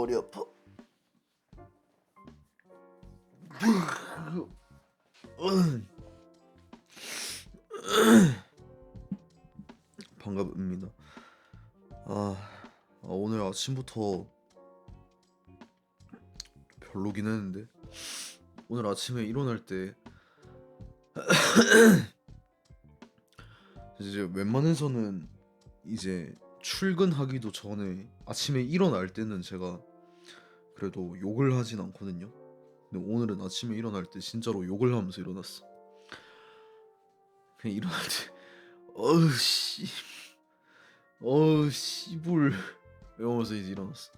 머리 아파. 반갑습니다. 오늘 아침부터 별로긴 했는데 오늘 아침에 일어날 때 이제 웬만해서는 이제 출근하기도 전에 아침에 일어날 때는 제가 그래도 욕을 하진 않거든요. 근데 오늘은 아침에 일어날 때 진짜로 욕을 하면서 일어났어. 그냥 일어날 때 어우 씨불 이러면서 이제 일어났어.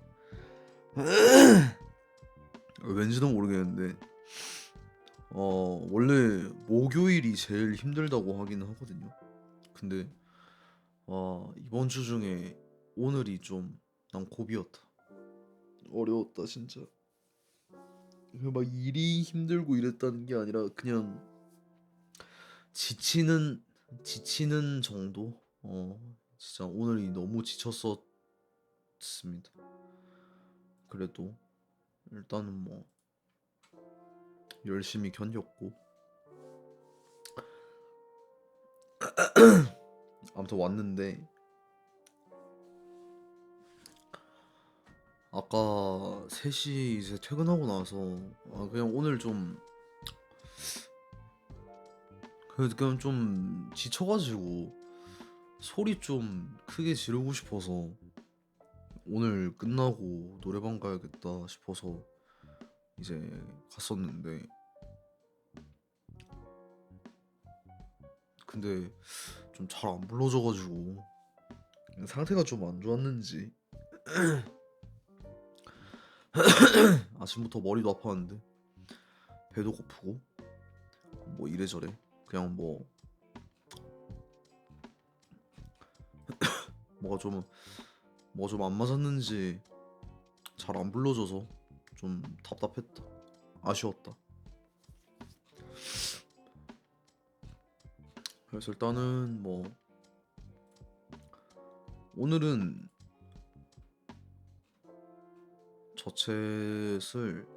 왠지도 모르겠는데 원래 목요일이 제일 힘들다고 하긴 하거든요. 근데 이번 주 중에 오늘이 좀 난 고비였다. 어려웠다 진짜. 막 일이 힘들고 이랬다는 게 아니라 그냥 지치는 정도. 진짜 오늘이 너무 지쳤었습니다. 그래도 일단은 뭐 열심히 견뎠고 아무튼 왔는데 아까 3시 이제 퇴근하고 나서 그냥 오늘 좀 그냥 좀 지쳐가지고 소리 좀 크게 지르고 싶어서 오늘 끝나고 노래방 가야겠다 싶어서 이제 갔었는데 근데 좀 잘 안 불러져가지고 상태가 좀 안 좋았는지 아침부터 머리도 아팠는데 배도 고프고 뭐 이래저래 그냥 뭐가 좀 안 맞았는지 잘 안 불러져서 좀 답답했다. 아쉬웠다. 그래서 일단은 뭐 오늘은 저챗을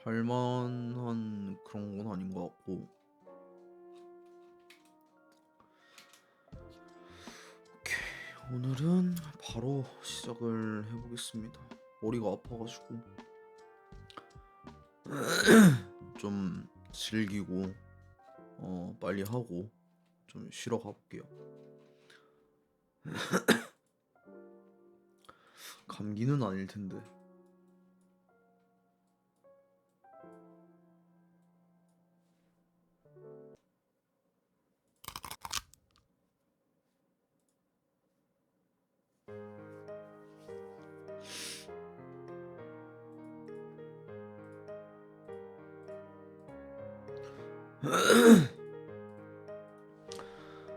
할 만한 그런 건 아닌 것 같고 오케이, 오늘은 바로 시작을 해보겠습니다. 머리가 아파가지고 좀 즐기고 빨리 하고 좀 쉬러 가볼게요. 감기는 아닐 텐데.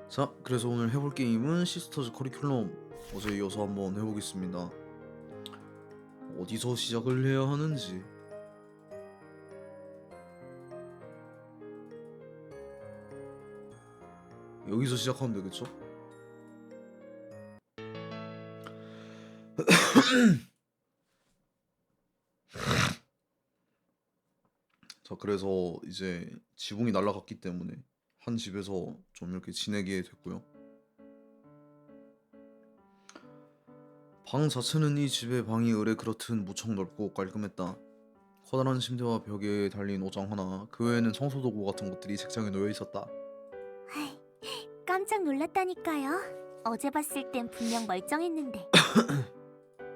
자, 그래서 오늘 해볼 게임은 시스터즈 커리큘럼 어제 이어서 한번 해보겠습니다. 어디서 시작을 해야 하는지 여기서 시작하면 되겠죠? 자, 그래서 이제 지붕이 날아갔기 때문에 한 집에서 좀 이렇게 지내게 됐고요. 방 자체는 이 집의 방이 의뢰 그렇듯 무척 넓고 깔끔했다. 커다란 침대와 벽에 달린 옷장 하나, 그 외에는 청소도구 같은 것들이 책장에 놓여 있었다. 아이, 깜짝 놀랐다니까요. 어제 봤을 땐 분명 멀쩡했는데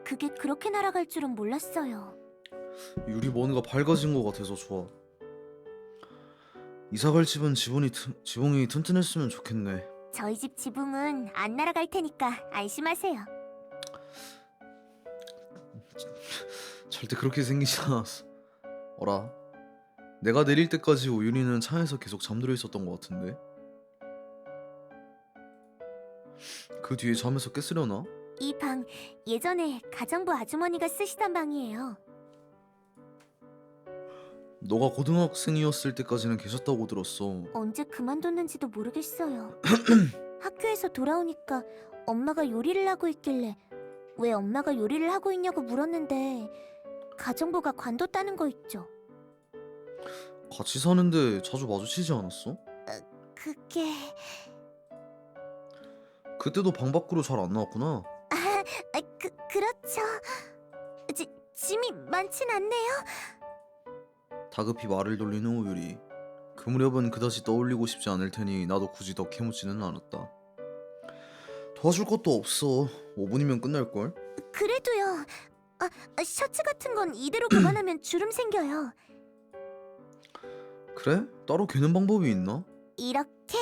그게 그렇게 날아갈 줄은 몰랐어요. 유리 뭔가 밝아진 것 같아서 좋아. 이사갈 집은 지붕이 튼튼했으면 좋겠네. 저희 집 지붕은 안 날아갈 테니까 안심하세요. 절대 그렇게 생기지 않았어. 어라? 내가 내릴 때까지 우유리는 차에서 계속 잠들어 있었던 것 같은데? 그 뒤에 잠에서 깼으려나? 이 방 예전에 가정부 아주머니가 쓰시던 방이에요. 너가 고등학생이었을 때까지는 계셨다고 들었어. 언제 그만뒀는지도 모르겠어요. 학교에서 돌아오니까 엄마가 요리를 하고 있길래 왜 엄마가 요리를 하고 있냐고 물었는데 가정부가 관뒀다는 거 있죠. 같이 사는데 자주 마주치지 않았어? 그게... 그때도 방 밖으로 잘 안 나왔구나. 그렇죠. 짐이 많진 않네요. 다급히 말을 돌리는 우유리. 그 무렵은 그다지 떠올리고 싶지 않을 테니 나도 굳이 더 캐묻지는 않았다. 도와줄 것도 없어. 5분이면 끝날걸? 그래도요. 셔츠 같은 건 이대로 보관하면 주름 생겨요. 그래? 따로 개는 방법이 있나? 이렇게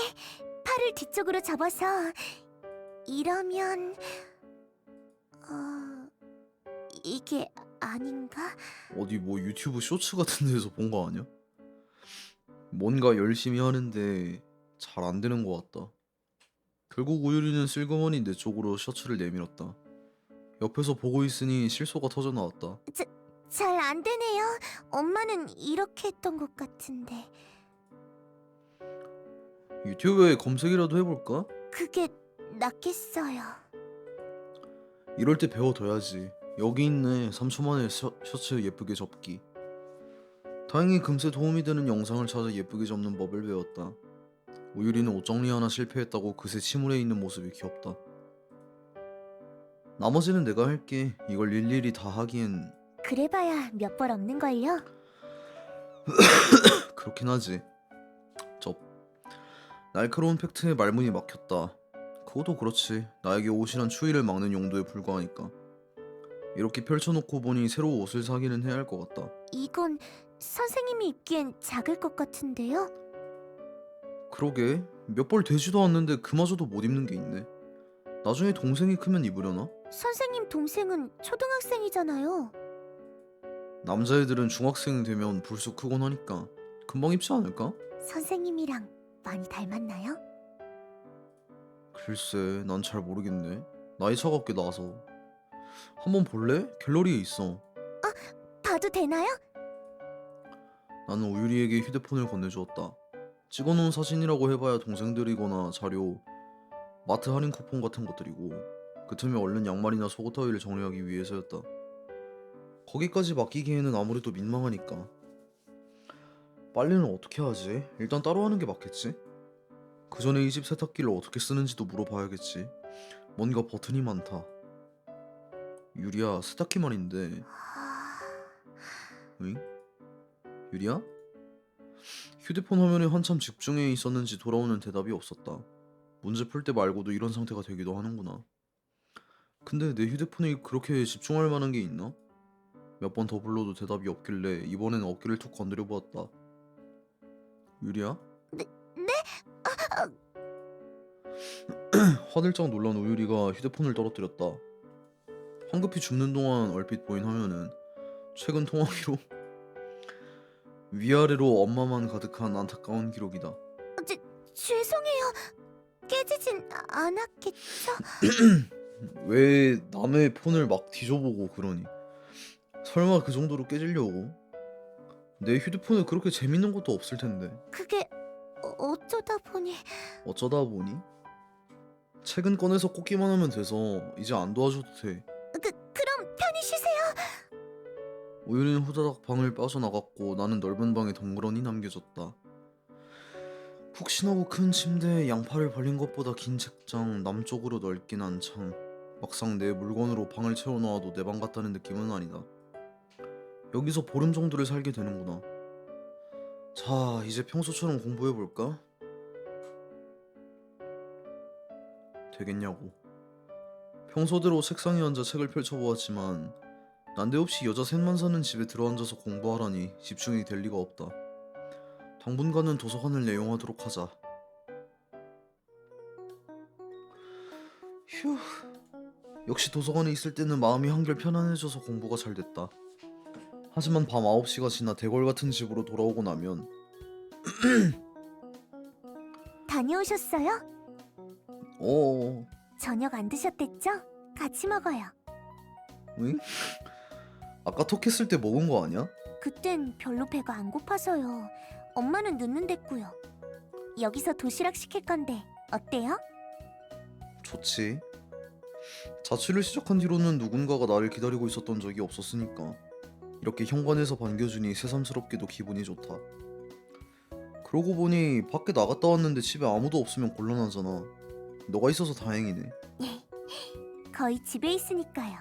팔을 뒤쪽으로 접어서 이러면... 이게 아닌가? 어디 뭐 유튜브 쇼츠 같은 데서 본 거 아니야? 뭔가 열심히 하는데 잘 안 되는 것 같다. 결국 우유리는 슬그머니 내 쪽으로 셔츠를 내밀었다. 옆에서 보고 있으니 실소가 터져 나왔다. 잘 안 되네요. 엄마는 이렇게 했던 것 같은데. 유튜브에 검색이라도 해볼까? 그게 낫겠어요. 이럴 때 배워둬야지. 여기 있네. 3초 만에 셔츠 예쁘게 접기. 다행히 금세 도움이 되는 영상을 찾아 예쁘게 접는 법을 배웠다. 우유리는 옷 정리 하나 실패했다고 그새 침울해 있는 모습이 귀엽다. 나머지는 내가 할게. 이걸 일일이 다 하기엔... 그래봐야 몇 벌 없는걸요? 그렇긴 하지. 접. 날카로운 팩트에 말문이 막혔다. 그것도 그렇지. 나에게 옷이란 추위를 막는 용도에 불과하니까. 이렇게 펼쳐놓고 보니 새로 옷을 사기는 해야 할 것 같다. 이건 선생님이 입기엔 작을 것 같은데요? 그러게. 몇 벌 되지도 않는데 그마저도 못 입는 게 있네. 나중에 동생이 크면 입으려나? 선생님 동생은 초등학생이잖아요. 남자애들은 중학생 되면 불쑥 크곤 하니까 금방 입지 않을까? 선생님이랑 많이 닮았나요? 글쎄, 난 잘 모르겠네. 나이 차갑게 나서. 한번 볼래? 갤러리에 있어. 봐도 되나요? 나는 우유리에게 휴대폰을 건네주었다. 찍어놓은 사진이라고 해봐야 동생들이거나 자료, 마트 할인 쿠폰 같은 것들이고, 그 틈에 얼른 양말이나 속옷 따위를 정리하기 위해서였다. 거기까지 맡기기에는 아무래도 민망하니까. 빨래는 어떻게 하지? 일단 따로 하는 게 맞겠지? 그 전에 이 집 세탁기를 어떻게 쓰는지도 물어봐야겠지. 뭔가 버튼이 많다. 유리야, 세탁기 말인데. 응? 유리야? 휴대폰 화면에 한참 집중해 있었는지 돌아오는 대답이 없었다. 문제 풀 때 말고도 이런 상태가 되기도 하는구나. 근데 내 휴대폰에 그렇게 집중할 만한 게 있나? 몇 번 더 불러도 대답이 없길래 이번엔 어깨를 툭 건드려 보았다. 유리야? 네? 화들짝 놀란 우유리가 휴대폰을 떨어뜨렸다. 황급히 줍는 동안 얼핏 보인 화면은 최근 통화 기록. 위아래로 엄마만 가득한 안타까운 기록이다. 죄송해요. 깨지진 않았겠죠? 왜 남의 폰을 막 뒤져보고 그러니? 설마 그 정도로 깨지려고? 내 휴대폰에 그렇게 재밌는 것도 없을 텐데. 그게 어쩌다 보니... 어쩌다 보니? 책은 꺼내서 꽂기만 하면 돼서 이제 안 도와줘도 돼. 그럼 편히 쉬세요. 우유리는 후다닥 방을 빠져나갔고 나는 넓은 방에 덩그러니 남겨졌다. 푹신하고 큰 침대에 양팔을 벌린 것보다 긴 책장, 남쪽으로 넓긴 한 창. 막상 내 물건으로 방을 채워놓아도 내 방 같다는 느낌은 아니다. 여기서 보름 정도를 살게 되는구나. 자, 이제 평소처럼 공부해볼까? 되겠냐고. 평소대로 책상에 앉아 책을 펼쳐보았지만 난데없이 여자 셋만 사는 집에 들어앉아서 공부하라니 집중이 될 리가 없다. 당분간은 도서관을 애용하도록 하자. 휴. 역시 도서관에 있을 때는 마음이 한결 편안해져서 공부가 잘 됐다. 하지만 밤 9시가 지나 대궐 같은 집으로 돌아오고 나면 다녀오셨어요? 어... 저녁 안 드셨댔죠? 같이 먹어요. 응? 아까 톡했을 때 먹은 거 아니야? 그땐 별로 배가 안 고파서요. 엄마는 늦는댔고요. 여기서 도시락 시킬 건데 어때요? 좋지. 자취를 시작한 뒤로는 누군가가 나를 기다리고 있었던 적이 없었으니까 이렇게 현관에서 반겨주니 새삼스럽게도 기분이 좋다. 그러고 보니 밖에 나갔다 왔는데 집에 아무도 없으면 곤란하잖아. 너가 있어서 다행이네. 거의 집에 있으니까요.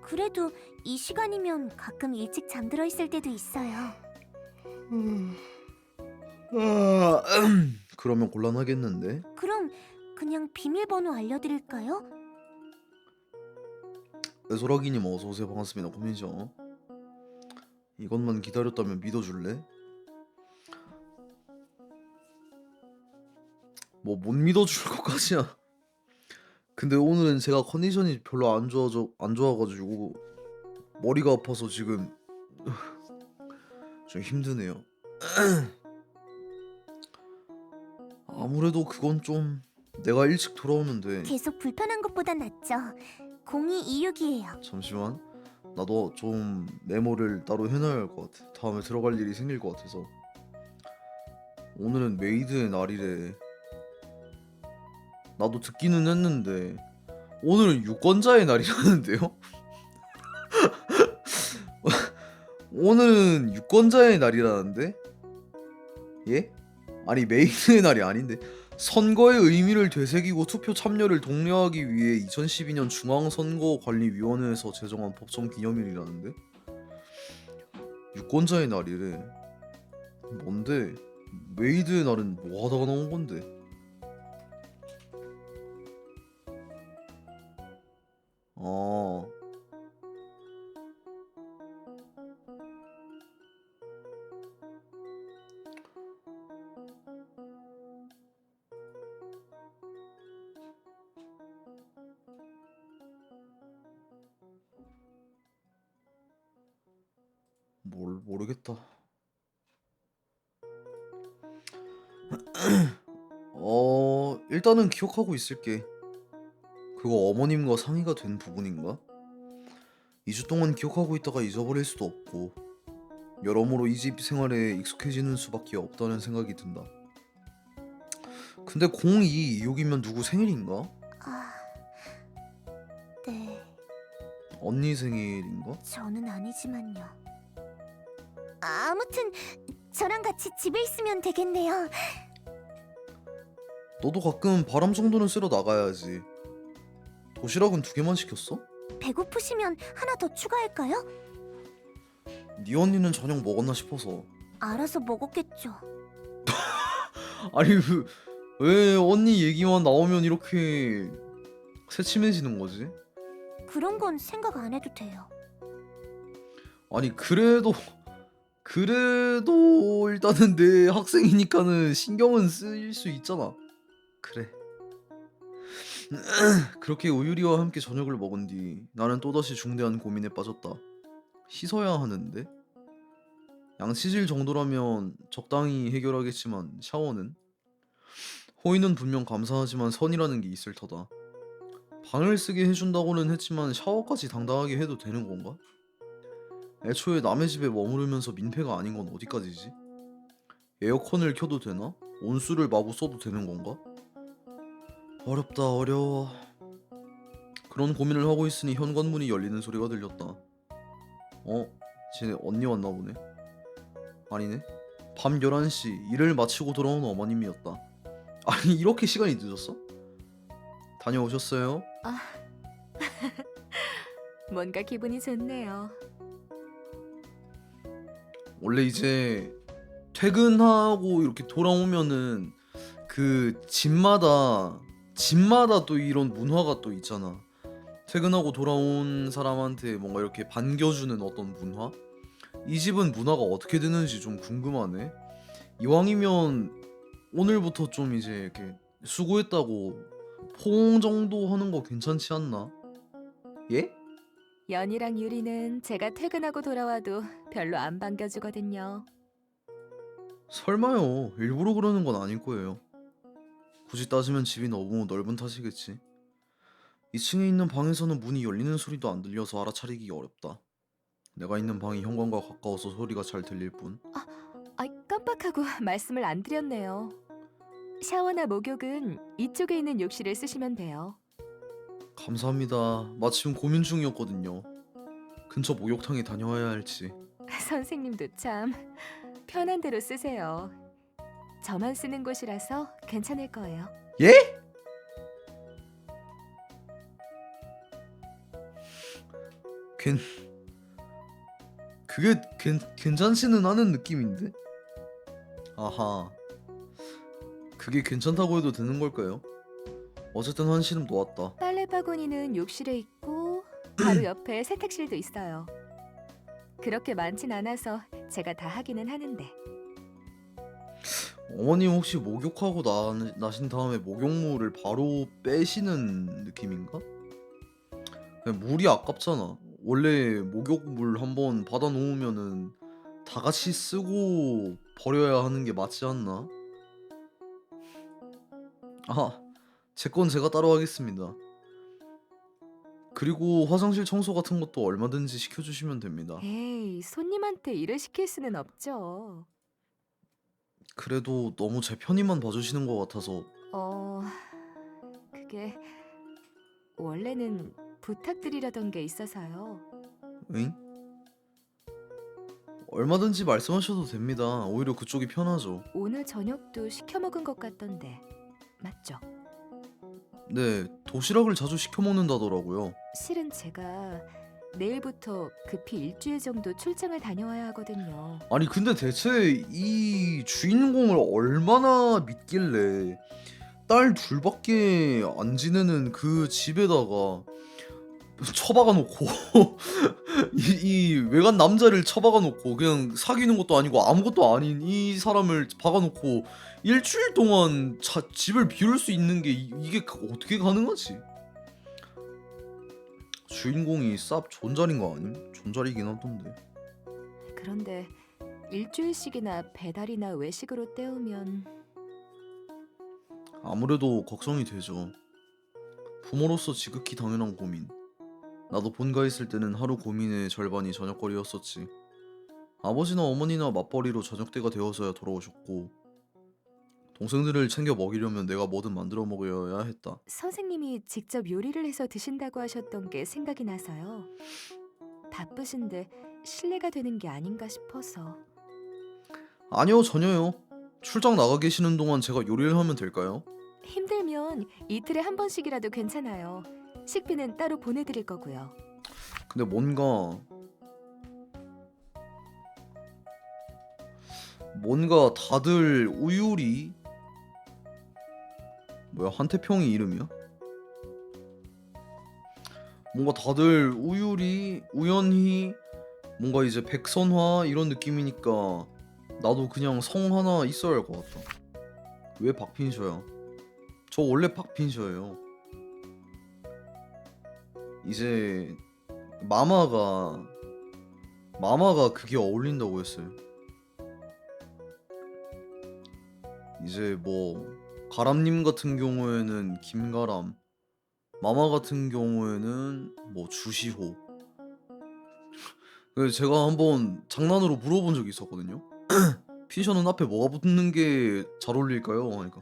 그래도 이 시간이면 가끔 일찍 잠들어 있을 때도 있어요. 그러면 곤란하겠는데? 그럼 그냥 비밀번호 알려드릴까요? 애소라기님 어서오세요. 반갑습니다. 고민이죠. 이것만 기다렸다면 믿어줄래? 뭐 못 믿어줄 것까지야. 근데 오늘은 제가 컨디션이 별로 안 좋아가지고 머리가 아파서 지금 좀 힘드네요. 아무래도 그건 좀 내가 일찍 돌아오면 돼. 계속 불편한 것보단 낫죠. 0226이에요. 잠시만. 나도 좀 메모를 따로 해놔야 할 것 같아. 다음에 들어갈 일이 생길 것 같아서. 오늘은 메이드의 날이래. 나도 듣기는 했는데 오늘은 유권자의 날이라는데요? 오늘은 유권자의 날이라는데? 예? 아니 메이드의 날이 아닌데 선거의 의미를 되새기고 투표 참여를 독려하기 위해 2012년 중앙선거관리위원회에서 제정한 법정 기념일이라는데? 유권자의 날이래. 뭔데? 메이드의 날은 뭐 하다가 나온 건데? 아, 모르겠다. 일단은 기억하고 있을게. 그거 어머님과 상의가 된 부분인가? 2주 동안 기억하고 있다가 잊어버릴 수도 없고 여러모로 이 집 생활에 익숙해지는 수밖에 없다는 생각이 든다. 근데 0226이면 누구 생일인가? 아, 네, 언니 생일인가? 저는 아니지만요. 아무튼 저랑 같이 집에 있으면 되겠네요. 너도 가끔 바람 정도는 쐬러 나가야지. 도시락은 2개만 시켰어? 배고프시면 하나 더 추가할까요? 네 언니는 저녁 먹었나 싶어서. 알아서 먹었겠죠. 아니 왜 언니 얘기만 나오면 이렇게 새침해지는 거지? 그런 건 생각 안 해도 돼요. 아니 그래도 일단은 내 학생이니까는 신경은 쓰일 수 있잖아. 그래. 그렇게 우유리와 함께 저녁을 먹은 뒤 나는 또다시 중대한 고민에 빠졌다. 씻어야 하는데? 양치질 정도라면 적당히 해결하겠지만 샤워는? 호의는 분명 감사하지만 선이라는 게 있을 터다. 방을 쓰게 해준다고는 했지만 샤워까지 당당하게 해도 되는 건가? 애초에 남의 집에 머무르면서 민폐가 아닌 건 어디까지지? 에어컨을 켜도 되나? 온수를 마구 써도 되는 건가? 어렵다 어려워. 그런 고민을 하고 있으니 현관문이 열리는 소리가 들렸다. 쟤네 언니 왔나 보네. 아니네. 밤 11시 일을 마치고 돌아온 어머님이었다. 아니 이렇게 시간이 늦었어? 다녀오셨어요? 아, 뭔가 기분이 좋네요. 원래 이제 퇴근하고 이렇게 돌아오면은 그 집마다 또 이런 문화가 또 있잖아. 퇴근하고 돌아온 사람한테 뭔가 이렇게 반겨주는 어떤 문화? 이 집은 문화가 어떻게 되는지 좀 궁금하네. 이왕이면 오늘부터 좀 이제 이렇게 수고했다고 포옹 정도 하는 거 괜찮지 않나? 예? 연이랑 유리는 제가 퇴근하고 돌아와도 별로 안 반겨주거든요. 설마요. 일부러 그러는 건 아닐 거예요. 굳이 따지면 집이 너무 넓은 탓이겠지. 2층에 있는 방에서는 문이 열리는 소리도 안 들려서 알아차리기 어렵다. 내가 있는 방이 현관과 가까워서 소리가 잘 들릴 뿐. 깜빡하고 말씀을 안 드렸네요. 샤워나 목욕은 이쪽에 있는 욕실을 쓰시면 돼요. 감사합니다. 마침 고민 중이었거든요. 근처 목욕탕에 다녀와야 할지. 선생님도 참 편한 대로 쓰세요. 저만 쓰는 곳이라서 괜찮을 거예요. 예? 괜 그게 괜찮지는 않은 느낌인데? 아하. 그게 괜찮다고 해도 되는 걸까요? 어쨌든 한시름 놓았다. 빨래 바구니는 욕실에 있고 바로 옆에 세탁실도 있어요. 그렇게 많진 않아서 제가 다 하기는 하는데. 어머님 혹시 목욕하고 나신 다음에 목욕물을 바로 빼시는 느낌인가? 그냥 물이 아깝잖아. 원래 목욕물 한번 받아 놓으면은 다 같이 쓰고 버려야 하는 게 맞지 않나? 아, 제 건 제가 따로 하겠습니다. 그리고 화장실 청소 같은 것도 얼마든지 시켜주시면 됩니다. 에이, 손님한테 일을 시킬 수는 없죠. 그래도 너무 제 편의만 봐주시는 것 같아서. 어, 그게 원래는 부탁드리려던 게 있어서요. 응? 얼마든지 말씀하셔도 됩니다. 오히려 그쪽이 편하죠. 오늘 저녁도 시켜 먹은 것 같던데. 맞죠? 네, 도시락을 자주 시켜 먹는다더라고요. 실은 제가 내일부터 급히 일주일 정도 출장을 다녀와야 하거든요. 아니 근데 대체 이 주인공을 얼마나 믿길래 딸 둘밖에 안 지내는 그 집에다가 처박아 놓고 이 외간 남자를 처박아 놓고 그냥 사귀는 것도 아니고 아무것도 아닌 이 사람을 박아 놓고 일주일 동안 집을 비울 수 있는 게 이게 어떻게 가능하지? 주인공이 쌉 존잘인 거 아님? 존잘이긴 하던데. 그런데 일주일씩이나 배달이나 외식으로 때우면 아무래도 걱정이 되죠. 부모로서 지극히 당연한 고민. 나도 본가 있을 때는 하루 고민의 절반이 저녁거리였었지. 아버지나 어머니나 맞벌이로 저녁 때가 되어서야 돌아오셨고, 동생들을 챙겨 먹이려면 내가 뭐든 만들어 먹어야 했다. 선생님이 직접 요리를 해서 드신다고 하셨던 게 생각이 나서요. 바쁘신데 실례가 되는 게 아닌가 싶어서. 아니요, 전혀요. 출장 나가 계시는 동안 제가 요리를 하면 될까요? 힘들면 이틀에 한 번씩이라도 괜찮아요. 식비는 따로 보내드릴 거고요. 근데 뭔가 다들 우유리 뭐야, 한태평이 이름이야? 뭔가 다들 우유리, 우연히 뭔가 이제 백선화 이런 느낌이니까 나도 그냥 성 하나 있어야 할 것 같다. 왜 박핀셔야? 저 원래 박핀셔예요. 이제 마마가 그게 어울린다고 했어요. 이제 뭐 가람님 같은 경우에는 김가람, 마마 같은 경우에는 뭐 주시호. 그래서 제가 한번 장난으로 물어본 적이 있었거든요. 핀셔는 앞에 뭐가 붙는 게 잘 어울릴까요? 하니까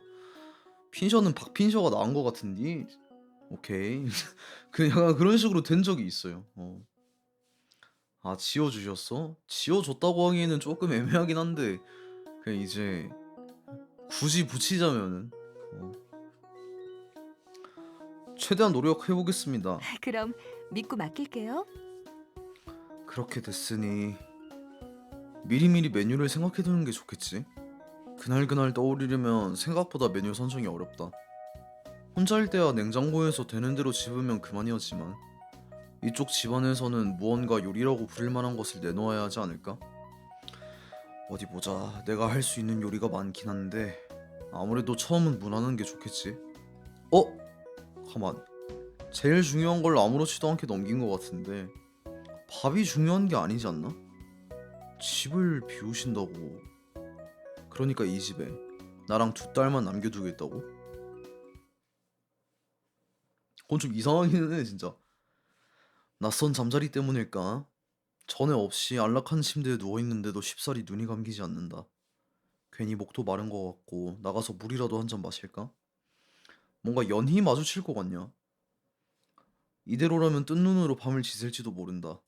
핀셔는 박핀셔가 나은 것 같은데. 오케이. 그냥 약간 그런 식으로 된 적이 있어요. 아, 지어주셨어? 지어줬다고 하기에는 조금 애매하긴 한데 그냥 이제 굳이 붙이자면은 어, 최대한 노력해 보겠습니다. 그럼 믿고 맡길게요. 그렇게 됐으니 미리미리 메뉴를 생각해 두는 게 좋겠지. 그날그날 떠오르려면 생각보다 메뉴 선정이 어렵다. 혼자일 때야 냉장고에서 되는 대로 집으면 그만이었지만 이쪽 집안에서는 무언가 요리라고 부를 만한 것을 내놓아야 하지 않을까? 어디 보자. 내가 할 수 있는 요리가 많긴 한데 아무래도 처음은 무난한 게 좋겠지. 가만. 제일 중요한 걸 아무렇지도 않게 넘긴 것 같은데 밥이 중요한 게 아니지 않나? 집을 비우신다고. 그러니까 이 집에 나랑 2딸만 남겨두겠다고? 그건 좀 이상하기는 해 진짜. 낯선 잠자리 때문일까? 전에 없이 안락한 침대에 누워있는데도 쉽사리 눈이 감기지 않는다. 괜히 목도 마른 것 같고 나가서 물이라도 한 잔 마실까? 뭔가 연히 마주칠 것 같냐? 이대로라면 뜬 눈으로 밤을 지샐지도 모른다.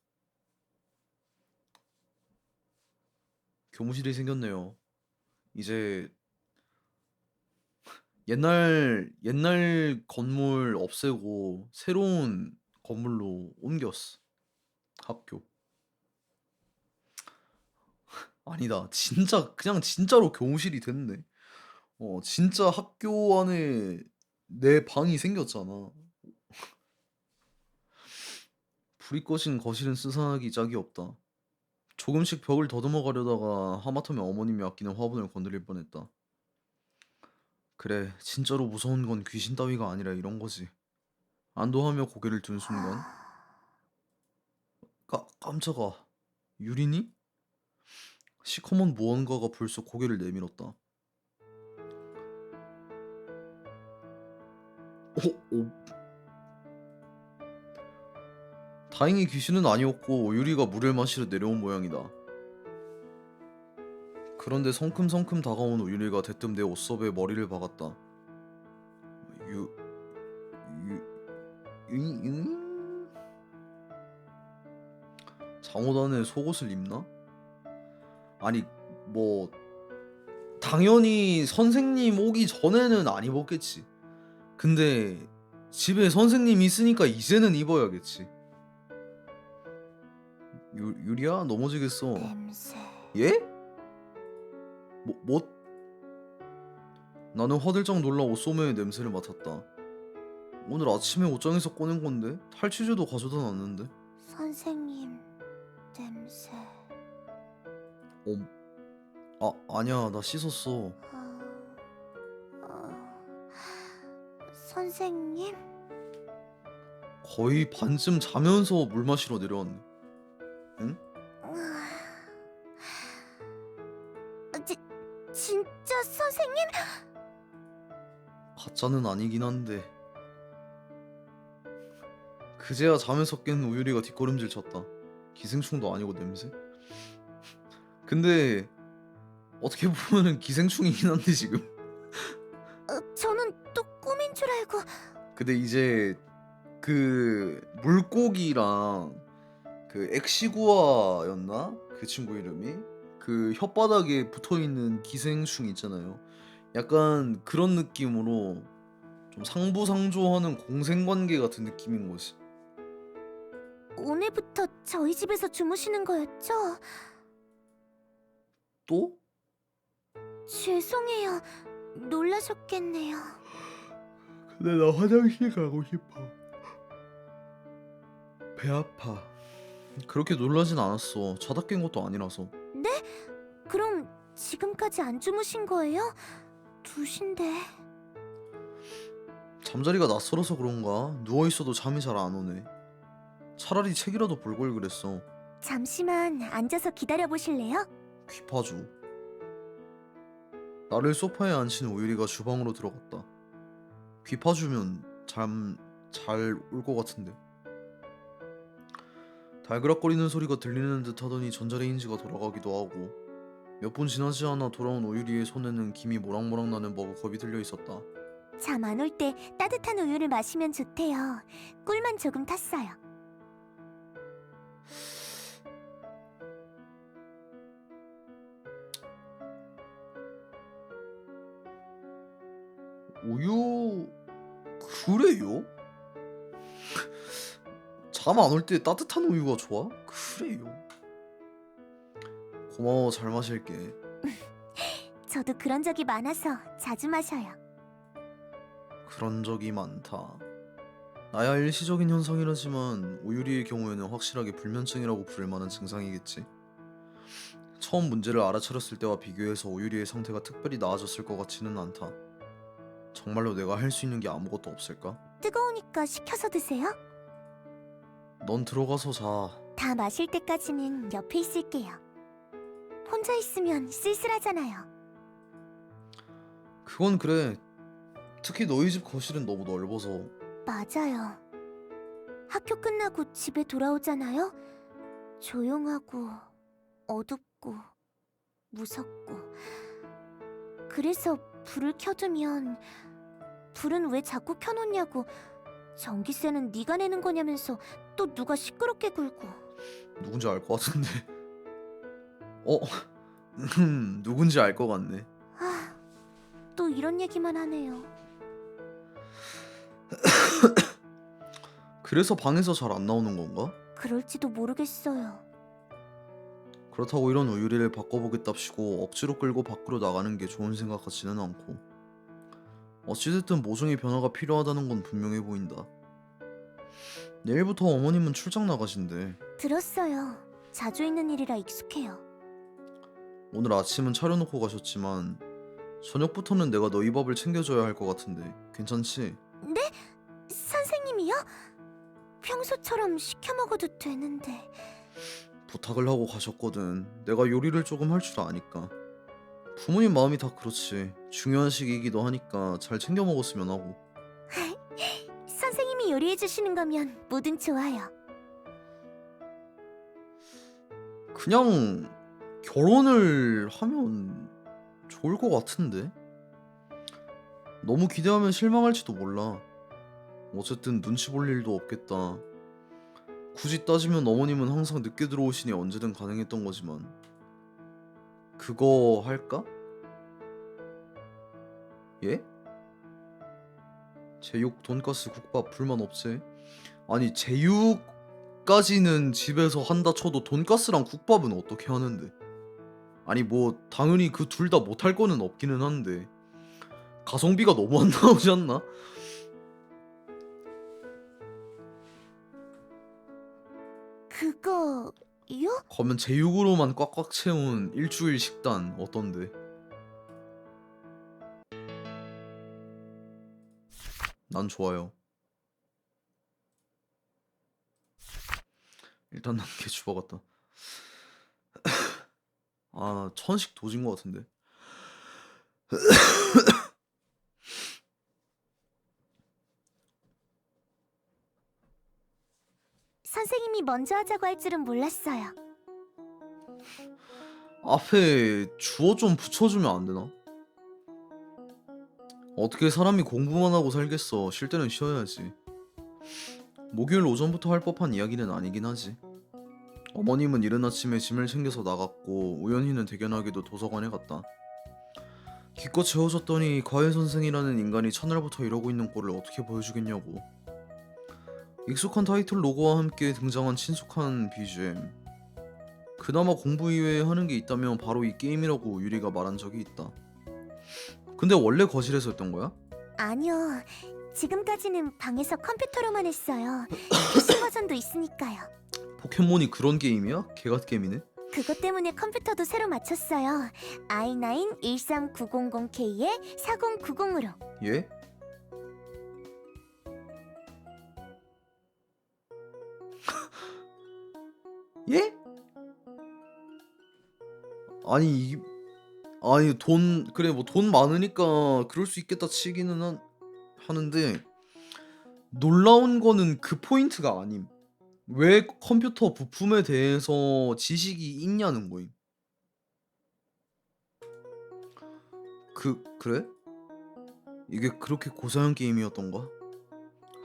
교무실이 생겼네요. 이제 옛날 건물 없애고 새로운 건물로 옮겼어. 학교. 아니다. 진짜 그냥 진짜로 교무실이 됐네. 진짜 학교 안에 내 방이 생겼잖아. 불이 꺼진 거실은 스산하기 짝이 없다. 조금씩 벽을 더듬어 가려다가 하마터면 어머님이 아끼는 화분을 건드릴 뻔했다. 그래, 진짜로 무서운 건 귀신 따위가 아니라 이런 거지. 안도하며 고개를 든 순간, 깜짝아. 유리니? 시커먼 무언가가 불쑥 고개를 내밀었다. 오. 다행히 귀신은 아니었고 유리가 물을 마시러 내려온 모양이다. 그런데 성큼성큼 다가온 우유리가 대뜸 내 옷섭에 머리를 박았다. 유... 잠옷 안에 속옷을 입나? 아니 뭐 당연히 선생님 오기 전에는 안 입었겠지. 근데 집에 선생님이 있으니까 이제는 입어야겠지. 유리야 넘어지겠어. 냄새. 예? 뭐? 나는 화들짝 놀라 옷소매의 냄새를 맡았다. 오늘 아침에 옷장에서 꺼낸 건데 탈취제도 가져다 놨는데. 선생님 냄새. 아니야 나 씻었어. 선생님? 거의 반쯤 자면서 물 마시러 내려왔네. 응? 진짜 선생님? 가짜는 아니긴 한데. 그제야 잠에서 깬 우유리가 뒷걸음질 쳤다. 기생충도 아니고 냄새? 근데 어떻게 보면은 기생충이긴 한데 지금. 저는 또 꿈인 줄 알고. 근데 이제 그 물고기랑 그 엑시구아였나? 그 친구 이름이? 그 혓바닥에 붙어있는 기생충 있잖아요. 약간 그런 느낌으로 좀 상부상조하는 공생관계 같은 느낌인 거지. 오늘부터 저희 집에서 주무시는 거였죠? 또? 죄송해요. 놀라셨겠네요. 근데 나 화장실 가고 싶어. 배 아파. 그렇게 놀라진 않았어. 자다 깬 것도 아니라서. 네? 그럼 지금까지 안 주무신 거예요? 2시인데. 잠자리가 낯설어서 그런가? 누워있어도 잠이 잘 안 오네. 차라리 책이라도 볼 걸 그랬어. 잠시만 앉아서 기다려 보실래요? 귀파주. 나를 소파에 앉힌 우유리가 주방으로 들어갔다. 귀파주면 잠 잘 올 것 같은데. 달그락거리는 소리가 들리는 듯 하더니 전자레인지가 돌아가기도 하고 몇 분 지나지 않아 돌아온 우유리의 손에는 김이 모락모락 나는 머그컵이 들려 있었다. 잠 안 올 때 따뜻한 우유를 마시면 좋대요. 꿀만 조금 탔어요. 우유 그래요? 잠 안 올 때 따뜻한 우유가 좋아? 그래요? 고마워 잘 마실게. 저도 그런 적이 많아서 자주 마셔요. 그런 적이 많다. 나야 일시적인 현상이라지만 우유리의 경우에는 확실하게 불면증이라고 부를 만한 증상이겠지. 처음 문제를 알아차렸을 때와 비교해서 우유리의 상태가 특별히 나아졌을 것 같지는 않다. 정말로 내가 할 수 있는 게 아무것도 없을까? 뜨거우니까 식혀서 드세요. 넌 들어가서 자. 다 마실 때까지는 옆에 있을게요. 혼자 있으면 쓸쓸하잖아요. 그건 그래. 특히 너희 집 거실은 너무 넓어서. 맞아요. 학교 끝나고 집에 돌아오잖아요. 조용하고 어둡고 무섭고. 그래서 불을 켜두면 불은 왜 자꾸 켜놓냐고 전기세는 네가 내는 거냐면서 또 누가 시끄럽게 굴고. 누군지 알 것 같은데. 어? 누군지 알 것 같네. 아, 또 이런 얘기만 하네요. 그래서 방에서 잘 안 나오는 건가? 그럴지도 모르겠어요. 그렇다고 이런 우유리를 바꿔보겠답시고 억지로 끌고 밖으로 나가는 게 좋은 생각 같지는 않고, 어찌됐든 모종의 변화가 필요하다는 건 분명해 보인다. 내일부터 어머님은 출장 나가신대. 들었어요. 자주 있는 일이라 익숙해요. 오늘 아침은 차려놓고 가셨지만 저녁부터는 내가 너희 밥을 챙겨줘야 할 것 같은데 괜찮지? 네? 선생님이요? 평소처럼 시켜 먹어도 되는데. 부탁을 하고 가셨거든. 내가 요리를 조금 할 줄 아니까. 부모님 마음이 다 그렇지. 중요한 시기이기도 하니까 잘 챙겨 먹었으면 하고. 선생님이 요리해 주시는 거면 뭐든 좋아요. 그냥 결혼을 하면 좋을 것 같은데? 너무 기대하면 실망할지도 몰라. 어쨌든 눈치 볼 일도 없겠다. 굳이 따지면 어머님은 항상 늦게 들어오시니 언제든 가능했던 거지만, 그거 할까? 예? 제육, 돈가스, 국밥 불만 없지? 아니 제육까지는 집에서 한다 쳐도 돈가스랑 국밥은 어떻게 하는데? 아니 뭐 당연히 그 둘 다 못할 거는 없기는 한데 가성비가 너무 안 나오지 않나? 그거요? 그러면 제육으로만 꽉꽉 채운 일주일 식단 어떤데? 난 좋아요. 일단 난 개 죽어갔다. 아, 천식 도진 것 같은데. 선생님이 먼저 하자고 할 줄은 몰랐어요. 앞에 주어 좀 붙여주면 안 되나? 어떻게 사람이 공부만 하고 살겠어. 쉴 때는 쉬어야지. 목요일 오전부터 할 법한 이야기는 아니긴 하지. 어머님은 이른 아침에 짐을 챙겨서 나갔고 우연히는 대견하게도 도서관에 갔다. 기껏 재워줬더니 과외 선생이라는 인간이 첫날부터 이러고 있는 꼴을 어떻게 보여주겠냐고. 익숙한 타이틀 로고와 함께 등장한 친숙한 BGM. 그나마 공부 이외에 하는 게 있다면 바로 이 게임이라고 유리가 말한 적이 있다. 근데 원래 거실에서 했던 거야? 아니요. 지금까지는 방에서 컴퓨터로만 했어요. PC 버전도 있으니까요. 포켓몬이 그런 게임이야? 개갓게임이네? 그것 때문에 컴퓨터도 새로 맞췄어요. i9 13900K에 4090으로. 예? 예? 아니 돈 그래 뭐 돈 많으니까 그럴 수 있겠다 치기는 하는데 놀라운 거는 그 포인트가 아님. 왜 컴퓨터 부품에 대해서 지식이 있냐는 거임. 그래? 이게 그렇게 고사양 게임이었던가?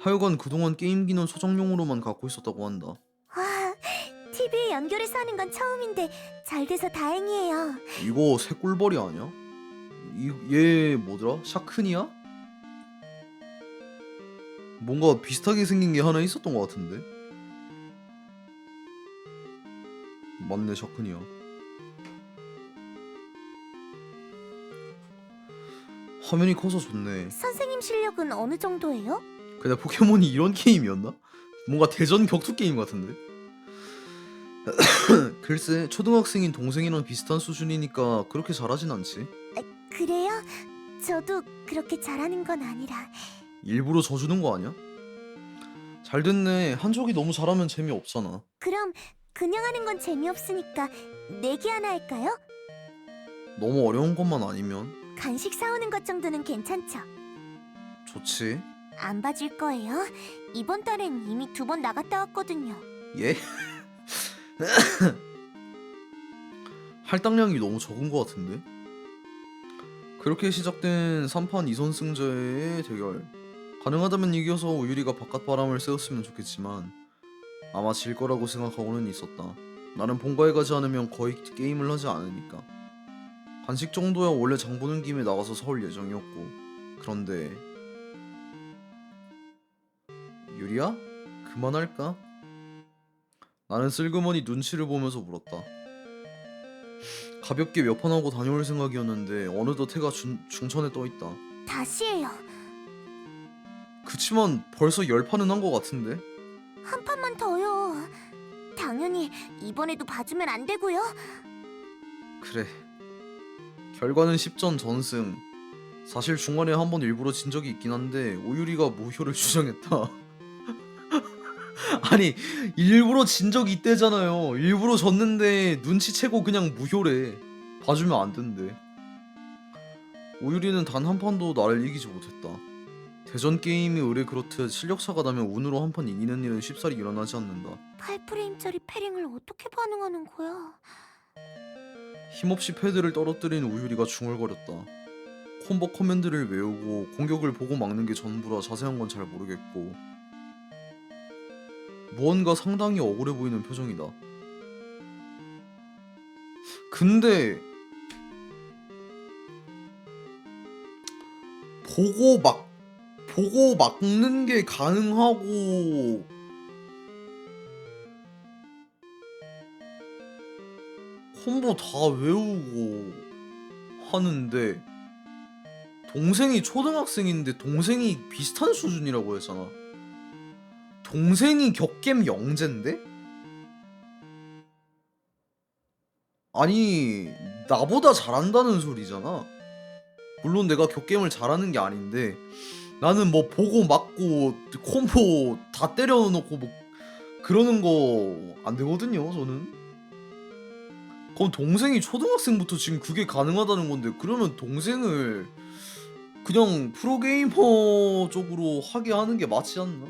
하여간 그동안 게임기는 소장용으로만 갖고 있었다고 한다. 와, TV에 연결해서 하는 건 처음인데 잘 돼서 다행이에요. 이거 새꿀벌이 아니야? 얘 뭐더라? 샤크니야? 뭔가 비슷하게 생긴 게 하나 있었던 것 같은데? 맞네, 샤크니야. 화면이 커서 좋네. 선생님 실력은 어느 정도예요? 근데 포켓몬이 이런 게임이었나? 뭔가 대전 격투 게임 같은데? 글쎄, 초등학생인 동생이랑 비슷한 수준이니까 그렇게 잘하진 않지. 그래요? 저도 그렇게 잘하는 건 아니라. 일부러 져주는 거 아니야? 잘 됐네. 한쪽이 너무 잘하면 재미없잖아. 그럼 그냥 하는 건 재미없으니까 내기 하나 할까요? 너무 어려운 것만 아니면 간식 사오는 것 정도는 괜찮죠? 좋지. 안 봐줄 거예요? 이번 달엔 이미 2번 나갔다 왔거든요. 예? 할당량이 너무 적은 것 같은데? 그렇게 시작된 3판 2선승제의 대결. 가능하다면 이겨서 우유리가 바깥 바람을 쐬었으면 좋겠지만 아마 질 거라고 생각하고는 있었다. 나는 본가에 가지 않으면 거의 게임을 하지 않으니까. 간식 정도야 원래 장 보는 김에 나가서 사올 예정이었고. 그런데 유리야? 그만할까? 나는 슬그머니 눈치를 보면서 물었다. 가볍게 몇 판 하고 다녀올 생각이었는데 어느덧 해가 중천에 떠있다. 다시 해요. 그치만 벌써 10판은 한 것 같은데? 한 판만 더요. 당연히 이번에도 봐주면 안 되고요. 그래. 결과는 10전 전승. 사실 중간에 한번 일부러 진 적이 있긴 한데 오유리가 무효를 주장했다. 아니 일부러 진 적이 있대잖아요. 일부러 졌는데 눈치채고 그냥 무효래. 봐주면 안 된대. 오유리는 단 한 판도 나를 이기지 못했다. 대전 게임이 의뢰 그렇듯 실력차가 나면 운으로 한 판 이기는 일은 쉽사리 일어나지 않는다. 8프레임짜리 패링을 어떻게 반응하는 거야? 힘없이 패드를 떨어뜨린 우유리가 중얼거렸다. 콤보 커맨드를 외우고 공격을 보고 막는 게 전부라 자세한 건 잘 모르겠고 무언가 상당히 억울해 보이는 표정이다. 근데 보고 막는 게 가능하고 콤보 다 외우고 하는데 동생이 초등학생인데 동생이 비슷한 수준이라고 했잖아. 동생이 격겜 영재인데? 아니 나보다 잘한다는 소리잖아. 물론 내가 격겜을 잘하는 게 아닌데 나는 뭐 보고 맞고 콤보 다 때려놓고 뭐 그러는 거 안 되거든요 저는. 그럼 동생이 초등학생부터 지금 그게 가능하다는 건데 그러면 동생을 그냥 프로게이머 쪽으로 하게 하는 게 맞지 않나?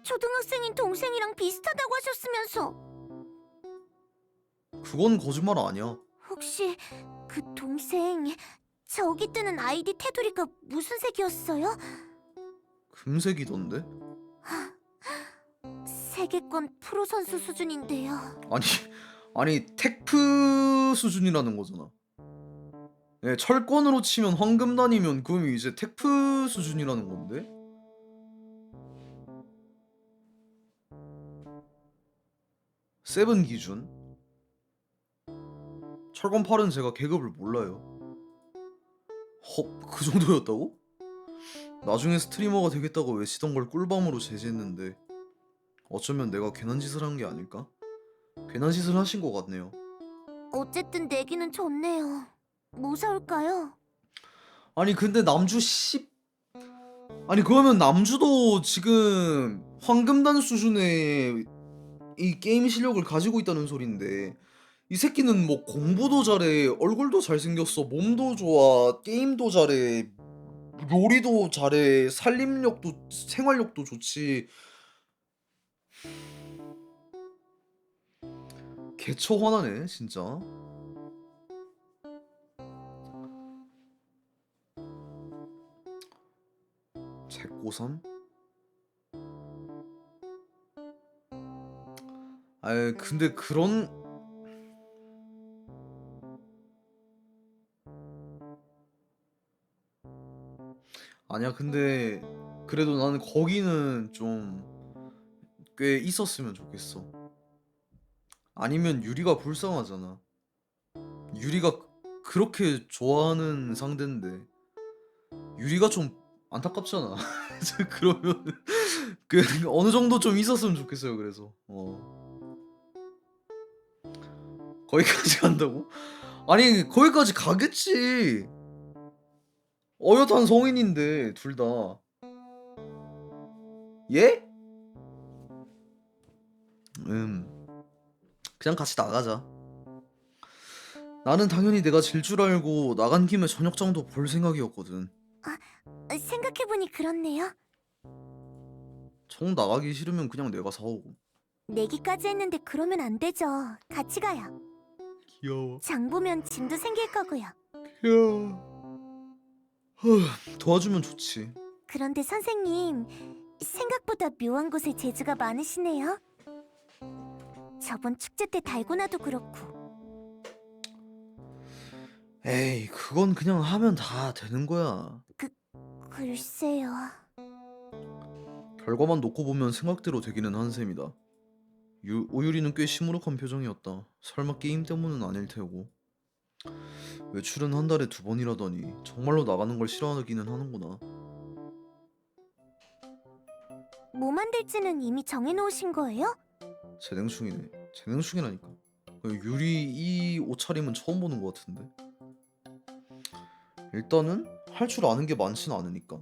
초등학생인 동생이랑 비슷하다고 하셨으면서. 그건 거짓말 아니야. 혹시 그 동생 저기 뜨는 아이디 테두리가 무슨 색이었어요? 금색이던데? 세계권 프로 선수 수준인데요. 아니 테크 수준이라는 거잖아. 네, 철권으로 치면 황금단이면 그럼 이제 테크 수준이라는 건데? 세븐 기준? 철권 8은 제가 계급을 몰라요. 그 정도였다고? 나중에 스트리머가 되겠다고 외치던 걸 꿀밤으로 제지했는데 어쩌면 내가 괜한 짓을 한 게 아닐까? 괜한 짓을 하신 것 같네요. 어쨌든 내기는 좋네요. 뭐 사올까요? 아니 근데 남주 아니 그러면 남주도 지금 황금단 수준의 이 게임 실력을 가지고 있다는 소린데 이 새끼는 뭐 공부도 잘해, 얼굴도 잘생겼어, 몸도 좋아, 게임도 잘해, 요리도 잘해, 살림력도 생활력도 좋지. 개처 화나네 진짜. 제-고3? 아이 근데 그런 아니야 근데 그래도 나는 거기는 좀 꽤 있었으면 좋겠어. 아니면 유리가 불쌍하잖아. 유리가 그렇게 좋아하는 상대인데 유리가 좀 안타깝잖아. 그러면 그 어느 정도 좀 있었으면 좋겠어요. 그래서 거기까지 간다고? 아니 거기까지 가겠지. 어엿한 성인인데 둘 다. 예? 그냥 같이 나가자. 나는 당연히 내가 질 줄 알고 나간 김에 저녁장도 볼 생각이었거든. 생각해보니 그렇네요. 정 나가기 싫으면 그냥 내가 사오고. 내기까지 했는데 그러면 안 되죠. 같이 가요. 귀여워. 장 보면 짐도 생길 거고요. 귀여워. 도와주면 좋지. 그런데 선생님, 생각보다 묘한 곳에 재주가 많으시네요. 저번 축제 때 달고나도 그렇고. 에이, 그건 그냥 하면 다 되는 거야. 글쎄요. 결과만 놓고 보면 생각대로 되기는 한 셈이다. 오유리는 꽤 시무룩한 표정이었다. 설마 게임 때문은 아닐 테고. 외출은 한 달에 2번이라더니 정말로 나가는 걸 싫어하기는 하는구나. 뭐 만들지는 이미 정해놓으신 거예요? 재능충이네. 재능충이라니까. 유리 이 옷차림은 처음 보는 것 같은데. 일단은 할 줄 아는 게 많진 않으니까.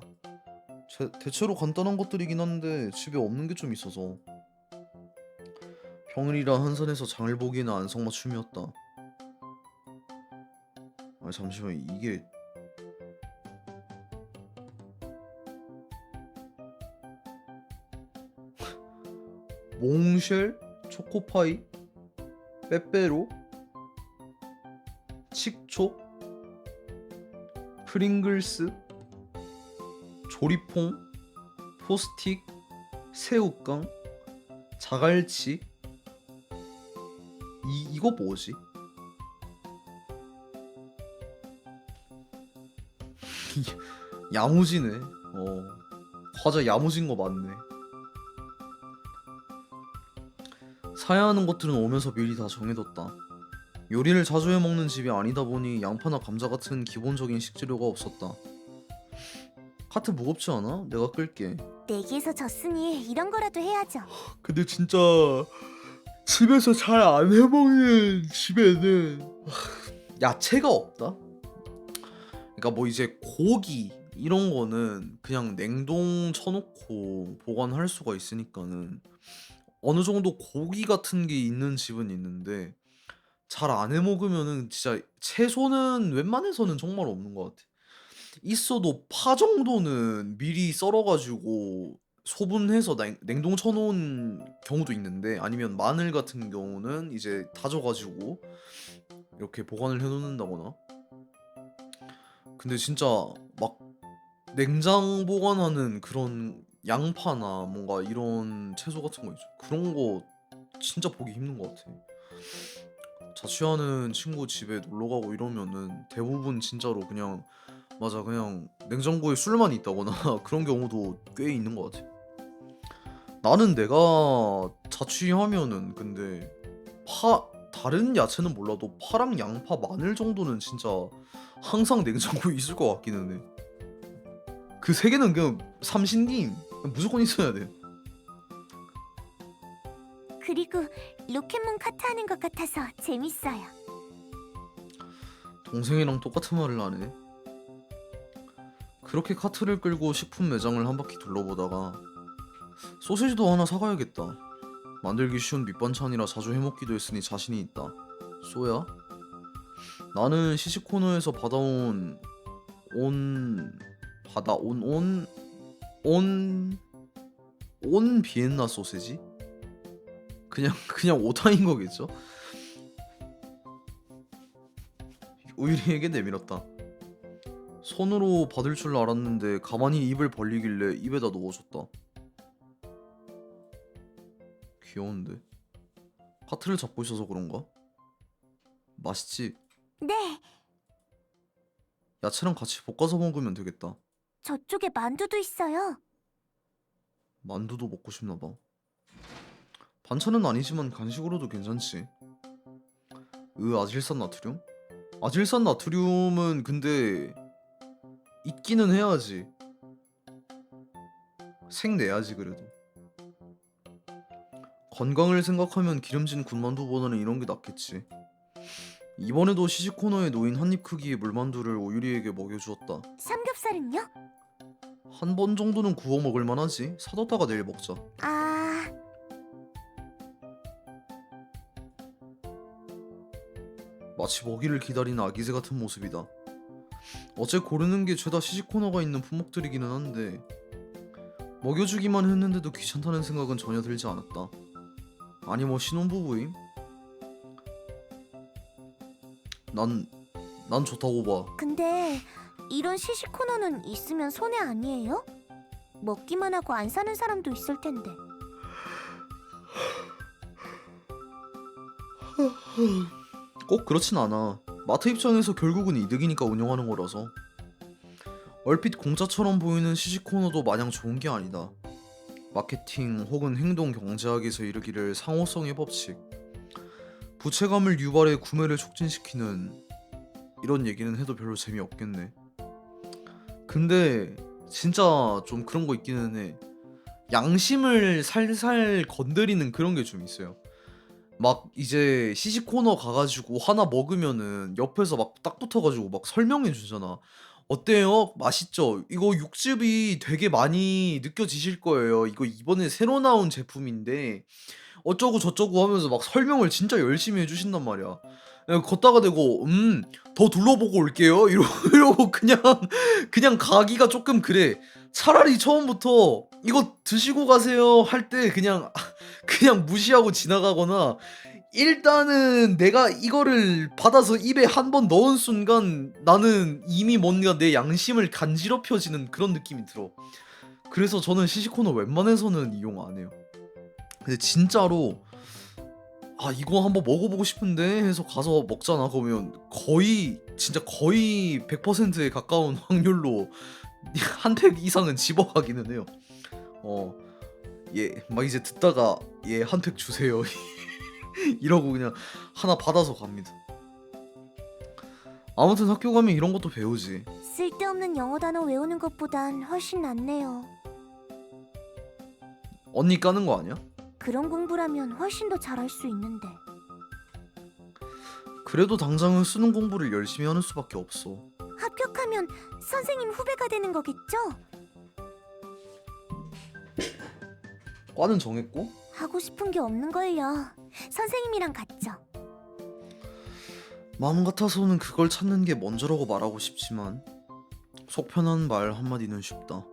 대체로 간단한 것들이긴 한데 집에 없는 게 좀 있어서. 평일이라 한산해서 장을 보기에는 안성맞춤이었다. 아 잠시만, 이게 몽쉘, 초코파이, 빼빼로, 칙촉, 프링글스, 조리퐁, 포스틱, 새우깡, 자갈치. 이거 뭐지? 야무지네. 과자 야무진 거 맞네. 사야 하는 것들은 오면서 미리 다 정해뒀다. 요리를 자주 해먹는 집이 아니다 보니 양파나 감자 같은 기본적인 식재료가 없었다. 카트 무겁지 않아? 내가 끌게. 내기에서 졌으니 이런 거라도 해야죠. 근데 진짜 집에서 잘 안 해먹는 집에는 야채가 없다? 그러니까 뭐 이제 고기 이런 거는 그냥 냉동 쳐놓고 보관할 수가 있으니까는 어느 정도 고기 같은 게 있는 집은 있는데 잘 안 해먹으면은 진짜 채소는 웬만해서는 정말 없는 것 같아. 있어도 파 정도는 미리 썰어가지고 소분해서 냉동 쳐놓은 경우도 있는데, 아니면 마늘 같은 경우는 이제 다져가지고 이렇게 보관을 해놓는다거나. 근데 진짜 막 냉장 보관하는 그런 양파나 뭔가 이런 채소 같은 거 있죠. 그런 거 진짜 보기 힘든 것 같아. 자취하는 친구 집에 놀러 가고 이러면은 대부분 진짜로 그냥 맞아 그냥 냉장고에 술만 있다거나 그런 경우도 꽤 있는 것 같아. 나는 내가 자취하면은 근데 다른 야채는 몰라도 파랑 양파, 마늘 정도는 진짜 항상 냉장고에 있을 것 같기는 해. 그 세 개는 그냥 삼신김 무조건 있어야 돼. 그리고 로켓몬 카트 하는 것 같아서 재밌어요. 동생이랑 똑같은 말을 하네. 그렇게 카트를 끌고 식품 매장을 한 바퀴 둘러보다가 소시지도 하나 사가야겠다. 만들기 쉬운 밑반찬이라 자주 해먹기도 했으니 자신이 있다. 쏘야? 나는 시식 코너에서 받아온 온 비엔나 소세지? 그냥 오타인 거겠죠? 우유리에게 내밀었다. 손으로 받을 줄 알았는데 가만히 입을 벌리길래 입에다 넣어줬다. 귀여운데? 카트를 잡고 있어서 그런가? 맛있지? 네, 야채랑 같이 볶아서 먹으면 되겠다. 저쪽에 만두도 있어요. 만두도 먹고 싶나봐. 반찬은 아니지만 간식으로도 괜찮지. 아질산 나트륨? 아질산 나트륨은 근데 있기는 해야지. 색 내야지 그래도. 건강을 생각하면 기름진 군만두보다는 이런 게 낫겠지. 이번에도 시식 코너에 놓인 한입 크기의 물만두를 오유리에게 먹여주었다. 삼겹살은요? 한 번 정도는 구워 먹을 만하지. 사뒀다가 내일 먹자. 아, 마치 먹이를 기다리는 아기새 같은 모습이다. 어째 고르는 게 죄다 시식 코너가 있는 품목들이기는 한데 먹여주기만 했는데도 귀찮다는 생각은 전혀 들지 않았다. 아니 뭐 신혼부부임? 난 좋다고 봐. 근데 이런 시식 코너는 있으면 손해 아니에요? 먹기만 하고 안 사는 사람도 있을 텐데. 꼭 그렇진 않아. 마트 입장에서 결국은 이득이니까 운영하는 거라서. 얼핏 공짜처럼 보이는 시식 코너도 마냥 좋은 게 아니다. 마케팅 혹은 행동 경제학에서 이르기를 상호성의 법칙, 부채감을 유발해 구매를 촉진시키는 이런 얘기는 해도 별로 재미없겠네. 근데 진짜 좀 그런 거 있기는 해. 양심을 살살 건드리는 그런 게 좀 있어요. 막 이제 시식 코너 가가지고 하나 먹으면은 옆에서 막 딱 붙어가지고 막 설명해 주잖아. 어때요? 맛있죠? 이거 육즙이 되게 많이 느껴지실 거예요. 이거 이번에 새로 나온 제품인데 어쩌고 저쩌고 하면서 막 설명을 진짜 열심히 해주신단 말이야. 그냥 걷다가 대고 더 둘러보고 올게요. 이러고 그냥 가기가 조금 그래. 차라리 처음부터 이거 드시고 가세요 할 때 그냥 무시하고 지나가거나, 일단은 내가 이거를 받아서 입에 한 번 넣은 순간 나는 이미 뭔가 내 양심을 간지럽혀지는 그런 느낌이 들어. 그래서 저는 시시코너 웬만해서는 이용 안 해요. 근데 진짜로 이거 한번 먹어보고 싶은데 해서 가서 먹잖아. 그러면 진짜 거의 100%에 가까운 확률로 한 팩 이상은 집어가기는 해요. 막 이제 듣다가 한 팩 주세요 이러고 그냥 하나 받아서 갑니다. 아무튼 학교 가면 이런 것도 배우지. 쓸데없는 영어 단어 외우는 것보단 훨씬 낫네요. 언니 까는 거 아니야? 그런 공부라면 훨씬 더 잘할 수 있는데. 그래도 당장은 수능 공부를 열심히 하는 수밖에 없어. 합격하면 선생님 후배가 되는 거겠죠? 과는 정했고? 하고 싶은 게 없는걸요. 선생님이랑 같죠. 마음 같아서는 그걸 찾는 게 먼저라고 말하고 싶지만 속 편한 말 한마디는 쉽다.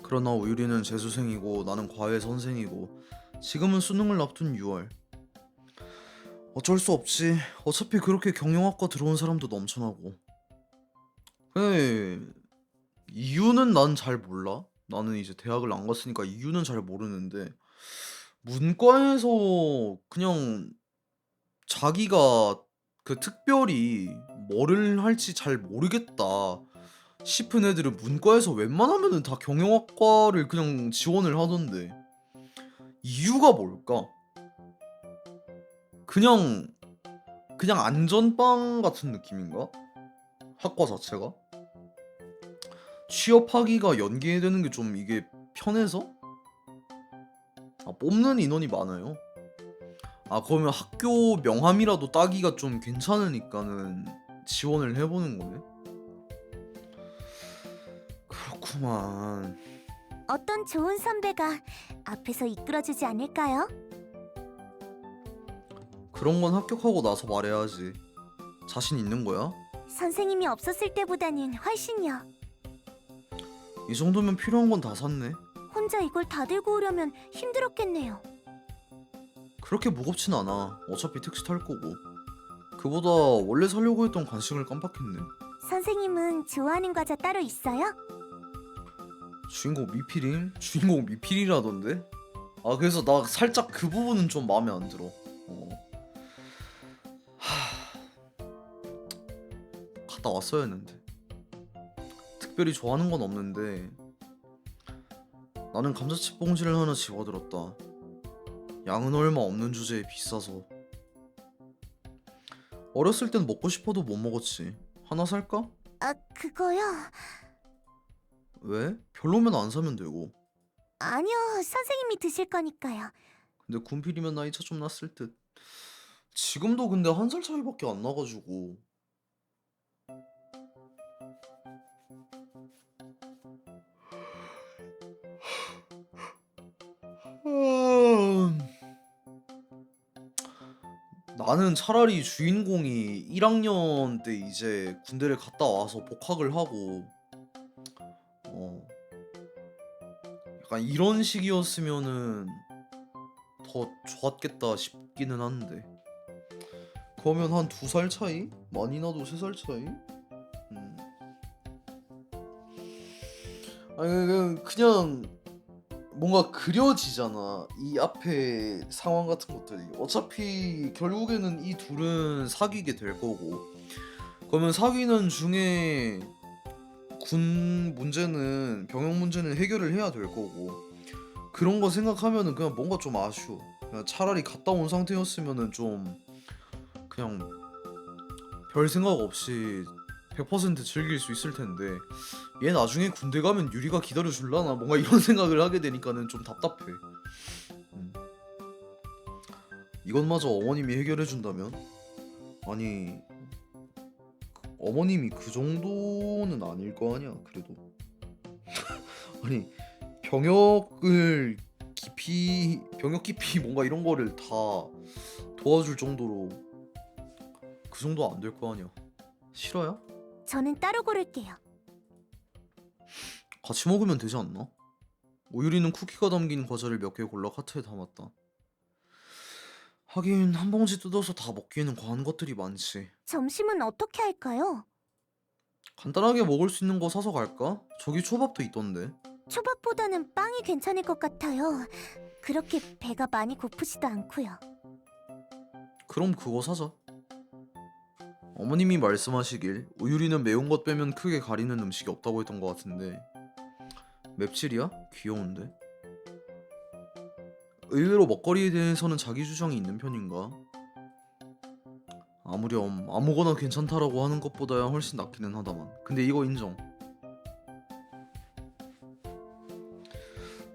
그러나 우유리는 재수생이고 나는 과외 선생이고 지금은 수능을 앞둔 6월. 어쩔 수 없지. 어차피 그렇게 경영학과 들어온 사람도 넘쳐나고. 근데 이유는 난 잘 몰라. 나는 이제 대학을 안 갔으니까 이유는 잘 모르는데, 문과에서 그냥 자기가 특별히 뭐를 할지 잘 모르겠다 싶은 애들은 문과에서 웬만하면은 다 경영학과를 그냥 지원을 하던데, 이유가 뭘까? 그냥 안전빵 같은 느낌인가? 학과 자체가? 취업하기가 연계되는 게 좀 이게 편해서? 뽑는 인원이 많아요. 그러면 학교 명함이라도 따기가 좀 괜찮으니까는 지원을 해보는 거네. 그렇구만. 어떤 좋은 선배가 앞에서 이끌어주지 않을까요? 그런 건 합격하고 나서 말해야지. 자신 있는 거야? 선생님이 없었을 때보다는 훨씬요. 이 정도면 필요한 건 다 샀네. 혼자 이걸 다 들고 오려면 힘들었겠네요. 그렇게 무겁진 않아. 어차피 택시 탈 거고. 그보다 원래 사려고 했던 간식을 깜빡했네. 선생님은 좋아하는 과자 따로 있어요? 주인공 미필임? 주인공 미필이라던데? 그래서 나 살짝 그 부분은 좀 마음에 안 들어. 갔다 왔어야 했는데. 특별히 좋아하는 건 없는데 나는 감자칩 봉지를 하나 집어들었다. 양은 얼마 없는 주제에 비싸서. 어렸을 땐 먹고 싶어도 못 먹었지. 하나 살까? 그거요? 왜? 별로면 안 사면 되고. 아니요, 선생님이 드실 거니까요. 근데 군필이면 나이 차 좀 났을 듯. 지금도 근데 한 살 차이밖에 안 나가지고. 나는 차라리 주인공이 1학년 때 이제 군대를 갔다 와서 복학을 하고 약간 이런 식이었으면은 더 좋았겠다 싶기는 한데, 그러면 한 2살 차이? 많이 나도 3살 차이? 아니 그냥 뭔가 그려지잖아. 이 앞에 상황 같은 것들이. 어차피 결국에는 이 둘은 사귀게 될 거고. 그러면 사귀는 중에 군 문제는 병역 문제는 해결을 해야 될 거고. 그런 거 생각하면은 그냥 뭔가 좀 아쉬워. 그냥 차라리 갔다 온 상태였으면은 좀 그냥 별 생각 없이 100% 즐길 수 있을 텐데 얘 나중에 군대 가면 유리가 기다려 줄라나 뭔가 이런 생각을 하게 되니까는 좀 답답해. 음. 이것마저 어머님이 해결해 준다면 아니 어머님이 그 정도는 아닐 거 아니야 그래도. 아니 병역 깊이 뭔가 이런 거를 다 도와줄 정도로 그 정도 안 될 거 아니야. 싫어요? 저는 따로 고를게요. 같이 먹으면 되지 않나? 오유리는 쿠키가 담긴 과자를 몇 개 골라 카트에 담았다. 하긴 한 봉지 뜯어서 다 먹기에는 과한 것들이 많지. 점심은 어떻게 할까요? 간단하게 먹을 수 있는 거 사서 갈까? 저기 초밥도 있던데. 초밥보다는 빵이 괜찮을 것 같아요. 그렇게 배가 많이 고프지도 않고요. 그럼 그거 사자. 어머님이 말씀하시길 오유리는 매운 것 빼면 크게 가리는 음식이 없다고 했던 것 같은데 맵찔이야? 귀여운데? 의외로 먹거리에 대해서는 자기 주장이 있는 편인가? 아무렴 아무거나 괜찮다라고 하는 것보다야 훨씬 낫기는 하다만 근데 이거 인정.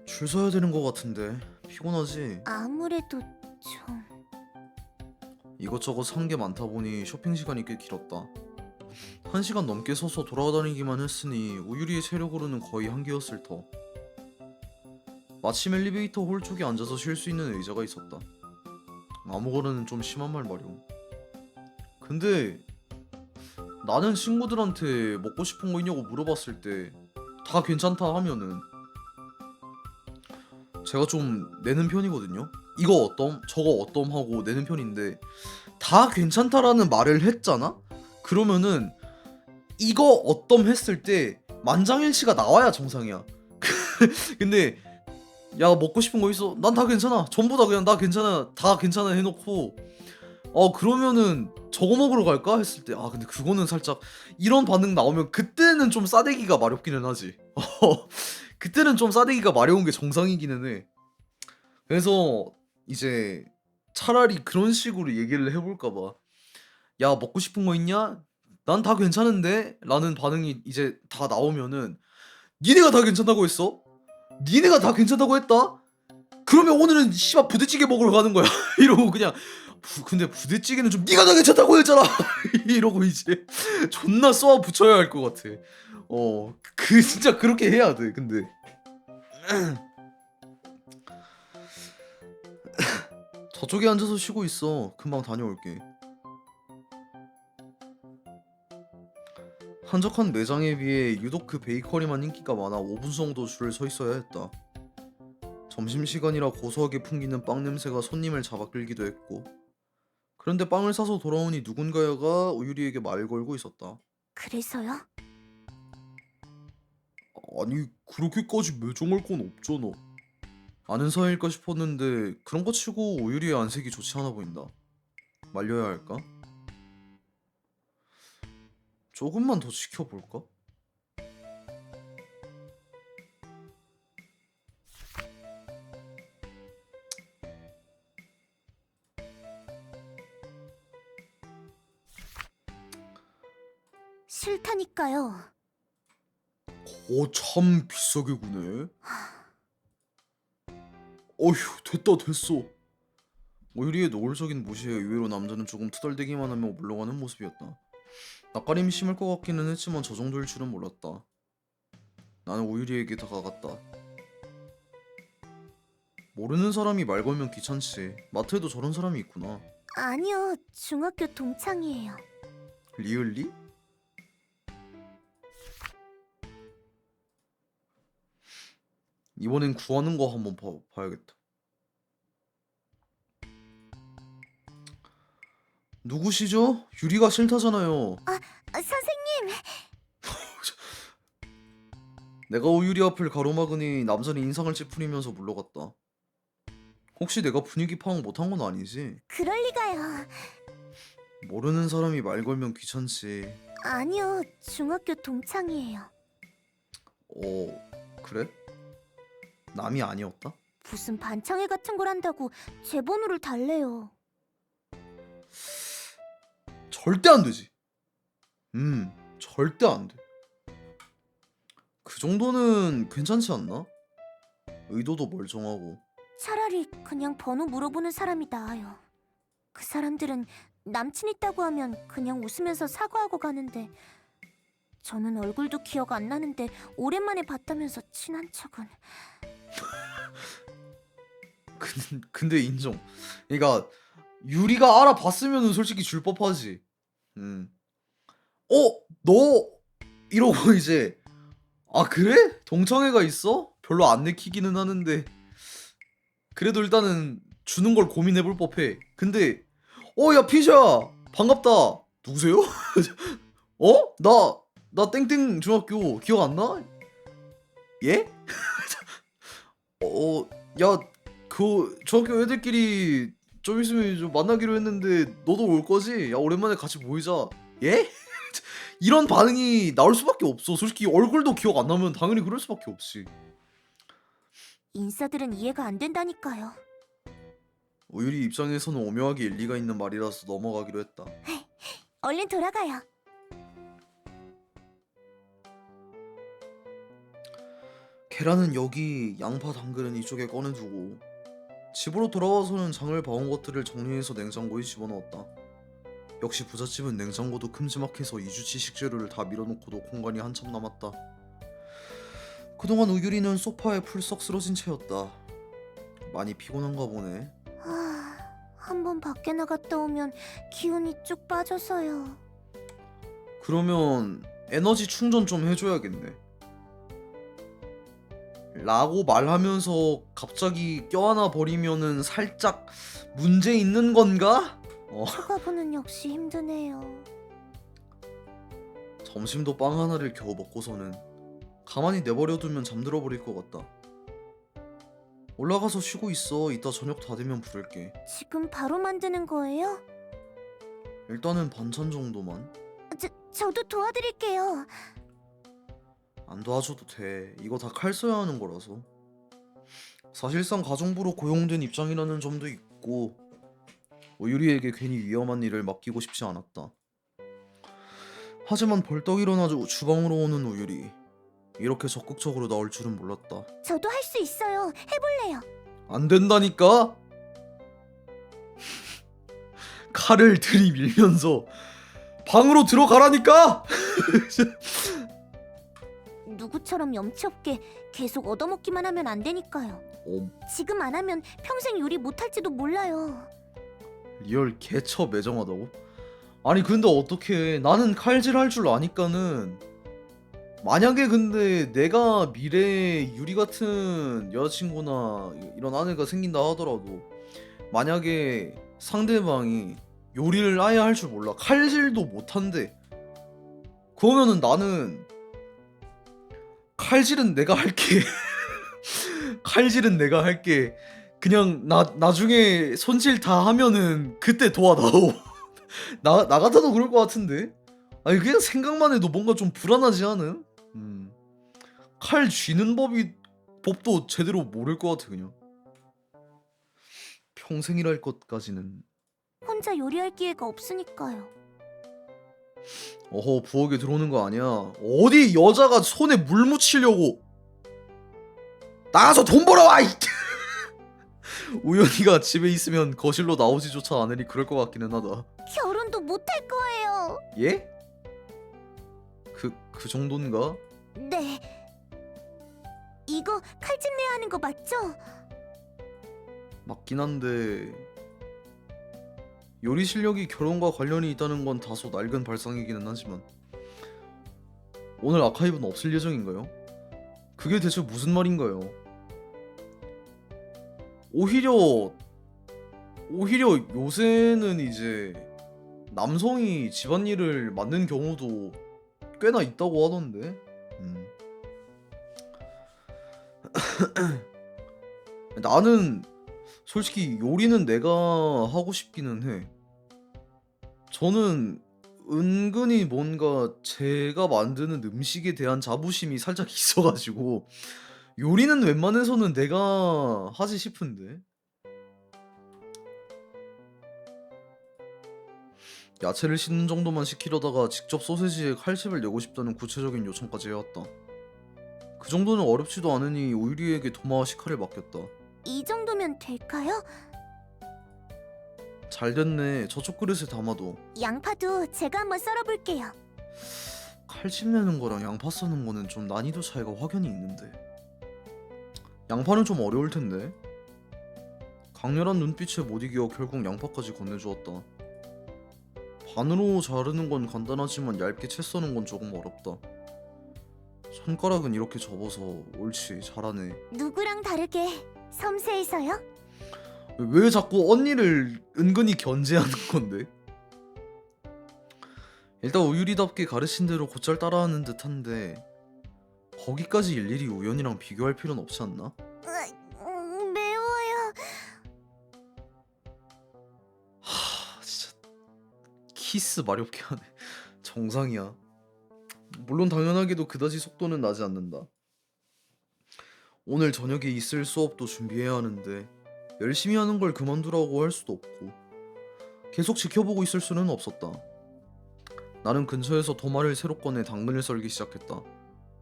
줄 서야 되는 것 같은데 피곤하지? 아무래도 좀... 이것저것 산 게 많다 보니 쇼핑 시간이 꽤 길었다. 1시간 넘게 서서 돌아다니기만 했으니 우유리의 체력으로는 거의 한계였을 터. 마침 엘리베이터 홀 쪽에 앉아서 쉴 수 있는 의자가 있었다. 아무거나는 좀 심한 말 말이오. 근데 나는 친구들한테 먹고 싶은 거 있냐고 물어봤을 때 다 괜찮다 하면은 제가 좀 내는 편이거든요. 이거 어떤 저거 어떤 하고 내는 편인데 다 괜찮다라는 말을 했잖아? 그러면은 이거 어떤 했을 때 만장일치가 나와야 정상이야. 근데 야 먹고 싶은 거 있어? 난 다 괜찮아. 전부 다 그냥 나 괜찮아. 다 괜찮아 해놓고 그러면은 저거 먹으러 갈까? 했을 때 근데 그거는 살짝 이런 반응 나오면 그때는 좀 싸대기가 마렵기는 하지. 그때는 좀 싸대기가 마려운 게 정상이기는 해. 그래서 이제 차라리 그런 식으로 얘기를 해볼까봐. 야 먹고 싶은 거 있냐? 난 다 괜찮은데? 라는 반응이 이제 다 나오면은 니네가 다 괜찮다고 했어? 니네가 다 괜찮다고 했다? 그러면 오늘은 씨발 부대찌개 먹으러 가는 거야. 이러고 그냥 근데 부대찌개는 좀 니가 다 괜찮다고 했잖아. 이러고 이제 존나 쏘아 붙여야 할 것 같아. 그 진짜 그렇게 해야 돼. 근데 저쪽에 앉아서 쉬고 있어. 금방 다녀올게. 한적한 매장에 비해 유독 그 베이커리만 인기가 많아 5분 정도 줄을 서 있어야 했다. 점심시간이라 고소하게 풍기는 빵 냄새가 손님을 잡아 끌기도 했고 그런데 빵을 사서 돌아오니 누군가가 우유리에게 말을 걸고 있었다. 그래서요? 아니 그렇게까지 매정할 건 없잖아. 아는 사이일까 싶었는데 그런 거 치고 우유리의 안색이 좋지 않아 보인다. 말려야 할까? 조금만 더 지켜볼까? 싫다니까요. 참 비싸게 구네. 어휴 됐어. 오유리의 노골적인 무시에 의외로 남자는 조금 투덜대기만 하며 물러가는 모습이었다. 낯가림이 심할 것 같기는 했지만 저 정도일 줄은 몰랐다. 나는 오유리에게 다가갔다. 모르는 사람이 말 걸면 귀찮지. 마트에도 저런 사람이 있구나. 아니요, 중학교 동창이에요. 리을리? 이번엔 구하는 거 한번 봐야겠다. 누구시죠? 유리가 싫다잖아요. 선생님! 내가 우유리 앞을 가로막으니 남자는 인상을 찌푸리면서 물러갔다. 혹시 내가 분위기 파악 못한 건 아니지? 그럴 리가요. 모르는 사람이 말 걸면 귀찮지. 아니요, 중학교 동창이에요. 그래? 남이 아니었다? 무슨 반창회 같은 걸 한다고 제 번호를 달래요. 절대 안 되지. 절대 안 돼. 그 정도는 괜찮지 않나? 의도도 멀쩡하고. 차라리 그냥 번호 물어보는 사람이 나아요. 그 사람들은 남친 있다고 하면 그냥 웃으면서 사과하고 가는데 저는 얼굴도 기억 안 나는데 오랜만에 봤다면서 친한 척은. 근데 인정. 그러니까 유리가 알아봤으면은 솔직히 줄 법하지. 너 이러고 이제 아 그래? 동창회가 있어? 별로 안 내키기는 하는데 그래도 일단은 주는 걸 고민해볼 법해. 근데 야 피샤 반갑다. 누구세요? 나 땡땡 중학교 기억 안 나? 예? 야 그 중학교 애들끼리 좀 있으면 좀 만나기로 했는데 너도 올 거지? 야 오랜만에 같이 모이자. 예? 이런 반응이 나올 수밖에 없어. 솔직히 얼굴도 기억 안 나면 당연히 그럴 수밖에 없지. 인싸들은 이해가 안 된다니까요. 우유리 입장에서는 오묘하게 일리가 있는 말이라서 넘어가기로 했다. 얼른 돌아가요. 계란은 여기, 양파 당근은 이쪽에 꺼내두고 집으로 돌아와서는 장을 봐온 것들을 정리해서 냉장고에 집어넣었다. 역시 부잣집은 냉장고도 큼지막해서 2주치 식재료를 다 밀어놓고도 공간이 한참 남았다. 그동안 우유리는 소파에 풀썩 쓰러진 채였다. 많이 피곤한가 보네. 한번 밖에 나갔다 오면 기운이 쭉 빠져서요. 그러면 에너지 충전 좀 해줘야겠네. 라고 말하면서 갑자기 껴안아 버리면은 살짝 문제 있는 건가? 초가부는 역시 힘드네요. 점심도 빵 하나를 겨우 먹고서는 가만히 내버려두면 잠들어 버릴 것 같다. 올라가서 쉬고 있어. 이따 저녁 다 되면 부를게. 지금 바로 만드는 거예요? 일단은 반찬 정도만. 저도 도와드릴게요. 안 도와줘도 돼. 이거 다 칼 써야 하는 거라서. 사실상 가정부로 고용된 입장이라는 점도 있고 우유리에게 괜히 위험한 일을 맡기고 싶지 않았다. 하지만 벌떡 일어나 주방으로 오는 우유리. 이렇게 적극적으로 나올 줄은 몰랐다. 저도 할 수 있어요. 해볼래요. 안 된다니까? 칼을 들이밀면서 방으로 들어가라니까? 누구처럼 염치 없게 계속 얻어먹기만 하면 안 되니까요. 지금 안 하면 평생 요리 못할지도 몰라요. 리얼 개처 매정하다고? 아니 근데 어떡해. 나는 칼질 할 줄 아니까는 만약에 근데 내가 미래에 유리 같은 여자친구나 이런 아내가 생긴다 하더라도 만약에 상대방이 요리를 아예 할 줄 몰라. 칼질도 못한대. 그러면은 나는 칼질은 내가 할게. 칼질은 내가 할게. 그냥 나중에 손질 다 하면은 그때 도와다오. 나 같아도 그럴 것 같은데. 아니 그냥 생각만 해도 뭔가 좀 불안하지 않음? 칼 쥐는 법도 제대로 모를 것 같아 그냥. 평생이랄 것까지는. 혼자 요리할 기회가 없으니까요. 어허 부엌에 들어오는 거 아니야. 어디 여자가 손에 물 묻히려고. 나가서 돈 벌어와! 우연히가 집에 있으면 거실로 나오지조차 않으니 그럴 것 같기는 하다. 결혼도 못할 거예요. 예? 그 정도인가? 네. 이거 칼질내야 하는 거 맞죠? 맞긴 한데 요리 실력이 결혼과 관련이 있다는 건 다소 낡은 발상이기는 하지만 오늘 아카이브는 없을 예정인가요? 그게 대체 무슨 말인가요? 오히려 요새는 이제 남성이 집안일을 맡는 경우도 꽤나 있다고 하던데. 나는 솔직히 요리는 내가 하고 싶기는 해. 저는 은근히 뭔가 제가 만드는 음식에 대한 자부심이 살짝 있어가지고 요리는 웬만해서는 내가 하지 싶은데. 야채를 씻는 정도만 시키려다가 직접 소세지에 칼집을 내고 싶다는 구체적인 요청까지 해왔다. 그 정도는 어렵지도 않으니 우유리에게 도마와 식칼을 맡겼다. 이 정도면 될까요? 잘 됐네. 저쪽 그릇에 담아둬. 양파도 제가 한번 썰어볼게요. 칼집 내는 거랑 양파 써는 거는 좀 난이도 차이가 확연히 있는데. 양파는 좀 어려울 텐데. 강렬한 눈빛에 못 이겨 결국 양파까지 건네주었다. 반으로 자르는 건 간단하지만 얇게 채 써는 건 조금 어렵다. 손가락은 이렇게 접어서 옳지 잘하네. 누구랑 다르게 섬세해서요? 왜 자꾸 언니를 은근히 견제하는 건데? 일단 우유리답게 가르친 대로 곧잘 따라하는 듯한데 거기까지 일일이 우연이랑 비교할 필요는 없지 않나? 매워요. 진짜 키스 마렵게 하네. 정상이야. 물론 당연하게도 그다지 속도는 나지 않는다. 오늘 저녁에 있을 수업도 준비해야 하는데 열심히 하는 걸 그만두라고 할 수도 없고 계속 지켜보고 있을 수는 없었다. 나는 근처에서 도마를 새로 꺼내 당근을 썰기 시작했다.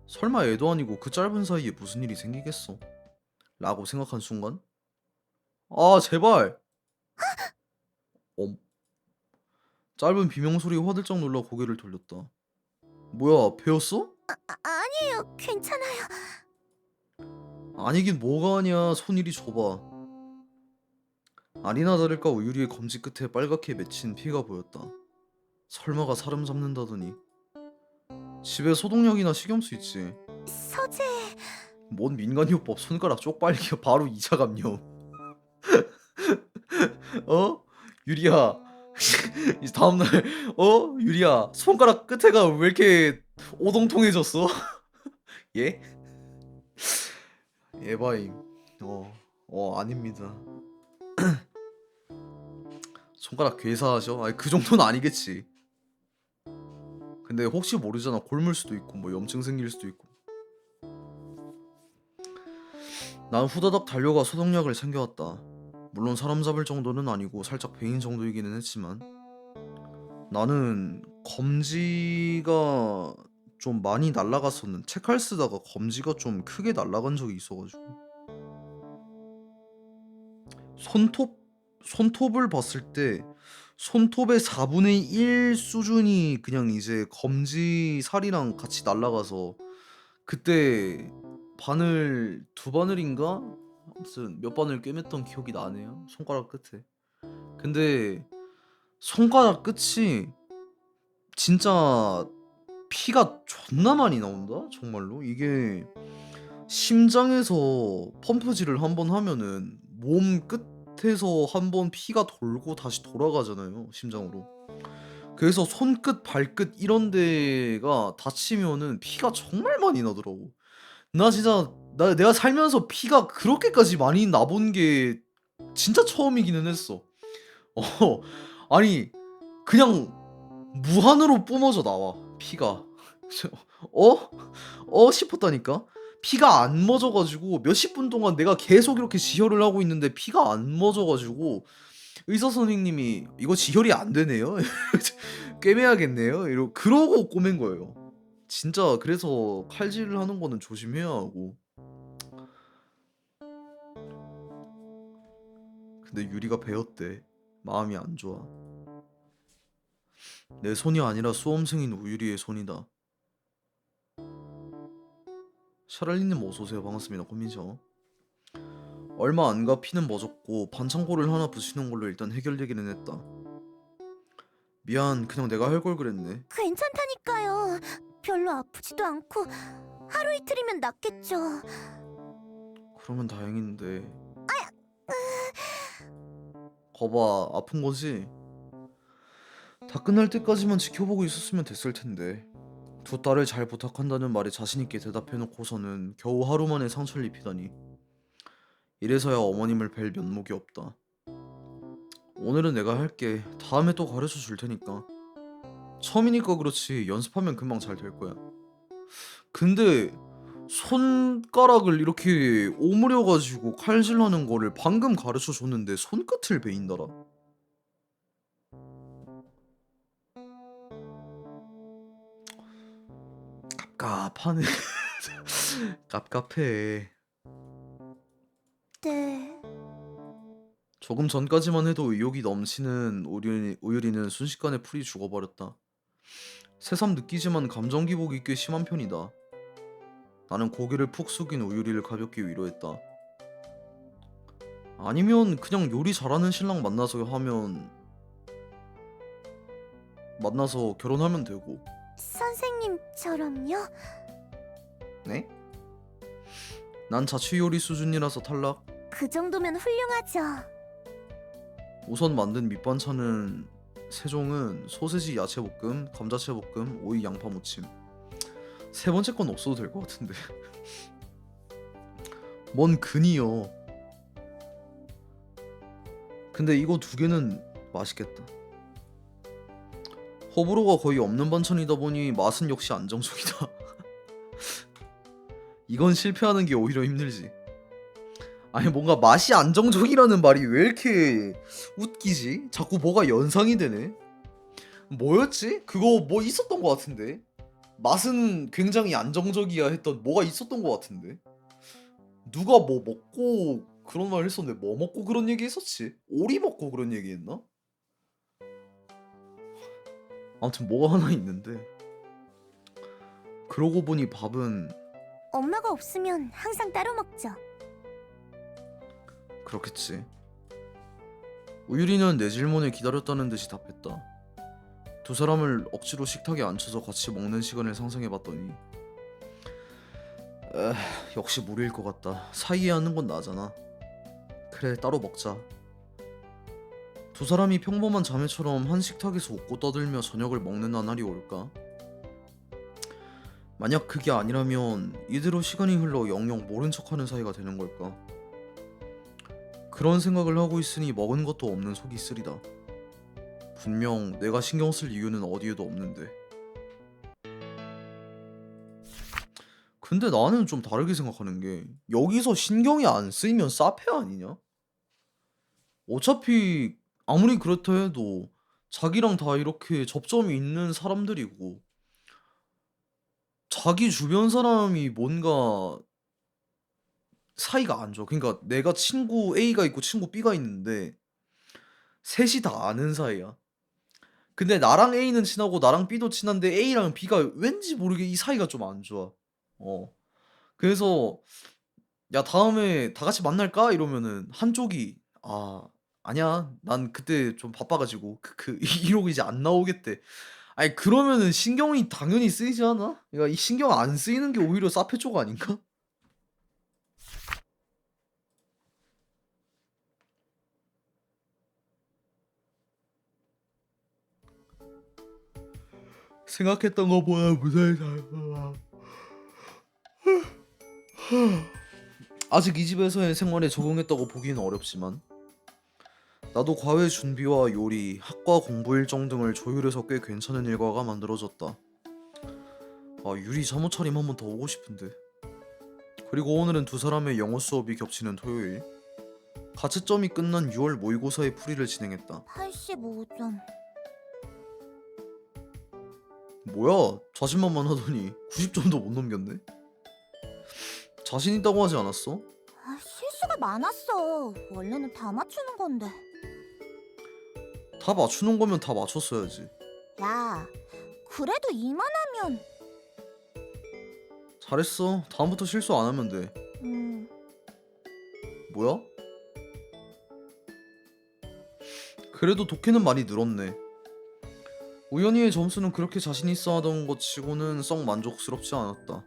설마 애도 아니고 그 짧은 사이에 무슨 일이 생기겠어? 라고 생각한 순간 아 제발! 짧은 비명소리에 화들짝 놀라 고개를 돌렸다. 뭐야 배웠어? 아니에요. 괜찮아요. 아니긴 뭐가 아니야. 손 이리 줘봐. 아니나 다를까 우유리의 검지 끝에 빨갛게 맺힌 피가 보였다. 설마가 사람 잡는다더니. 집에 소독약이나 식염수 있지. 서재. 뭔 민간요법 손가락 쪽빨리기 바로 2차 감염. 어? 유리야. 이제 다음날 유리야 손가락 끝에가 왜 이렇게 오동통해졌어? 예? 에바임. 아닙니다. 손가락 괴사하셔? 아니 그 정도는 아니겠지. 근데 혹시 모르잖아. 골물 수도 있고 뭐 염증 생길 수도 있고. 난 후다닥 달려가 소독약을 챙겨왔다. 물론 사람 잡을 정도는 아니고 살짝 베인 정도이기는 했지만 나는 검지가 좀 많이 날라갔었는. 책할 쓰다가 검지가 좀 크게 날라간 적이 있어가지고 손톱을 봤을 때 손톱의 4분의 1 수준이 그냥 이제 검지 살이랑 같이 날라가서 그때 바늘 2바늘인가? 아무튼 몇 바늘 꿰맸던 기억이 나네요. 손가락 끝에. 근데 손가락 끝이 진짜 피가 존나 많이 나온다? 정말로? 이게 심장에서 펌프질을 한번 하면은 몸 끝에서 한번 피가 돌고 다시 돌아가잖아요, 심장으로. 그래서 손끝, 발끝 이런 데가 다치면은 피가 정말 많이 나더라고. 나 진짜 내가 살면서 피가 그렇게까지 많이 나본 게 진짜 처음이기는 했어. 어, 아니 그냥 무한으로 뿜어져 나와 피가. 싶었다니까. 피가 안 멎어가지고 몇십 분 동안 내가 계속 이렇게 지혈을 하고 있는데 피가 안 멎어가지고 의사 선생님이 이거 지혈이 안 되네요. 꿰매야겠네요. 그러고 꼬맨 거예요. 진짜 그래서 칼질을 하는 거는 조심해야 하고. 근데 유리가 배웠대. 마음이 안 좋아. 내 손이 아니라 수험생인 우유리의 손이다. 샤랄리님 어서오세요. 반갑습니다. 고민이죠. 얼마 안가 피는 멎었고 반창고를 하나 붙이는 걸로 일단 해결되기는 했다. 미안. 그냥 내가 할 걸 그랬네. 괜찮다니까요. 별로 아프지도 않고 하루 이틀이면 낫겠죠. 그러면 다행인데. 거봐 아픈 거지? 다 끝날 때까지만 지켜보고 있었으면 됐을 텐데. 두 딸을 잘 부탁한다는 말에 자신있게 대답해놓고서는 겨우 하루 만에 상처를 입히다니. 이래서야 어머님을 뵐 면목이 없다. 오늘은 내가 할게. 다음에 또 가르쳐 줄 테니까. 처음이니까 그렇지 연습하면 금방 잘 될 거야. 근데 손가락을 이렇게 오므려가지고 칼질하는 거를 방금 가르쳐 줬는데 손끝을 베인다라. 갑갑하네. 갑갑해. 네. 조금 전까지만 해도 의욕이 넘치는 우유리는 순식간에 풀이 죽어버렸다. 새삼 느끼지만 감정 기복이 꽤 심한 편이다. 나는 고개를 푹 숙인 우유리를 가볍게 위로했다. 아니면 그냥 요리 잘하는 신랑 만나서 결혼하면 되고. 선생님처럼요? 네? 난 자취 요리 수준이라서 탈락. 그 정도면 훌륭하죠. 우선 만든 밑반찬은 세종은 소세지 야채볶음, 감자채볶음, 오이 양파 무침. 세 번째 건 없어도 될 것 같은데. 뭔 근이요. 근데 이거 두 개는 맛있겠다. 호불호가 거의 없는 반찬이다 보니 맛은 역시 안정적이다. 이건 실패하는 게 오히려 힘들지. 아니 뭔가 맛이 안정적이라는 말이 왜 이렇게 웃기지? 자꾸 뭐가 연상이 되네. 뭐였지? 그거 뭐 있었던 것 같은데. 맛은 굉장히 안정적이야 했던 뭐가 있었던 것 같은데. 누가 뭐 먹고 그런 말 했었는데 뭐 먹고 그런 얘기 했었지? 오리 먹고 그런 얘기 했나? 아무튼 뭐가 하나 있는데. 그러고 보니 밥은 엄마가 없으면 항상 따로 먹죠. 그렇겠지. 우유리는 내 질문을 기다렸다는 듯이 답했다. 두 사람을 억지로 식탁에 앉혀서 같이 먹는 시간을 상상해봤더니 역시 무리일 것 같다. 사이에 앉는 건 나잖아. 그래 따로 먹자. 두 사람이 평범한 자매처럼 한 식탁에서 웃고 떠들며 저녁을 먹는 나날이 올까? 만약 그게 아니라면 이대로 시간이 흘러 영영 모른 척하는 사이가 되는 걸까? 그런 생각을 하고 있으니 먹은 것도 없는 속이 쓰리다. 분명 내가 신경 쓸 이유는 어디에도 없는데. 근데 나는 좀 다르게 생각하는 게 여기서 신경이 안 쓰이면 싸패 아니냐? 어차피 아무리 그렇다 해도 자기랑 다 이렇게 접점이 있는 사람들이고 자기 주변 사람이 뭔가 사이가 안 좋아. 그러니까 내가 친구 A가 있고 친구 B가 있는데 셋이 다 아는 사이야. 근데 나랑 A는 친하고 나랑 B도 친한데 A랑 B가 왠지 모르게 이 사이가 좀 안 좋아. 어. 그래서 야 다음에 다 같이 만날까? 이러면은 한쪽이 아니야 난 그때 좀 바빠가지고 이러고 이제 안 나오겠대. 아니 그러면은 신경이 당연히 쓰이지 않아? 그러니까 이 신경 안 쓰이는 게 오히려 사페 쪽 아닌가? 생각했던 것보다 무사히 잘. 아직 이 집에서의 생활에 적응했다고 보기는 어렵지만 나도 과외 준비와 요리, 학과 공부 일정 등을 조율해서 꽤 괜찮은 일과가 만들어졌다. 유리 잠옷 차림 한번 더 오고 싶은데. 그리고 오늘은 두 사람의 영어 수업이 겹치는 토요일. 가채점이 끝난 6월 모의고사의 풀이를 진행했다. 85점. 뭐야? 자신만만 하더니 90점도 못 넘겼네? 자신 있다고 하지 않았어? 실수가 많았어. 원래는 다 맞추는 건데. 다 맞추는 거면 다 맞췄어야지. 야, 그래도 이만하면. 잘했어. 다음부터 실수 안 하면 돼. 뭐야? 그래도 독해는 많이 늘었네. 우연히의 점수는 그렇게 자신 있어 하던 것 치고는 썩 만족스럽지 않았다.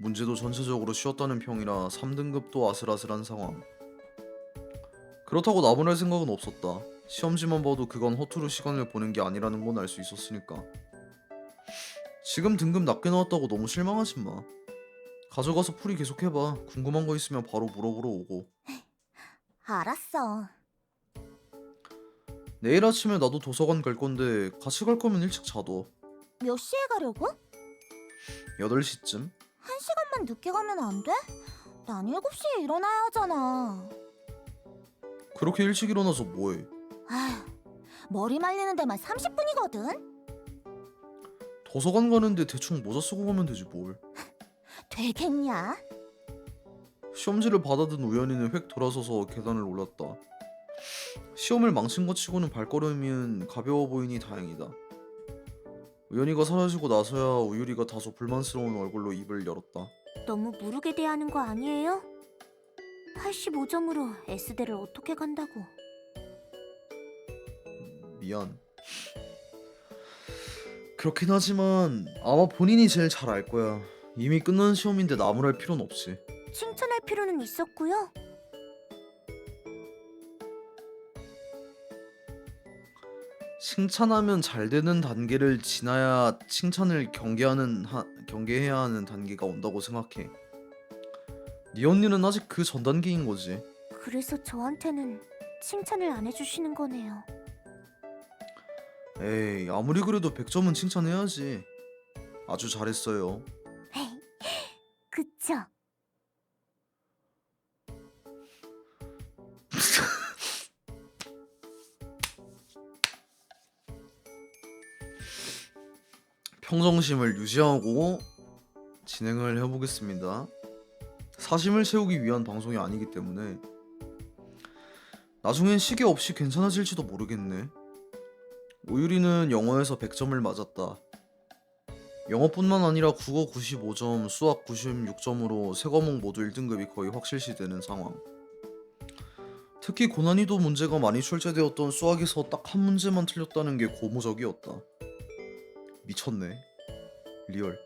문제도 전체적으로 쉬웠다는 평이라 3등급도 아슬아슬한 상황. 그렇다고 나무랄 생각은 없었다. 시험지만 봐도 그건 허투루 시간을 보낸 게 아니라는 건 알 수 있었으니까. 지금 등급 낮게 나왔다고 너무 실망하지 마. 가져가서 풀이 계속 해봐. 궁금한 거 있으면 바로 물어보러 오고. 알았어. 내일 아침에 나도 도서관 갈 건데 같이 갈 거면 일찍 자둬. 몇 시에 가려고? 8시쯤? 1시간만 늦게 가면 안 돼? 난 7시에 일어나야 하잖아. 그렇게 일찍 일어나서 뭐해? 아휴, 머리 말리는 데만 30분이거든? 도서관 가는데 대충 모자 쓰고 가면 되지 뭘. 되겠냐? 시험지를 받아든 우연히는 획 돌아서서 계단을 올랐다. 시험을 망친 것 치고는 발걸음은 가벼워 보이니 다행이다. 우연히가 사라지고 나서야 우유리가 다소 불만스러운 얼굴로 입을 열었다. 너무 무르게 대하는 거 아니에요? 85점으로 S대를 어떻게 간다고. 미안. 그렇긴 하지만 아마 본인이 제일 잘 알 거야. 이미 끝난 시험인데 나무랄 필요는 없지. 칭찬할 필요는 있었고요. 칭찬하면 잘 되는 단계를 지나야 칭찬을 경계해야 하는 단계가 온다고 생각해. 네 언니는 아직 그 전 단계인 거지. 그래서 저한테는 칭찬을 안 해주시는 거네요. 에이, 아무리 그래도 100점은 칭찬해야지. 아주 잘했어요. 그쵸? 평정심을 유지하고 진행을 해보겠습니다. 사심을 채우기 위한 방송이 아니기 때문에 나중엔 시계 없이 괜찮아질지도 모르겠네. 오유리는 영어에서 100점을 맞았다. 영어뿐만 아니라 국어 95점, 수학 96점으로 세 과목 모두 1등급이 거의 확실시되는 상황. 특히 고난이도 문제가 많이 출제되었던 수학에서 딱 한 문제만 틀렸다는 게 고무적이었다. 미쳤네. 리얼.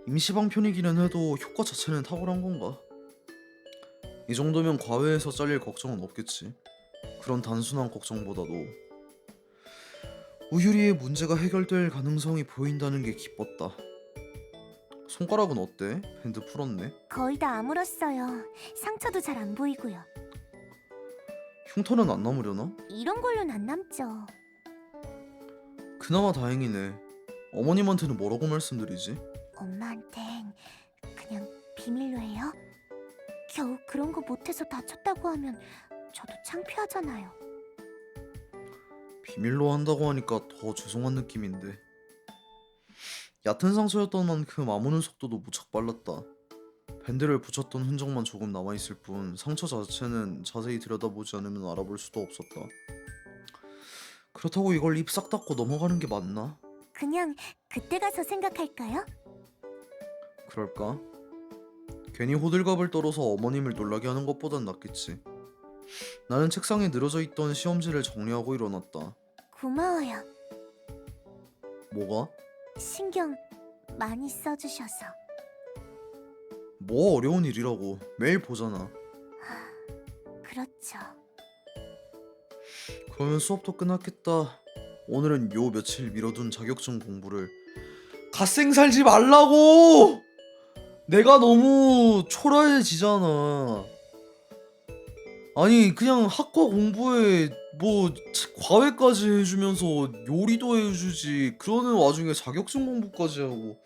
임시방편이기는 해도 효과 자체는 탁월한 건가? 이 정도면 과외에서 잘릴 걱정은 없겠지. 그런 단순한 걱정보다도 우유리의 문제가 해결될 가능성이 보인다는 게 기뻤다. 손가락은 어때? 밴드 풀었네. 거의 다 아물었어요. 상처도 잘 안 보이고요. 흉터는 안 남으려나? 이런 걸로는 안 남죠. 그나마 다행이네. 어머님한테는 뭐라고 말씀드리지? 엄마한텐 그냥 비밀로 해요. 겨우 그런 거 못해서 다쳤다고 하면 저도 창피하잖아요. 비밀로 한다고 하니까 더 죄송한 느낌인데. 얕은 상처였던 만큼 아무는 속도도 무척 빨랐다. 밴드를 붙였던 흔적만 조금 남아있을 뿐 상처 자체는 자세히 들여다보지 않으면 알아볼 수도 없었다. 그렇다고 이걸 입 싹 닫고 넘어가는 게 맞나? 그냥 그때 가서 생각할까요? 그럴까? 괜히 호들갑을 떨어서 어머님을 놀라게 하는 것보단 낫겠지. 나는 책상에 늘어져 있던 시험지를 정리하고 일어났다. 고마워요. 뭐가? 신경 많이 써주셔서. 뭐 어려운 일이라고. 매일 보잖아. 그렇죠. 그러면 수업도 끝났겠다. 오늘은 요 며칠 미뤄둔 자격증 공부를. 갓생 살지 말라고! 내가 너무 초라해지잖아. 아니 그냥 학과 공부에 뭐 과외까지 해주면서 요리도 해주지. 그러는 와중에 자격증 공부까지 하고.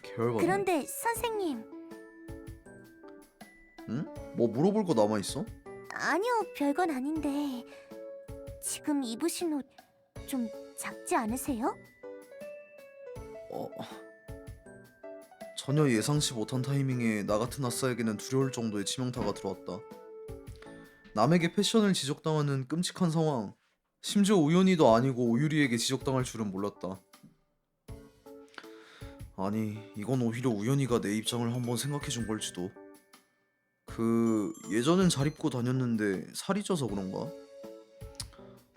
계열받네. 그런데 선생님. 응? 뭐 물어볼 거 남아있어? 아니요, 별건 아닌데 지금 입으신 옷 좀 작지 않으세요? 전혀 예상치 못한 타이밍에 나 같은 아싸에게는 두려울 정도의 치명타가 들어왔다. 남에게 패션을 지적당하는 끔찍한 상황. 심지어 우연히도 아니고 우유리에게 지적당할 줄은 몰랐다. 아니 이건 오히려 우연히가 내 입장을 한번 생각해준 걸지도. 예전엔 잘 입고 다녔는데 살이 쪄서 그런가?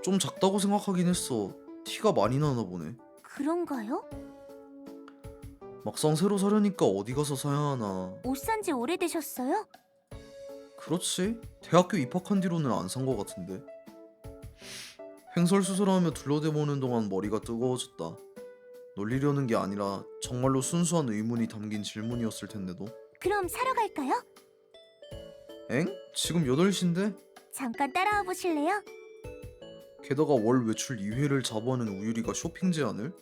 좀 작다고 생각하긴 했어. 티가 많이 나나 보네. 그런가요? 막상 새로 사려니까 어디 가서 사야 하나. 옷 산 지 오래되셨어요? 그렇지. 대학교 입학한 뒤로는 안 산 거 같은데. 횡설수설하며 둘러대보는 동안 머리가 뜨거워졌다. 놀리려는 게 아니라 정말로 순수한 의문이 담긴 질문이었을 텐데도. 그럼 사러 갈까요? 엥? 지금 8시인데? 잠깐 따라와 보실래요? 게다가 월 외출 2회를 자부하는 우유리가 쇼핑 제안을?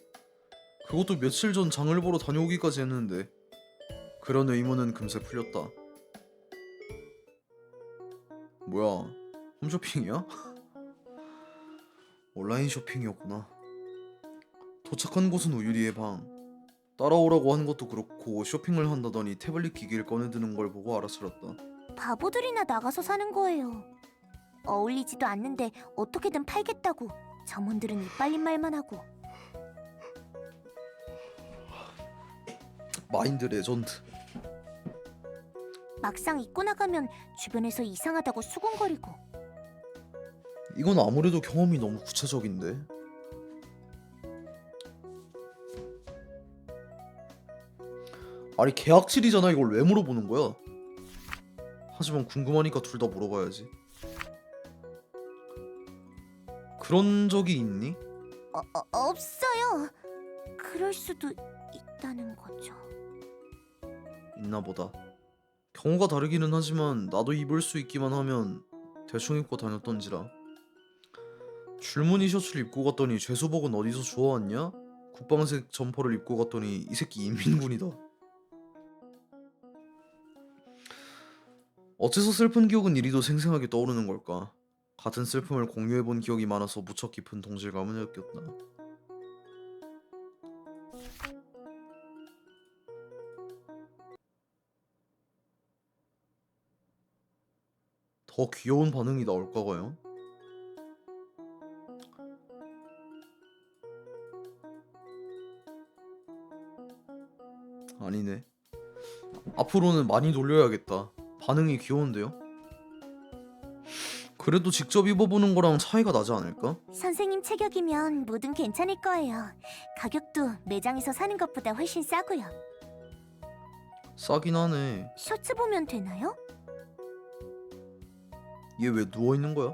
그것도 며칠 전 장을 보러 다녀오기까지 했는데. 그런 의문은 금세 풀렸다. 뭐야, 홈쇼핑이야? 온라인 쇼핑이었구나. 도착한 곳은 우유리의 방. 따라오라고 한 것도 그렇고 쇼핑을 한다더니 태블릿 기기를 꺼내드는 걸 보고 알아차렸다. 바보들이나 나가서 사는 거예요. 어울리지도 않는데 어떻게든 팔겠다고. 점원들은 이빨린 말만 하고. 마인드 레전드. 막상 입고 나가면 주변에서 이상하다고 수군거리고. 이건 아무래도 경험이 너무 구체적인데. 아니 계약질이잖아. 이걸 왜 물어보는 거야? 하지만 궁금하니까 둘 다 물어봐야지. 그런 적이 있니? 없어요. 그럴 수도 있다는 거죠. 있나 보다. 경우가 다르기는 하지만 나도 입을 수 있기만 하면 대충 입고 다녔던지라. 줄무늬 셔츠를 입고 갔더니 죄수복은 어디서 주워왔냐? 국방색 점퍼를 입고 갔더니 이 새끼 인민군이다. 어째서 슬픈 기억은 이리도 생생하게 떠오르는 걸까? 같은 슬픔을 공유해본 기억이 많아서 무척 깊은 동질감을 느꼈다. 더 귀여운 반응이 나올까 과연? 아니네. 앞으로는 많이 놀려야겠다. 반응이 귀여운데요? 그래도 직접 입어보는 거랑 차이가 나지 않을까? 선생님 체격이면 뭐든 괜찮을 거예요. 가격도 매장에서 사는 것보다 훨씬 싸고요. 싸긴 하네. 셔츠 보면 되나요? 얘 왜 누워있는 거야?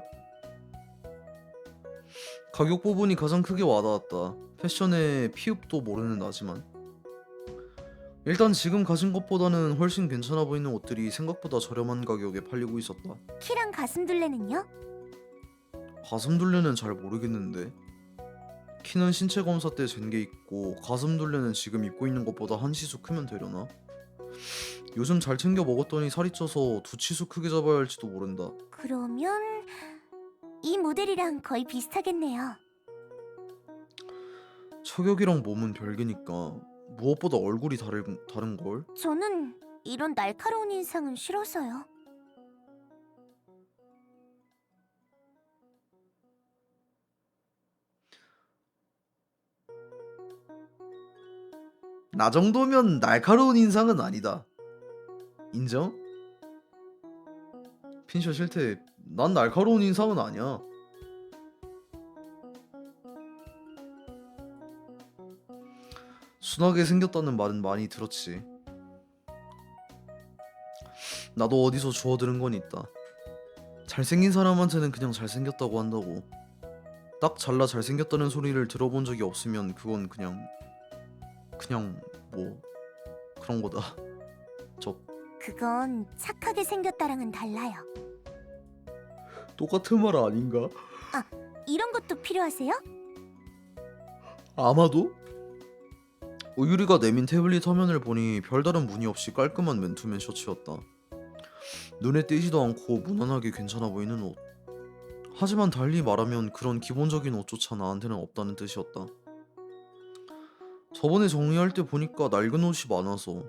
가격 부분이 가장 크게 와닿았다. 패션의 피읍도 모르는 나지만. 일단 지금 가진 것보다는 훨씬 괜찮아 보이는 옷들이 생각보다 저렴한 가격에 팔리고 있었다. 키랑 가슴둘레는요? 가슴둘레는 잘 모르겠는데. 키는 신체 검사 때 잰 게 있고 가슴둘레는 지금 입고 있는 것보다 한 치수 크면 되려나? 요즘 잘 챙겨 먹었더니 살이 쪄서 두 치수 크게 잡아야 할지도 모른다. 그러면 이 모델이랑 거의 비슷하겠네요. 체격이랑 몸은 별개니까 무엇보다 얼굴이 다른걸? 저는 이런 날카로운 인상은 싫어서요. 나 정도면 날카로운 인상은 아니다. 인정? 핀셔 실태. 난 날카로운 인상은 아니야. 순하게 생겼다는 말은 많이 들었지. 나도 어디서 주워 들은 건 있다. 잘생긴 사람한테는 그냥 잘생겼다고 한다고. 딱 잘라 잘생겼다는 소리를 들어본 적이 없으면 그건 그냥 뭐 그런 거다. 그건 착하게 생겼다랑은 달라요. 똑같은 말 아닌가? 이런 것도 필요하세요? 아마도? 우유리가 내민 태블릿 화면을 보니 별다른 무늬 없이 깔끔한 맨투맨 셔츠였다. 눈에 띄지도 않고 무난하게 괜찮아 보이는 옷. 하지만 달리 말하면 그런 기본적인 옷조차 나한테는 없다는 뜻이었다. 저번에 정리할 때 보니까 낡은 옷이 많아서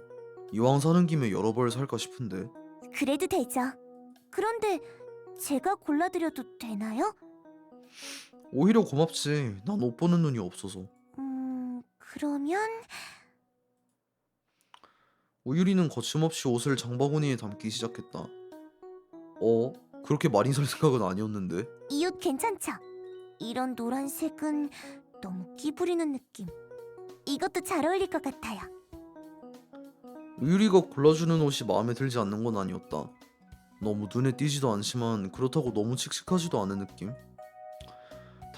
이왕 사는 김에 여러 벌 살까 싶은데. 그래도 되죠. 그런데 제가 골라드려도 되나요? 오히려 고맙지. 난 옷 보는 눈이 없어서. 그러면 우유리는 거침없이 옷을 장바구니에 담기 시작했다. 그렇게 많이 살 생각은 아니었는데. 이 옷 괜찮죠? 이런 노란색은 너무 끼부리는 느낌. 이것도 잘 어울릴 것 같아요. 우유리가 골라주는 옷이 마음에 들지 않는 건 아니었다. 너무 눈에 띄지도 않지만 그렇다고 너무 칙칙하지도 않은 느낌.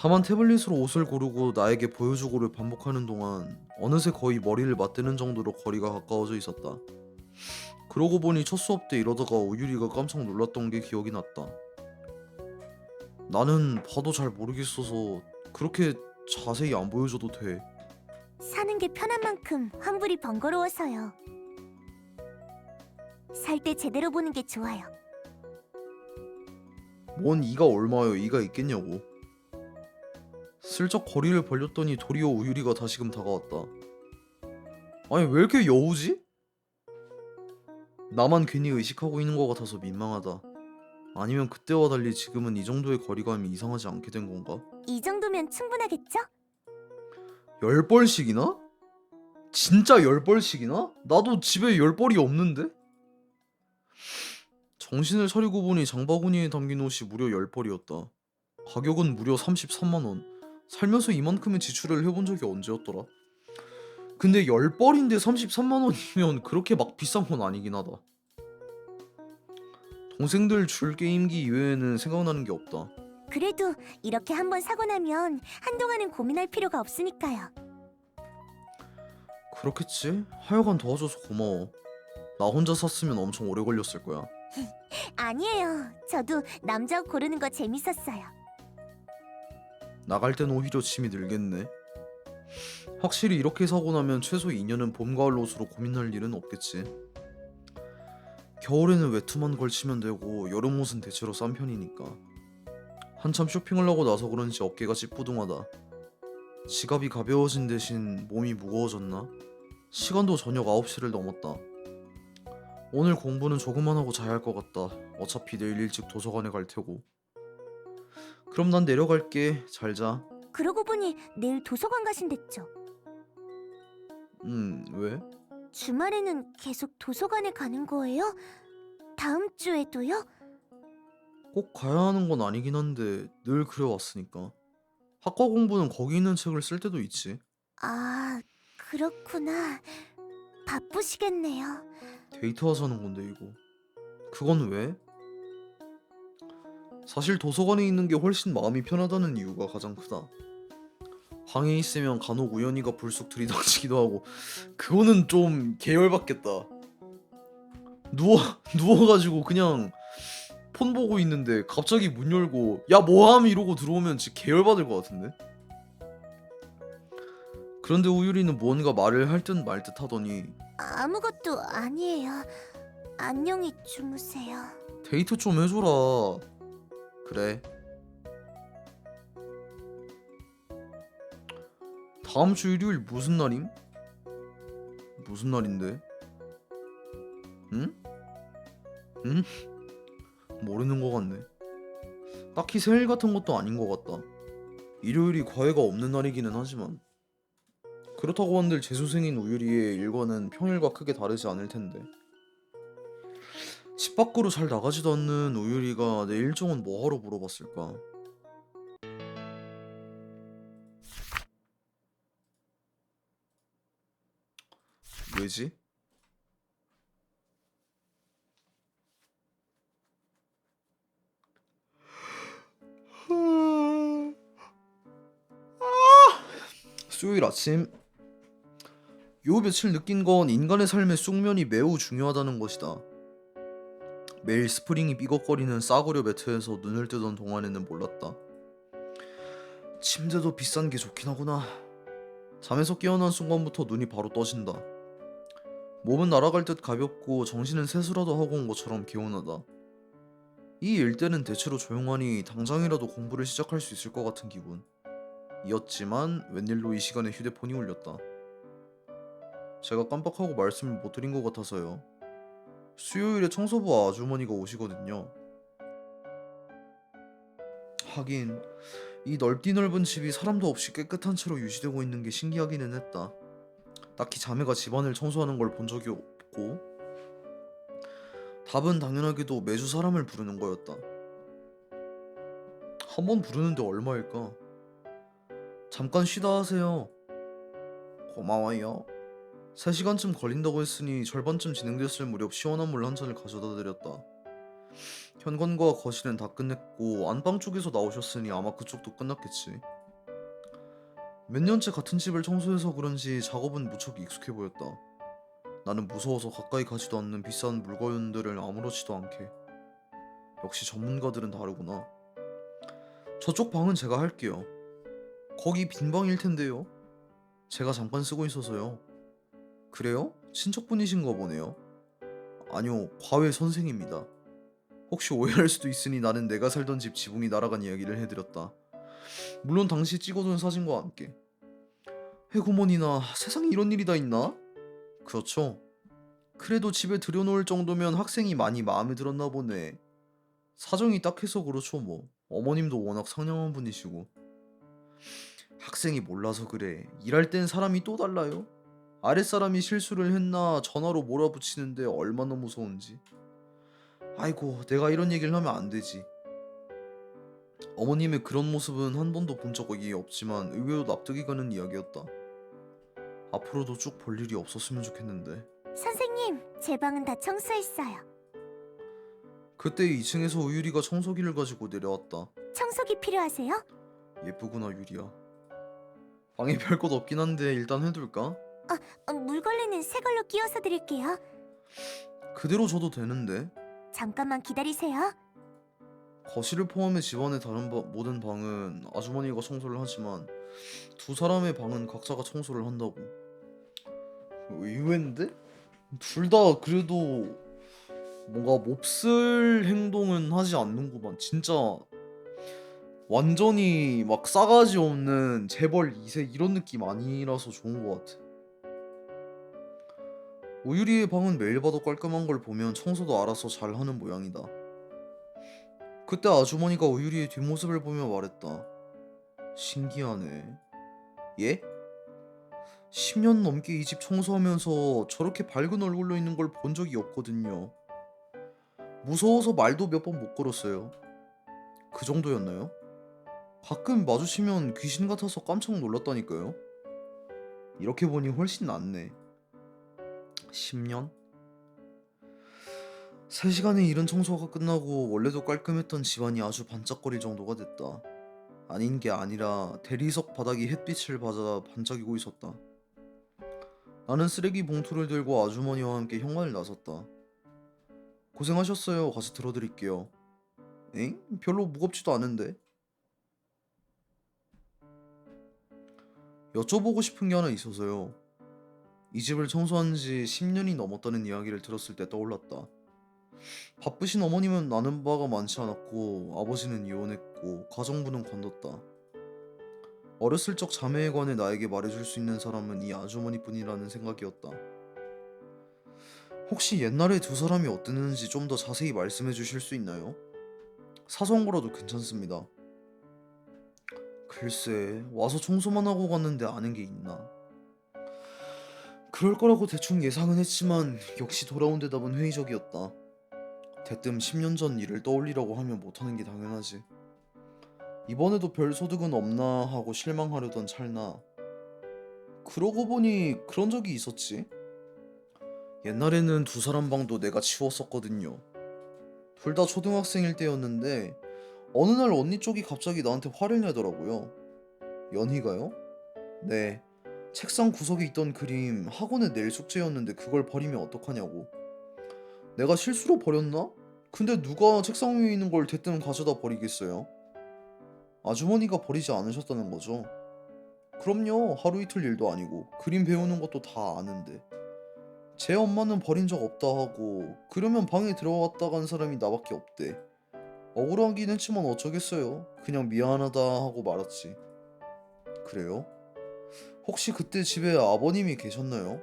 다만 태블릿으로 옷을 고르고 나에게 보여주고를 반복하는 동안 어느새 거의 머리를 맞대는 정도로 거리가 가까워져 있었다. 그러고 보니 첫 수업 때 이러다가 우유리가 깜짝 놀랐던 게 기억이 났다. 나는 봐도 잘 모르겠어서 그렇게 자세히 안 보여줘도 돼. 사는 게 편한 만큼 환불이 번거로워서요. 살 때 제대로 보는 게 좋아요. 뭔 이가 얼마요? 이가 있겠냐고. 슬쩍 거리를 벌렸더니 도리어 우유리가 다시금 다가왔다. 아니 왜 이렇게 여우지? 나만 괜히 의식하고 있는 것 같아서 민망하다. 아니면 그때와 달리 지금은 이 정도의 거리감이 이상하지 않게 된 건가? 이 정도면 충분하겠죠? 10벌씩이나? 진짜 10벌씩이나? 나도 집에 10벌이 없는데? 정신을 차리고 보니 장바구니에 담긴 옷이 무려 10벌이었다. 가격은 무려 33만원. 살면서 이만큼의 지출을 해본 적이 언제였더라? 근데 10벌인데 33만원이면 그렇게 막 비싼 건 아니긴 하다. 동생들 줄 게임기 이외에는 생각나는 게 없다. 그래도 이렇게 한번 사고 나면 한동안은 고민할 필요가 없으니까요. 그렇겠지? 하여간 도와줘서 고마워. 나 혼자 샀으면 엄청 오래 걸렸을 거야. 아니에요. 저도 남자 옷 고르는 거 재밌었어요. 나갈 땐 오히려 짐이 늘겠네. 확실히 이렇게 사고 나면 최소 2년은 봄, 가을 옷으로 고민할 일은 없겠지. 겨울에는 외투만 걸치면 되고 여름 옷은 대체로 싼 편이니까. 한참 쇼핑을 하고 나서 그런지 어깨가 찌뿌둥하다. 지갑이 가벼워진 대신 몸이 무거워졌나? 시간도 저녁 9시를 넘었다. 오늘 공부는 조금만 하고 자야 할 것 같다. 어차피 내일 일찍 도서관에 갈 테고. 그럼 난 내려갈게. 잘 자. 그러고 보니 내일 도서관 가신댔죠? 왜? 주말에는 계속 도서관에 가는 거예요? 다음 주에도요? 꼭 가야 하는 건 아니긴 한데 늘 그래왔으니까. 학과 공부는 거기 있는 책을 쓸 때도 있지. 아, 그렇구나. 바쁘시겠네요. 데이트하자는 건데 이거. 그건 왜? 사실 도서관에 있는 게 훨씬 마음이 편하다는 이유가 가장 크다. 방에 있으면 간혹 우연히가 불쑥 들이닥치기도 하고 그거는 좀 계열받겠다. 누워가지고 그냥 폰 보고 있는데 갑자기 문 열고 야 뭐함 이러고 들어오면 진짜 계열받을 것 같은데. 그런데 우유리는 뭔가 말을 할 듯 말 듯 하더니 아무것도 아니에요. 안녕히 주무세요. 데이트 좀 해줘라. 그래. 다음 주 일요일 무슨 날임? 무슨 날인데? 응? 응? 모르는 것 같네. 딱히 생일 같은 것도 아닌 것 같다. 일요일이 과외가 없는 날이기는 하지만 그렇다고 한들 재수생인 우유리의 일과는 평일과 크게 다르지 않을 텐데. 집 밖으로 잘 나가지도 않는 우유리가 내 일정은 뭐하러 물어봤을까? 왜지? 수요일 아침. 요 며칠 느낀 건 인간의 삶의 숙면이 매우 중요하다는 것이다. 매일 스프링이 삐걱거리는 싸구려 매트에서 눈을 뜨던 동안에는 몰랐다. 침대도 비싼 게 좋긴 하구나. 잠에서 깨어난 순간부터 눈이 바로 떠진다. 몸은 날아갈 듯 가볍고 정신은 세수라도 하고 온 것처럼 개운하다. 이 일대는 대체로 조용하니 당장이라도 공부를 시작할 수 있을 것 같은 기분. 이었지만 웬일로 이 시간에 휴대폰이 울렸다. 제가 깜빡하고 말씀을 못 드린 것 같아서요. 수요일에 청소부 아주머니가 오시거든요. 하긴 이 넓디 넓은 집이 사람도 없이 깨끗한 채로 유지되고 있는 게 신기하기는 했다. 딱히 자매가 집안을 청소하는 걸 본 적이 없고 답은 당연하게도 매주 사람을 부르는 거였다. 한 번 부르는데 얼마일까? 잠깐 쉬다 하세요. 고마워요. 3시간쯤 걸린다고 했으니 절반쯤 진행됐을 무렵 시원한 물 한 잔을 가져다 드렸다. 현관과 거실은 다 끝냈고 안방 쪽에서 나오셨으니 아마 그쪽도 끝났겠지. 몇 년째 같은 집을 청소해서 그런지 작업은 무척 익숙해 보였다. 나는 무서워서 가까이 가지도 않는 비싼 물건들을 아무렇지도 않게. 역시 전문가들은 다르구나. 저쪽 방은 제가 할게요. 거기 빈 방일 텐데요. 제가 잠깐 쓰고 있어서요. 그래요? 친척분이신가 보네요. 아니요, 과외 선생입니다. 혹시 오해할 수도 있으니 나는 내가 살던 집 지붕이 날아간 이야기를 해드렸다. 물론 당시 찍어둔 사진과 함께. 해고머니나 세상에 이런 일이 다 있나? 그렇죠. 그래도 집에 들여놓을 정도면 학생이 많이 마음에 들었나 보네. 사정이 딱해서 그렇죠 뭐. 어머님도 워낙 상냥한 분이시고. 학생이 몰라서 그래. 일할 땐 사람이 또 달라요. 아랫사람이 실수를 했나 전화로 몰아붙이는데 얼마나 무서운지. 아이고, 내가 이런 얘기를 하면 안 되지. 어머님의 그런 모습은 한 번도 본 적이 없지만 의외로 납득이 가는 이야기였다. 앞으로도 쭉 볼 일이 없었으면 좋겠는데. 선생님, 제 방은 다 청소했어요. 그때 2층에서 우유리가 청소기를 가지고 내려왔다. 청소기 필요하세요? 예쁘구나 유리야. 방에 별 것 없긴 한데 일단 해둘까? 물걸레는 새 걸로 끼워서 드릴게요. 그대로 줘도 되는데. 잠깐만 기다리세요. 거실을 포함해 집안의 다른 모든 방은 아주머니가 청소를 하지만 두 사람의 방은 각자가 청소를 한다고. 의외인데? 둘 다 그래도 뭔가 몹쓸 행동은 하지 않는구만. 진짜 완전히 막 싸가지 없는 재벌 2세 이런 느낌 아니라서 좋은 것 같아. 우유리의 방은 매일 봐도 깔끔한 걸 보면 청소도 알아서 잘 하는 모양이다. 그때 아주머니가 우유리의 뒷모습을 보며 말했다. 신기하네. 예? 10년 넘게 이 집 청소하면서 저렇게 밝은 얼굴로 있는 걸 본 적이 없거든요. 무서워서 말도 몇 번 못 걸었어요. 그 정도였나요? 가끔 마주치면 귀신 같아서 깜짝 놀랐다니까요. 이렇게 보니 훨씬 낫네. 10년? 3시간의 이른 청소가 끝나고 원래도 깔끔했던 집안이 아주 반짝거릴 정도가 됐다. 아닌 게 아니라 대리석 바닥이 햇빛을 받아 반짝이고 있었다. 나는 쓰레기 봉투를 들고 아주머니와 함께 현관을 나섰다. 고생하셨어요. 가서 들어드릴게요. 엥? 별로 무겁지도 않은데. 여쭤보고 싶은 게 하나 있어서요. 이 집을 청소한 지 10년이 넘었다는 이야기를 들었을 때 떠올랐다. 바쁘신 어머님은 아는 바가 많지 않았고 아버지는 이혼했고 가정부는 관뒀다. 어렸을 적 자매에 관해 나에게 말해줄 수 있는 사람은 이 아주머니뿐이라는 생각이었다. 혹시 옛날에 두 사람이 어땠는지 좀 더 자세히 말씀해 주실 수 있나요? 사소한 거라도 괜찮습니다. 글쎄, 와서 청소만 하고 갔는데 아는 게 있나? 그럴 거라고 대충 예상은 했지만 역시 돌아온 대답은 회의적이었다. 대뜸 10년 전 일을 떠올리라고 하면 못하는 게 당연하지. 이번에도 별 소득은 없나 하고 실망하려던 찰나. 그러고 보니 그런 적이 있었지. 옛날에는 두 사람 방도 내가 치웠었거든요. 둘 다 초등학생일 때였는데 어느 날 언니 쪽이 갑자기 나한테 화를 내더라고요. 연희가요? 네. 책상 구석에 있던 그림 학원에 낼 숙제였는데 그걸 버리면 어떡하냐고. 내가 실수로 버렸나? 근데 누가 책상 위에 있는 걸 대뜸 가져다 버리겠어요? 아주머니가 버리지 않으셨다는 거죠? 그럼요. 하루 이틀 일도 아니고 그림 배우는 것도 다 아는데. 제 엄마는 버린 적 없다 하고 그러면 방에 들어갔다 간 사람이 나밖에 없대. 억울하긴 했지만 어쩌겠어요. 그냥 미안하다 하고 말았지. 그래요? 혹시 그때 집에 아버님이 계셨나요?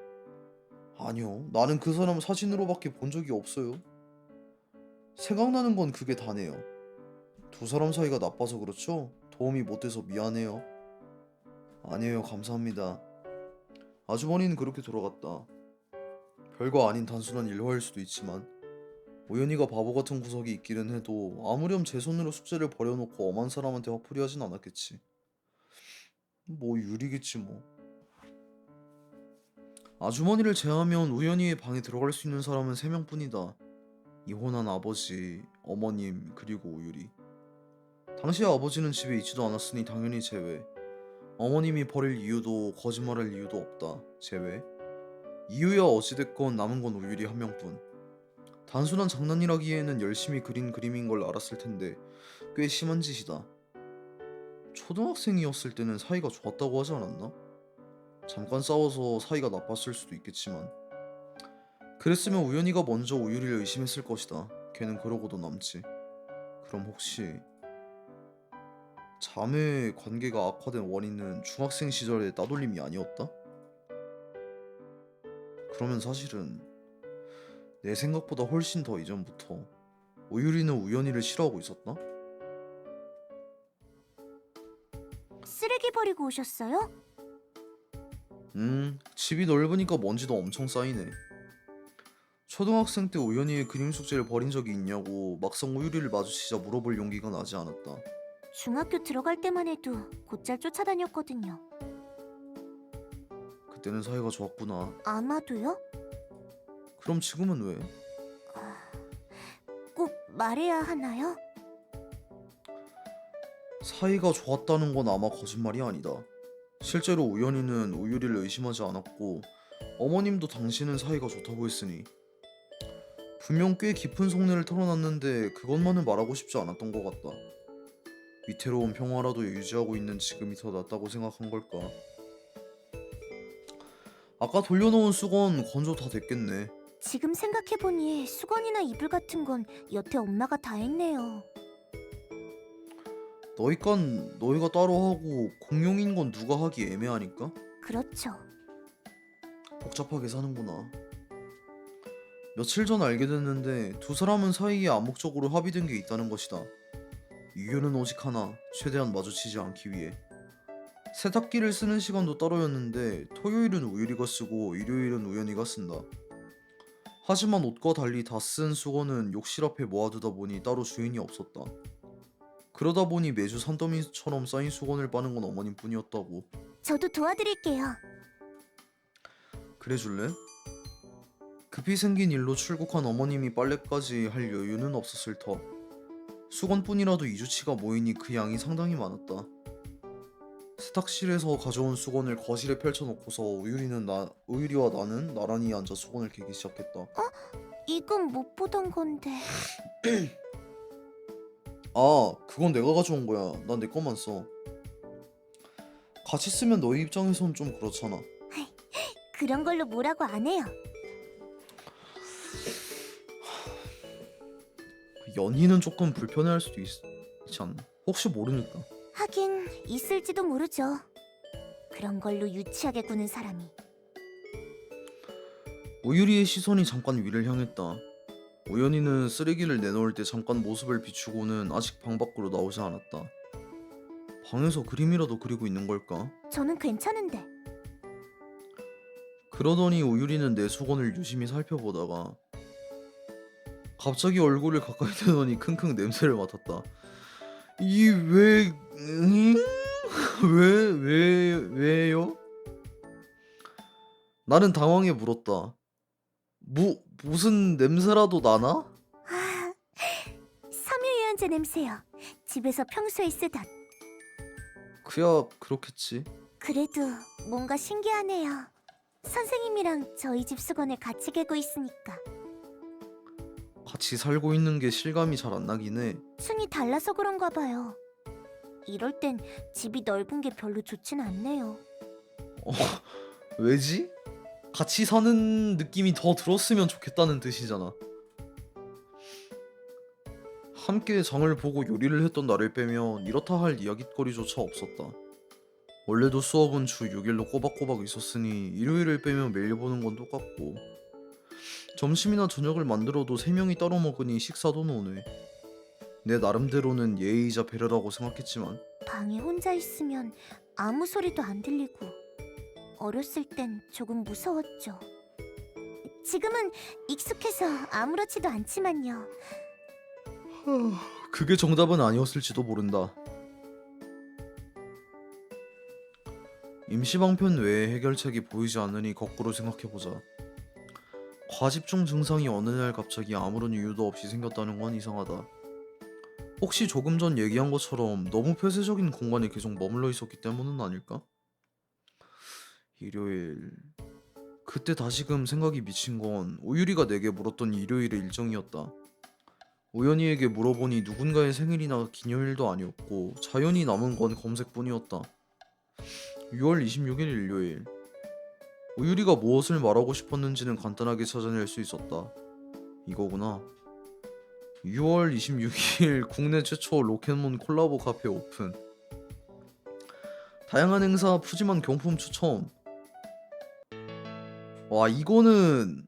아니요. 나는 그 사람 사진으로밖에 본 적이 없어요. 생각나는 건 그게 다네요. 두 사람 사이가 나빠서 그렇죠? 도움이 못 돼서 미안해요. 아니에요. 감사합니다. 아주머니는 그렇게 돌아갔다. 별거 아닌 단순한 일화일 수도 있지만 우연히가 바보 같은 구석이 있기는 해도 아무렴 제 손으로 숙제를 버려놓고 엄한 사람한테 화풀이 하진 않았겠지. 뭐 유리겠지 뭐. 아주머니를 제하면 우연히의 방에 들어갈 수 있는 사람은 3명뿐이다. 이혼한 아버지, 어머님, 그리고 우유리. 당시 아버지는 집에 있지도 않았으니 당연히 제외. 어머님이 버릴 이유도 거짓말할 이유도 없다. 제외. 이유야 어찌됐건 남은 건 우유리 한 명뿐. 단순한 장난이라기에는 열심히 그린 그림인 걸 알았을 텐데 꽤 심한 짓이다. 초등학생이었을 때는 사이가 좋았다고 하지 않았나? 잠깐 싸워서 사이가 나빴을 수도 있겠지만 그랬으면 우연이가 먼저 우유리를 의심했을 것이다. 걔는 그러고도 남지. 그럼 혹시 자매 관계가 악화된 원인은 중학생 시절의 따돌림이 아니었다? 그러면 사실은 내 생각보다 훨씬 더 이전부터 우유리는 우연이를 싫어하고 있었다? 쓰레기 버리고 오셨어요? 집이 넓으니까 먼지도 엄청 쌓이네. 초등학생 때 우연히 그림 숙제를 버린 적이 있냐고 막상 우유리를 마주치자 물어볼 용기가 나지 않았다. 중학교 들어갈 때만 해도 곧잘 쫓아다녔거든요. 그때는 사이가 좋았구나. 아마도요? 그럼 지금은 왜? 꼭 말해야 하나요? 사이가 좋았다는 건 아마 거짓말이 아니다. 실제로 우연히는 우유리를 의심하지 않았고 어머님도 당신은 사이가 좋다고 했으니 분명 꽤 깊은 속내를 털어놨는데 그것만은 말하고 싶지 않았던 것 같다. 위태로운 평화라도 유지하고 있는 지금이 더 낫다고 생각한 걸까? 아까 돌려놓은 수건 건조 다 됐겠네. 지금 생각해보니 수건이나 이불 같은 건 여태 엄마가 다 했네요. 너희가 따로 하고 공용인 건 누가 하기 애매하니까? 그렇죠. 복잡하게 사는구나. 며칠 전 알게 됐는데 두 사람은 사이에 암묵적으로 합의된 게 있다는 것이다. 이유는 오직 하나, 최대한 마주치지 않기 위해. 세탁기를 쓰는 시간도 따로였는데 토요일은 우유리가 쓰고 일요일은 우연이가 쓴다. 하지만 옷과 달리 다 쓴 수건은 욕실 앞에 모아두다 보니 따로 주인이 없었다. 그러다 보니 매주 산더미처럼 쌓인 수건을 빠는 건 어머님뿐이었다고. 저도 도와드릴게요. 그래 줄래? 급히 생긴 일로 출국한 어머님이 빨래까지 할 여유는 없었을 터. 수건뿐이라도 2주치가 모이니 그 양이 상당히 많았다. 세탁실에서 가져온 수건을 거실에 펼쳐놓고서 우유리와 나는 나란히 앉아 수건을 개기 시작했다. 이건 못 보던 건데. 아, 그건 내가 가져온 거야. 난 내 것만 써. 같이 쓰면 너희 입장에선 좀 그렇잖아. 그런 걸로 뭐라고 안 해요. 연희는 조금 불편해할 수도 있지 않나? 혹시 모르니까. 하긴 있을지도 모르죠. 그런 걸로 유치하게 구는 사람이. 우유리의 시선이 잠깐 위를 향했다. 우연히는 쓰레기를 내놓을 때 잠깐 모습을 비추고는 아직 방 밖으로 나오지 않았다. 방에서 그림이라도 그리고 있는 걸까? 저는 괜찮은데. 그러더니 우유리는 내 수건을 유심히 살펴보다가 갑자기 얼굴을 가까이 대더니 킁킁 냄새를 맡았다. 왜요? 나는 당황해 물었다. 무슨 냄새라도 나나? 아, 섬유유연제 냄새요. 집에서 평소에 쓰던. 그야 그렇겠지. 그래도 뭔가 신기하네요. 선생님이랑 저희 집 수건을 같이 개고 있으니까. 같이 살고 있는 게 실감이 잘 안 나긴 해. 층이 달라서 그런가 봐요. 이럴 땐 집이 넓은 게 별로 좋진 않네요. 왜지? 같이 사는 느낌이 더 들었으면 좋겠다는 뜻이잖아. 함께 장을 보고 요리를 했던 날을 빼면 이렇다 할 이야깃거리조차 없었다. 원래도 수업은 주 6일로 꼬박꼬박 있었으니 일요일을 빼면 매일 보는 건 똑같고 점심이나 저녁을 만들어도 3명이 따로 먹으니 식사도 노네. 내 나름대로는 예의이자 배려라고 생각했지만 방에 혼자 있으면 아무 소리도 안 들리고 어렸을 땐 조금 무서웠죠. 지금은 익숙해서 아무렇지도 않지만요. 그게 정답은 아니었을지도 모른다. 임시방편 외에 해결책이 보이지 않으니 거꾸로 생각해보자. 과집중 증상이 어느 날 갑자기 아무런 이유도 없이 생겼다는 건 이상하다. 혹시 조금 전 얘기한 것처럼 너무 폐쇄적인 공간에 계속 머물러 있었기 때문은 아닐까? 일요일. 그때 다시금 생각이 미친 건 오유리가 내게 물었던 일요일의 일정이었다. 우연히에게 물어보니 누군가의 생일이나 기념일도 아니었고 자연히 남은 건 검색뿐이었다. 6월 26일 일요일. 우유리가 무엇을 말하고 싶었는지는 간단하게 찾아낼 수 있었다. 이거구나. 6월 26일 국내 최초 로켓몬 콜라보 카페 오픈. 다양한 행사, 푸짐한 경품 추첨. 와, 이거는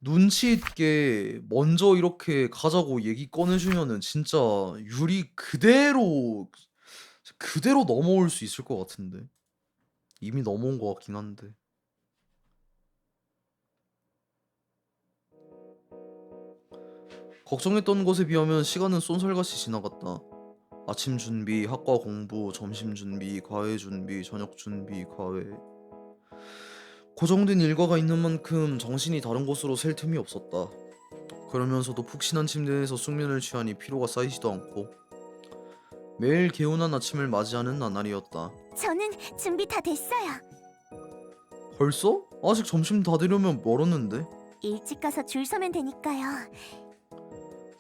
눈치 있게 먼저 이렇게 가자고 얘기 꺼내주면은 진짜 유리 그대로 넘어올 수 있을 것 같은데. 이미 넘어온 것 같긴 한데. 걱정했던 것에 비하면 시간은 쏜살같이 지나갔다. 아침 준비, 학과 공부, 점심 준비, 과외 준비, 저녁 준비, 과외. 고정된 일과가 있는 만큼 정신이 다른 곳으로 셀 틈이 없었다. 그러면서도 푹신한 침대에서 숙면을 취하니 피로가 쌓이지도 않고 매일 개운한 아침을 맞이하는 나날이었다. 저는 준비 다 됐어요. 벌써? 아직 점심 다 되려면 멀었는데. 일찍 가서 줄 서면 되니까요.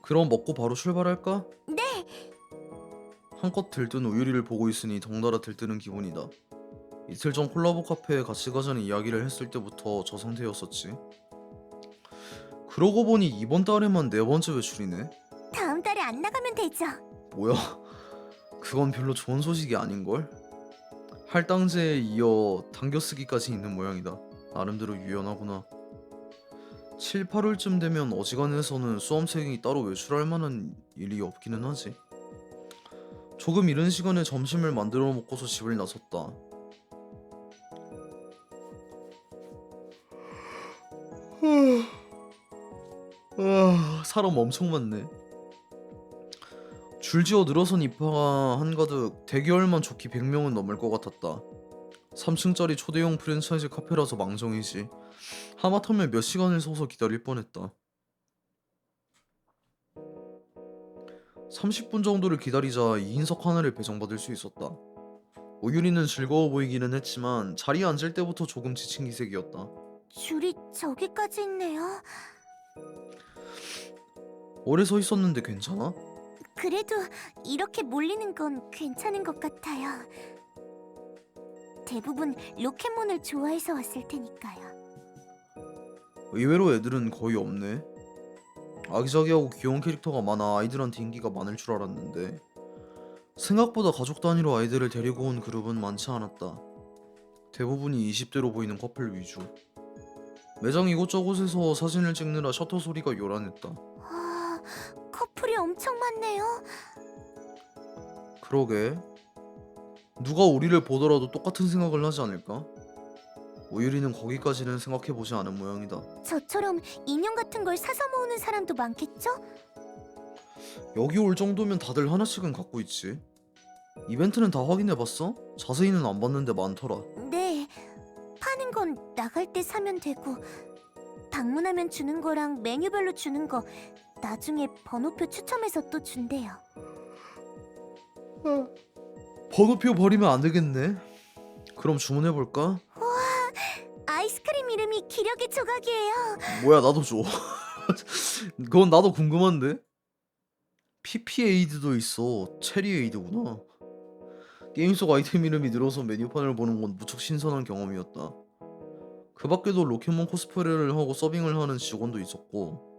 그럼 먹고 바로 출발할까? 네. 한껏 들뜬 우유리를 보고 있으니 덩달아 들뜨는 기분이다. 이틀 전 콜라보 카페에 같이 가자는 이야기를 했을 때부터 저 상태였었지. 그러고 보니 이번 달에만 4번째 외출이네. 다음 달에 안 나가면 되죠. 뭐야? 그건 별로 좋은 소식이 아닌걸? 할당제에 이어 당겨쓰기까지 있는 모양이다. 나름대로 유연하구나. 7, 8월쯤 되면 어지간해서는 수험생이 따로 외출할 만한 일이 없기는 하지. 조금 이른 시간에 점심을 만들어 먹고서 집을 나섰다. 사람 엄청 많네. 줄지어 늘어선 입하가 한가득 대기열만 좋기 100명은 넘을 것 같았다. 3층짜리 초대형 프랜차이즈 카페라서 망정이지. 하마터면 몇 시간을 서서 기다릴 뻔했다. 30분 정도를 기다리자 2인석 하나를 배정받을 수 있었다. 오유리는 즐거워 보이기는 했지만 자리에 앉을 때부터 조금 지친 기색이었다. 줄이 저기까지 있네요. 오래 서 있었는데 괜찮아? 그래도 이렇게 몰리는 건 괜찮은 것 같아요. 대부분 로켓몬을 좋아해서 왔을 테니까요. 의외로 애들은 거의 없네. 아기자기하고 귀여운 캐릭터가 많아 아이들한테 인기가 많을 줄 알았는데 생각보다 가족 단위로 아이들을 데리고 온 그룹은 많지 않았다. 대부분이 20대로 보이는 커플 위주. 매장 이곳저곳에서 사진을 찍느라 셔터 소리가 요란했다. 와, 커플이 엄청 많네요. 그러게. 누가 우리를 보더라도 똑같은 생각을 하지 않을까? 우유리는 거기까지는 생각해보지 않은 모양이다. 저처럼 인형 같은 걸 사서 모으는 사람도 많겠죠? 여기 올 정도면 다들 하나씩은 갖고 있지. 이벤트는 다 확인해봤어? 자세히는 안 봤는데 많더라. 네, 파는 건 나갈 때 사면 되고 방문하면 주는 거랑 메뉴별로 주는 거 나중에 번호표 추첨해서 또 준대요. 번호표 버리면 안 되겠네. 그럼 주문해볼까? 아이스크림 이름이 기력의 조각이에요. 뭐야, 나도 줘. 그건 나도 궁금한데. PP에이드도 있어. 체리에이드구나. 게임 속 아이템 이름이 늘어서 메뉴판을 보는 건 무척 신선한 경험이었다. 그 밖에도 로켓몬 코스프레를 하고 서빙을 하는 직원도 있었고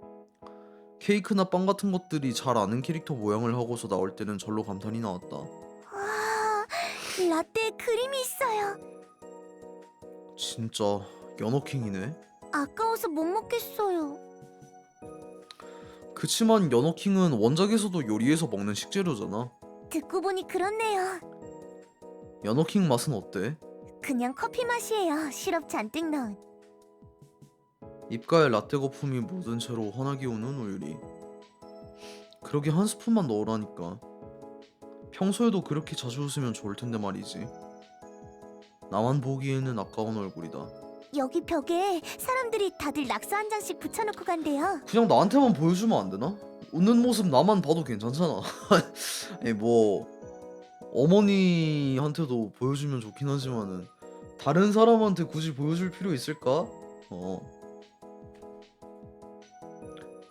케이크나 빵 같은 것들이 잘 아는 캐릭터 모양을 하고서 나올 때는 절로 감탄이 나왔다. 와, 라떼에 그림이 있어요. 진짜 연어킹이네. 아까워서 못 먹겠어요. 그치만 연어킹은 원작에서도 요리해서 먹는 식재료잖아. 듣고 보니 그렇네요. 연어킹 맛은 어때? 그냥 커피 맛이에요. 시럽 잔뜩 넣은. 입가에 라떼 거품이 묻은 채로 환하게 우는 우유리. 그러게 한 스푼만 넣으라니까. 평소에도 그렇게 자주 웃으면 좋을 텐데 말이지. 나만 보기에는 아까운 얼굴이다. 여기 벽에 사람들이 다들 낙서 한 장씩 붙여놓고 간대요. 그냥 나한테만 보여주면 안 되나? 웃는 모습 나만 봐도 괜찮잖아. 아니 뭐 어머니한테도 보여주면 좋긴 하지만은 다른 사람한테 굳이 보여줄 필요 있을까?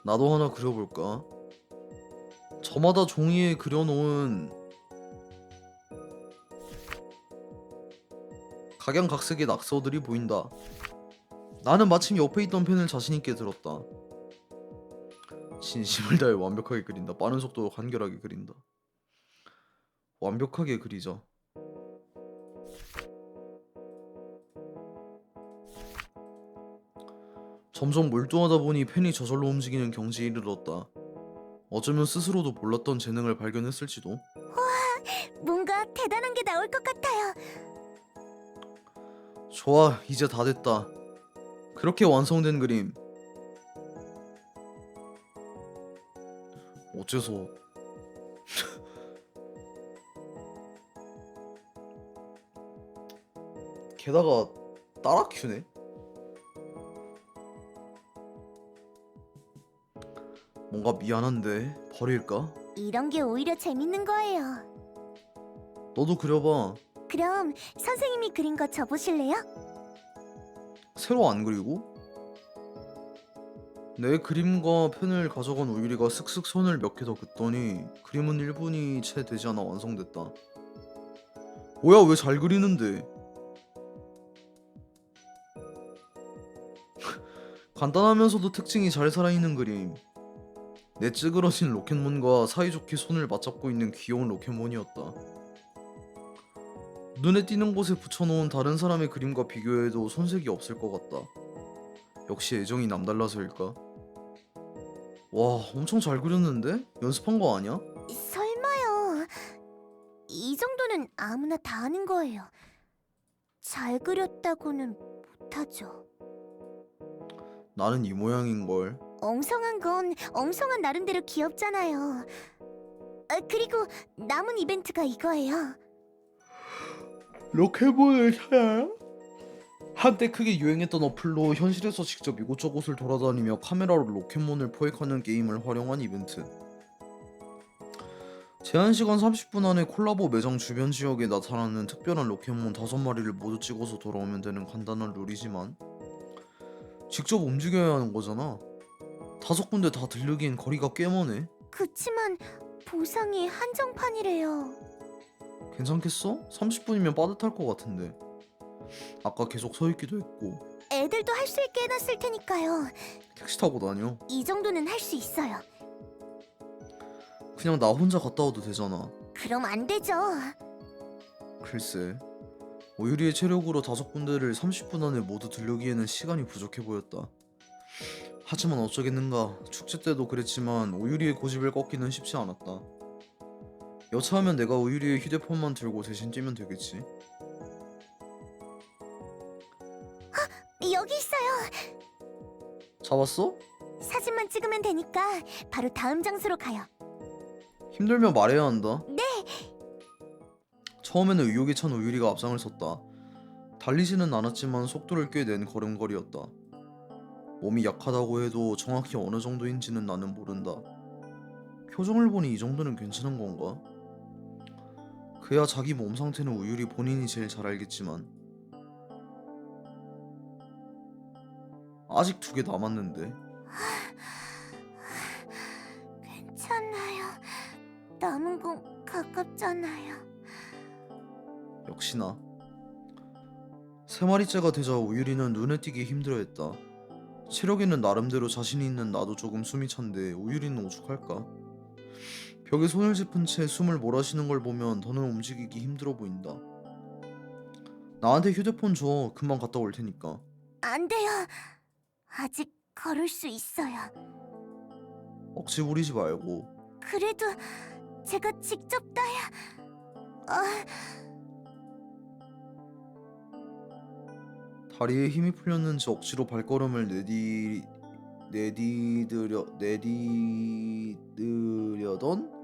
나도 하나 그려볼까? 저마다 종이에 그려놓은 각양각색의 낙서들이 보인다. 나는 마침 옆에 있던 펜을 자신있게 들었다. 진심을 다해 완벽하게 그린다. 빠른 속도로 간결하게 그린다. 완벽하게 그리자. 점점 몰두하다 보니 펜이 저절로 움직이는 경지에 이르렀다. 어쩌면 스스로도 몰랐던 재능을 발견했을지도. 뭔가 대단한 게 나올 것 같아요. 좋아, 이제 다 됐다. 그렇게 완성된 그림. 어째서 게다가 따라큐네? 뭔가 미안한데 버릴까? 이런 게 오히려 재밌는 거예요. 너도 그려봐. 그럼 선생님이 그린 거 줘보실래요? 새로 안 그리고? 내 그림과 펜을 가져간 우유리가 슥슥 손을 몇 개 더 긋더니 그림은 1분이 채 되지 않아 완성됐다. 뭐야, 왜 잘 그리는데? 간단하면서도 특징이 잘 살아있는 그림. 내 찌그러진 로켓몬과 사이좋게 손을 맞잡고 있는 귀여운 로켓몬이었다. 눈에 띄는 곳에 붙여놓은 다른 사람의 그림과 비교해도 손색이 없을 것 같다. 역시 애정이 남달라서일까? 와, 엄청 잘 그렸는데? 연습한 거 아니야? 설마요. 이 정도는 아무나 다 하는 거예요. 잘 그렸다고는 못하죠. 나는 이 모양인걸. 엉성한 건 엉성한 나름대로 귀엽잖아요. 그리고 남은 이벤트가 이거예요. 로켓몬을 사야? 한때 크게 유행했던 어플로 현실에서 직접 이곳저곳을 돌아다니며 카메라로 로켓몬을 포획하는 게임을 활용한 이벤트. 제한시간 30분 안에 콜라보 매장 주변 지역에 나타나는 특별한 로켓몬 5마리를 모두 찍어서 돌아오면 되는 간단한 룰이지만 직접 움직여야 하는 거잖아. 5군데 다 들르기엔 거리가 꽤 머네. 그치만 보상이 한정판이래요. 괜찮겠어? 30분이면 빠듯할 것 같은데. 아까 계속 서 있기도 했고. 애들도 할 수 있게 해놨을 테니까요. 택시 타고 다녀. 이 정도는 할 수 있어요. 그냥 나 혼자 갔다 와도 되잖아. 그럼 안 되죠. 글쎄, 오유리의 체력으로 5군데를 30분 안에 모두 들르기에는 시간이 부족해 보였다. 하지만 어쩌겠는가. 축제 때도 그랬지만 오유리의 고집을 꺾기는 쉽지 않았다. 여차하면 내가 오유리의 휴대폰만 들고 대신 뛰면 되겠지. 여기 있어요. 잡았어? 사진만 찍으면 되니까 바로 다음 장소로 가요. 힘들면 말해야 한다. 네. 처음에는 의욕에 찬 오유리가 앞장을 섰다. 달리지는 않았지만 속도를 꽤 낸 걸음걸이였다. 몸이 약하다고 해도 정확히 어느 정도인지는 나는 모른다. 표정을 보니 이 정도는 괜찮은 건가? 그야 자기 몸 상태는 우유리 본인이 제일 잘 알겠지만 아직 2개 남았는데. 괜찮아요. 남은 건 가깝잖아요. 역시나 3마리째가 되자 우유리는 눈에 띄게 힘들어했다. 체력에는 나름대로 자신이 있는 나도 조금 숨이 찬데 우유리는 오죽할까? 벽에 손을 짚은 채 숨을 몰아쉬는 걸 보면 더는 움직이기 힘들어 보인다. 나한테 휴대폰 줘. 금방 갔다 올 테니까. 안 돼요. 아직 걸을 수 있어요. 억지 부리지 말고. 그래도 제가 직접 따야... 다리에 힘이 풀렸는지 억지로 발걸음을 내디드려던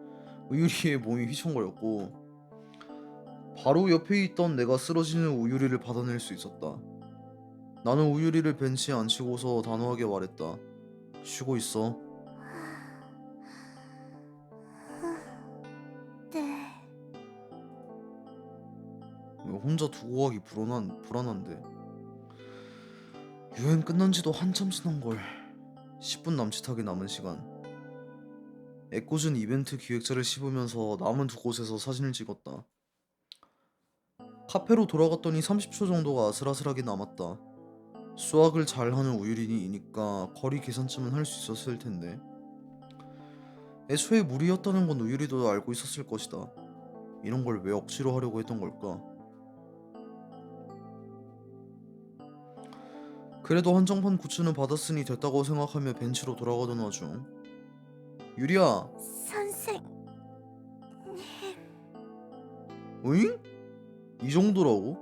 우유리의 몸이 휘청거렸고 바로 옆에 있던 내가 쓰러지는 우유리를 받아낼 수 있었다. 나는 우유리를 벤치에 앉히고서 단호하게 말했다. 쉬고 있어. 왜 혼자 두고 가기 불안한데. 유행 끝난 지도 한참 지난 걸. 10분 남짓하게 남은 시간. 애꿎은 이벤트 기획자를 씹으면서 남은 두 곳에서 사진을 찍었다. 카페로 돌아갔더니 30초 정도가 아슬아슬하게 남았다. 수학을 잘하는 우유린이니까 거리 계산쯤은 할 수 있었을 텐데. 애초에 무리였다는 건 우유리도 알고 있었을 것이다. 이런 걸 왜 억지로 하려고 했던 걸까? 그래도 한정판 굿즈는 받았으니 됐다고 생각하며 벤치로 돌아가던 와중 유리야, 선생... 어잉? 이 정도라고?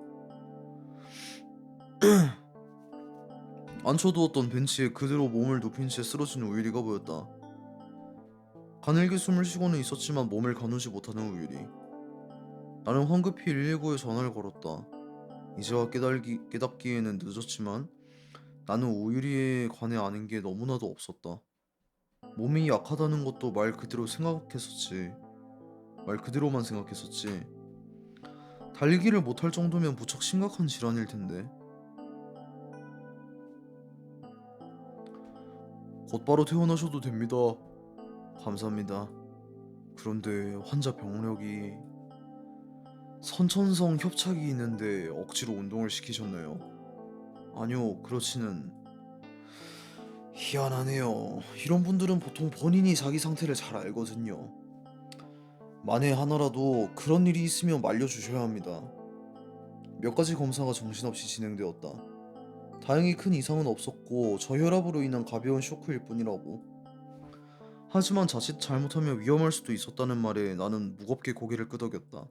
앉혀두었던 벤치에 그대로 몸을 눕힌 채 쓰러진 우유리가 보였다. 가늘게 숨을 쉬고는 있었지만 몸을 가누지 못하는 우유리. 나는 황급히 119에 전화를 걸었다. 이제와 깨닫기에는 늦었지만 나는 우유리에 관해 아는 게 너무나도 없었다. 몸이 약하다는 것도 말 그대로만 생각했었지. 달리기를 못할 정도면 무척 심각한 질환일 텐데. 곧바로 퇴원하셔도 됩니다. 감사합니다. 그런데 환자 병력이 선천성 협착이 있는데 억지로 운동을 시키셨네요. 아니요, 그렇지는. 희한하네요. 이런 분들은 보통 본인이 자기 상태를 잘 알거든요. 만에 하나라도 그런 일이 있으면 말려주셔야 합니다. 몇 가지 검사가 정신없이 진행되었다. 다행히 큰 이상은 없었고 저혈압으로 인한 가벼운 쇼크일 뿐이라고. 하지만 자칫 잘못하면 위험할 수도 있었다는 말에 나는 무겁게 고개를 끄덕였다.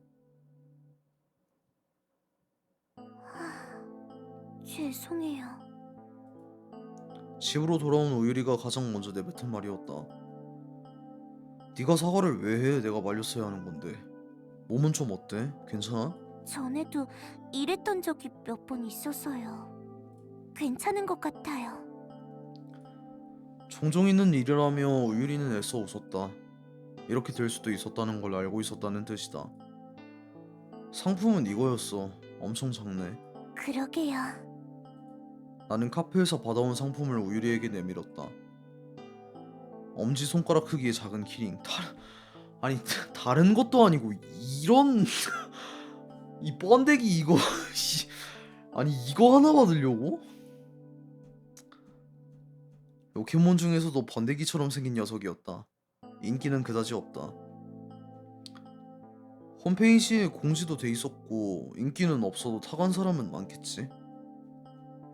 죄송해요. 집으로 돌아온 우유리가 가장 먼저 내뱉은 말이었다. 네가 사과를 왜 해? 내가 말렸어야 하는 건데. 몸은 좀 어때? 괜찮아? 전에도 이랬던 적이 몇 번 있어서요. 괜찮은 것 같아요. 종종 있는 일이라며 우유리는 애써 웃었다. 이렇게 될 수도 있었다는 걸 알고 있었다는 뜻이다. 상품은 이거였어. 엄청 작네. 그러게요. 나는 카페에서 받아온 상품을 우유리에게 내밀었다. 엄지손가락 크기의 작은 키링. 아니 다른 것도 아니고 이런 이 번데기 이거 아니 이거 하나 받으려고? 포켓몬 중에서도 번데기처럼 생긴 녀석이었다. 인기는 그다지 없다. 홈페이지에 공지도 돼 있었고 인기는 없어도 타간 사람은 많겠지.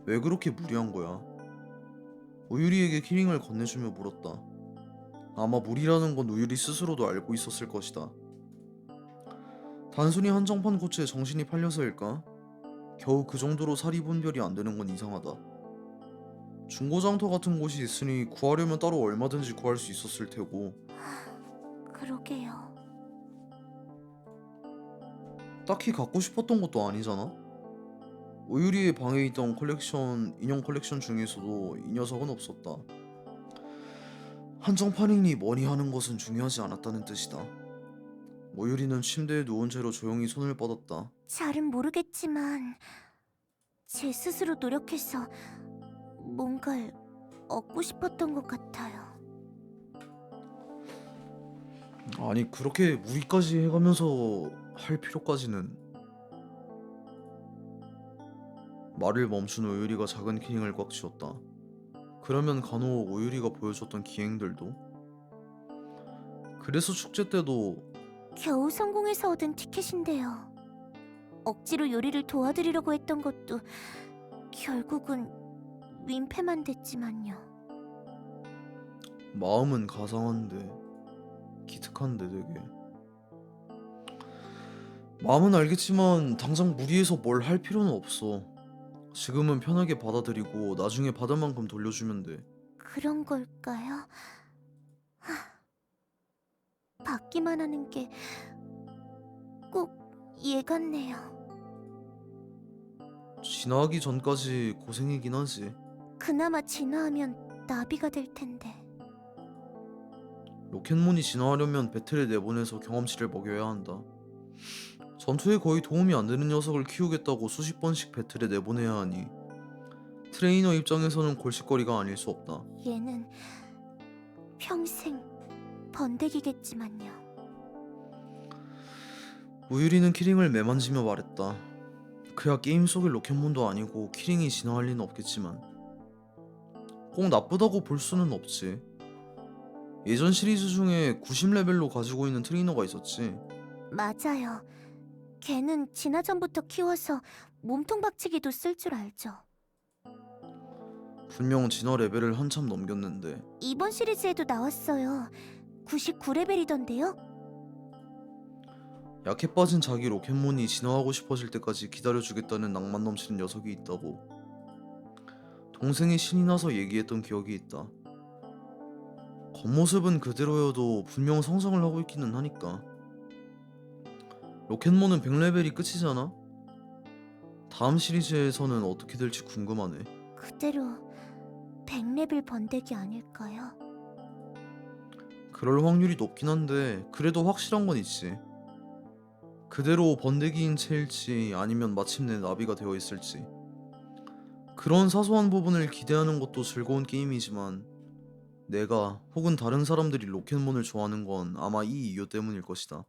왜 그렇게 무리한 거야? 우유리에게 키링을 건네주며 물었다. 아마 무리라는 건 우유리 스스로도 알고 있었을 것이다. 단순히 한정판 굿즈에 정신이 팔려서일까? 겨우 그 정도로 사리 분별이 안 되는 건 이상하다. 중고장터 같은 곳이 있으니 구하려면 따로 얼마든지 구할 수 있었을 테고. 그러게요. 딱히 갖고 싶었던 것도 아니잖아? 우유리의 방에 있던 인형 컬렉션 중에서도 이 녀석은 없었다. 한정판이니 뭐니 하는 것은 중요하지 않았다는 뜻이다. 우유리는 침대에 누운 채로 조용히 손을 뻗었다. 잘은 모르겠지만 제 스스로 노력해서 뭔가를 얻고 싶었던 것 같아요. 아니 그렇게 무리까지 해가면서 할 필요까지는. 말을 멈춘 우유리가 작은 키링을 꽉 쥐었다. 그러면 간혹 우유리가 보여줬던 기행들도. 그래서 축제 때도 겨우 성공해서 얻은 티켓인데요. 억지로 요리를 도와드리려고 했던 것도 결국은 민폐만 됐지만요. 마음은 가상한데 기특한데 되게. 마음은 알겠지만 당장 무리해서 뭘 할 필요는 없어. 지금은 편하게 받아들이고 나중에 받을 만큼 돌려주면 돼. 그런 걸까요? 받기만 하는 게 꼭 얘 같네요. 진화하기 전까지 고생이긴 하지. 그나마 진화하면 나비가 될 텐데. 로켓몬이 진화하려면 배틀에 내보내서 경험치를 먹여야 한다. 전투에 거의 도움이 안 되는 녀석을 키우겠다고 수십 번씩 배틀에 내보내야 하니 트레이너 입장에서는 골칫거리가 아닐 수 없다. 얘는 평생 번데기겠지만요. 우유리는 키링을 매만지며 말했다. 그야 게임 속의 로켓몬도 아니고 키링이 진화할 리는 없겠지만 꼭 나쁘다고 볼 수는 없지. 예전 시리즈 중에 90레벨로 가지고 있는 트레이너가 있었지. 맞아요. 걔는 진화 전부터 키워서 몸통 박치기도 쓸 줄 알죠. 분명 진화 레벨을 한참 넘겼는데 이번 시리즈에도 나왔어요. 99레벨이던데요? 약해 빠진 자기 로켓몬이 진화하고 싶어질 때까지 기다려주겠다는 낭만 넘치는 녀석이 있다고 동생이 신이 나서 얘기했던 기억이 있다. 겉모습은 그대로여도 분명 성장을 하고 있기는 하니까. 로켓몬은 100레벨이 끝이잖아? 다음 시리즈에서는 어떻게 될지 궁금하네. 그대로 100레벨 번데기 아닐까요? 그럴 확률이 높긴 한데 그래도 확실한 건 있지. 그대로 번데기인 채일지 아니면 마침내 나비가 되어 있을지. 그런 사소한 부분을 기대하는 것도 즐거운 게임이지만 내가 혹은 다른 사람들이 로켓몬을 좋아하는 건 아마 이 이유 때문일 것이다.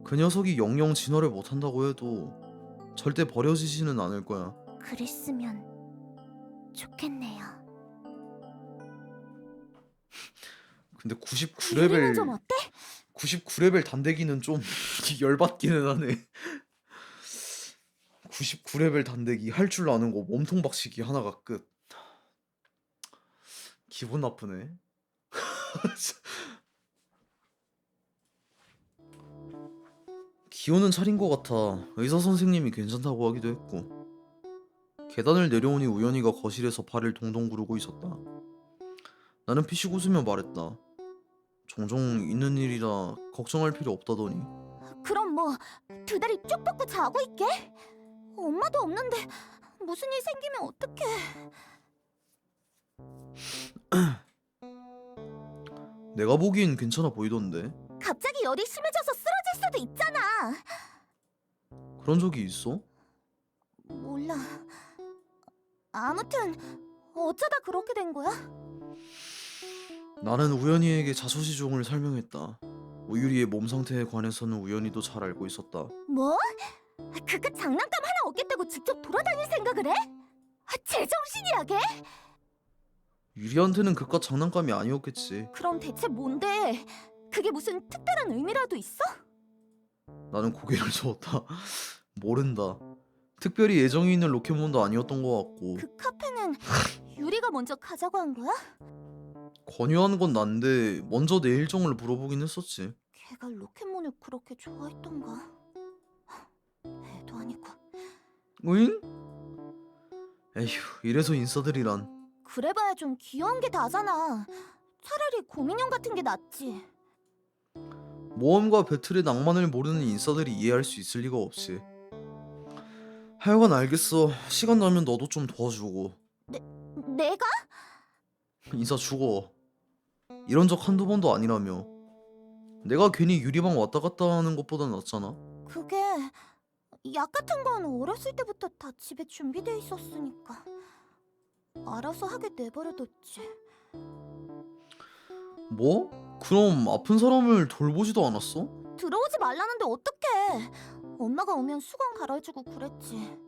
그 녀석이 영영 진화를 못한다고 해도 절대 버려지지는 않을 거야. 그랬으면 좋겠네요. 근데 유리는 좀 99레벨 어때? 99레벨 단대기는 좀 열받기는 하네. 99레벨 단대기 할 줄 아는 거 몸통 박치기 하나가 끝. 기분 나쁘네. 기호는 차린 것 같아. 의사 선생님이 괜찮다고 하기도 했고. 계단을 내려오니 우연히가 거실에서 발을 동동 구르고 있었다. 나는 피식 웃으며 말했다. 종종 있는 일이라 걱정할 필요 없다더니. 그럼 뭐 두 다리 쭉 뻗고 자고 있게? 엄마도 없는데 무슨 일 생기면 어떡해? 내가 보기엔 괜찮아 보이던데. 갑자기 열이 심해져서 쓰러질 수도 있잖아. 그런 적이 있어? 몰라. 아무튼 어쩌다 그렇게 된 거야? 나는 우연히에게 자초지종을 설명했다. 우유리의 몸 상태에 관해서는 우연히도 잘 알고 있었다. 뭐? 그깟 장난감 하나 얻겠다고 직접 돌아다닐 생각을 해? 제정신이야 걔? 유리한테는 그깟 장난감이 아니었겠지. 그럼 대체 뭔데? 그게 무슨 특별한 의미라도 있어? 나는 고개를 저었다. 모른다. 특별히 애정이 있는 로켓몬도 아니었던 것 같고 그 카페는 유리가 먼저 가자고 한 거야? 권유한 건 난데 먼저 내 일정을 물어보긴 했었지. 걔가 로켓몬을 그렇게 좋아했던가? 애도 아니고. 으잉? 에휴, 이래서 인싸들이란. 그래봐야 좀 귀여운 게 다잖아. 차라리 곰인형 같은 게 낫지. 모험과 배틀의 낭만을 모르는 인싸들이 이해할 수 있을 리가 없지. 하여간 알겠어. 시간 나면 너도 좀 도와주고. 내가? 인싸 죽어. 이런 적 한두 번도 아니라며. 내가 괜히 유리방 왔다 갔다 하는 것보다 낫잖아. 그게 약 같은 건 어렸을 때부터 다 집에 준비돼 있었으니까 알아서 하게 내버려뒀지. 뭐? 그럼 아픈 사람을 돌보지도 않았어? 들어오지 말라는데 어떡해. 엄마가 오면 수건 갈아주고 그랬지.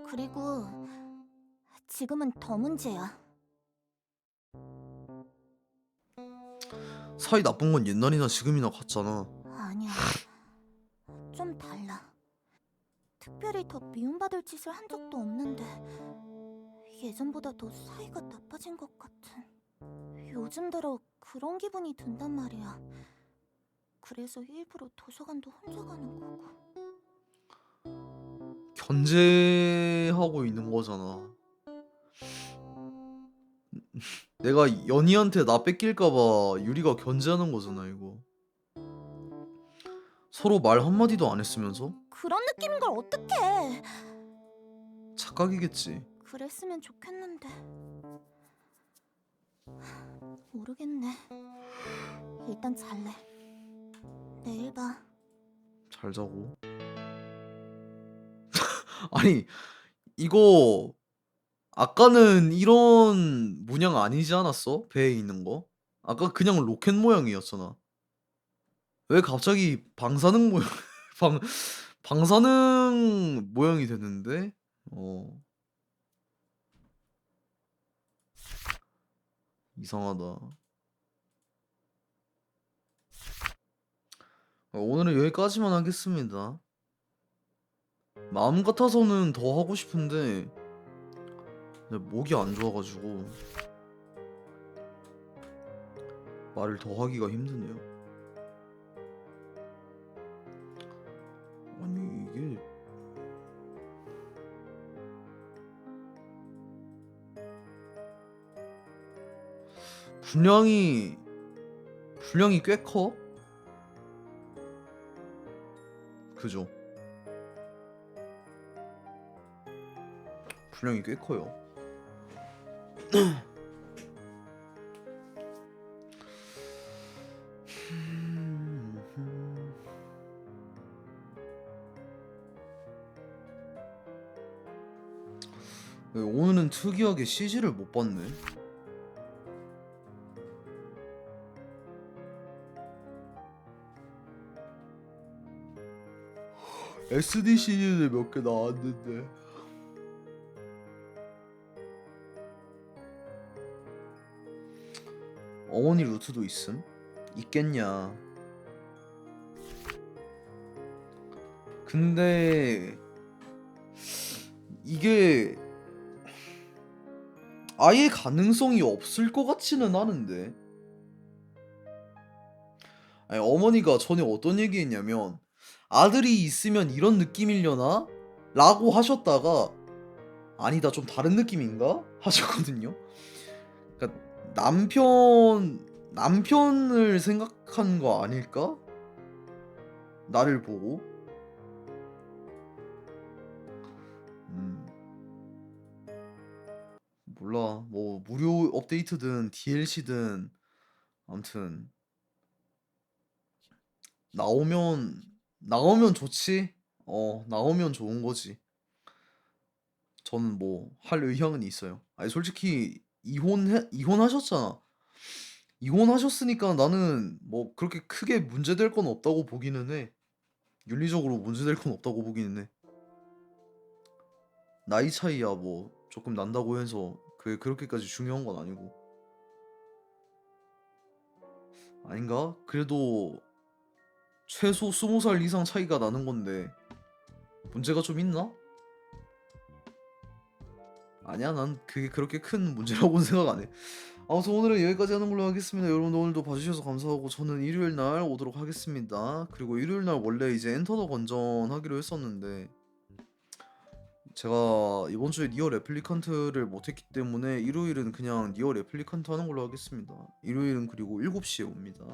그리고 지금은 더 문제야. 사이 나쁜 건 옛날이나 지금이나 같잖아. 아니야. 좀 달라. 특별히 더 미움받을 짓을 한 적도 없는데 예전보다 더 사이가 나빠진 것 같은. 요즘 들어 그런 기분이 든단 말이야. 그래서 일부러 도서관도 혼자 가는 거고. 견제하고 있는 거잖아. 내가 연희한테 나 뺏길까봐 유리가 견제하는 거잖아, 이거. 서로 말 한마디도 안 했으면서? 그런 느낌인 걸 어떡해. 착각이겠지. 그랬으면 좋겠는데. 모르겠네. 일단 잘래. 내일 봐. 잘 자고. 아니 이거 아까는 이런 문양 아니지 않았어? 배에 있는 거? 아까 그냥 로켓 모양이었잖아. 왜 갑자기 방사능 모양 방 방사능 모양이 됐는데? 어. 이상하다. 오늘은 여기까지만 하겠습니다. 마음 같아서는 더 하고 싶은데 근데 목이 안 좋아 가지고 말을 더 하기가 힘드네요. 아니 이게 분량이 꽤 커? 그죠? 분량이 꽤 커요. 오늘은 특이하게 CG를 못 봤네. SD CG는 몇 개 나왔는데. 어머니 루트도 있음? 있겠냐. 근데 이게 아예 가능성이 없을 것 같지는 않은데. 아니, 어머니가 전에 어떤 얘기했냐면 아들이 있으면 이런 느낌이려나? 라고 하셨다가 아니다 좀 다른 느낌인가? 하셨거든요. 그러니까 남편을 생각한 거 아닐까? 나를 보고. 몰라. 뭐 무료 업데이트든 DLC든 아무튼 나오면 좋지. 나오면 좋은 거지. 저는 뭐 할 의향은 있어요. 아니 솔직히 이혼하셨잖아. 이혼하셨으니까 나는 뭐 그렇게 크게 문제될 건 없다고 보기는 해. 윤리적으로 문제될 건 없다고 보기는 해. 나이 차이야 뭐 조금 난다고 해서 그게 그렇게까지 중요한 건 아니고. 아닌가? 그래도 최소 20살 이상 차이가 나는 건데 문제가 좀 있나? 아니야, 난 그게 그렇게 큰 문제라고는 생각 안 해. 아무튼 오늘은 여기까지 하는 걸로 하겠습니다. 여러분 오늘도 봐주셔서 감사하고 저는 일요일 날 오도록 하겠습니다. 그리고 일요일 날 원래 이제 엔터 더 건전 하기로 했었는데 제가 이번 주에 니어 레플리칸트를 못했기 때문에 일요일은 그냥 니어 레플리칸트 하는 걸로 하겠습니다. 일요일은 그리고 7시에 옵니다.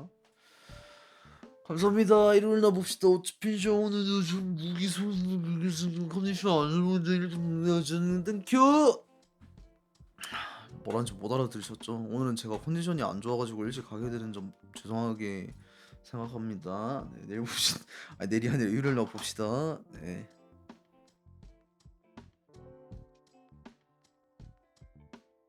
감사합니다. 일요일 날 봅시다. 어차피 저 오늘도 좀 무기 손 컨디션 안 좋은데 저는 땡큐. 뭐라는지 못 알아들으셨죠? 오늘은 제가 컨디션이 안 좋아가지고 일찍 가게 되는 점 죄송하게 생각합니다. 네, 내일 봅시다. 아니 내일이 아니라 일요일 날 봅시다. 네.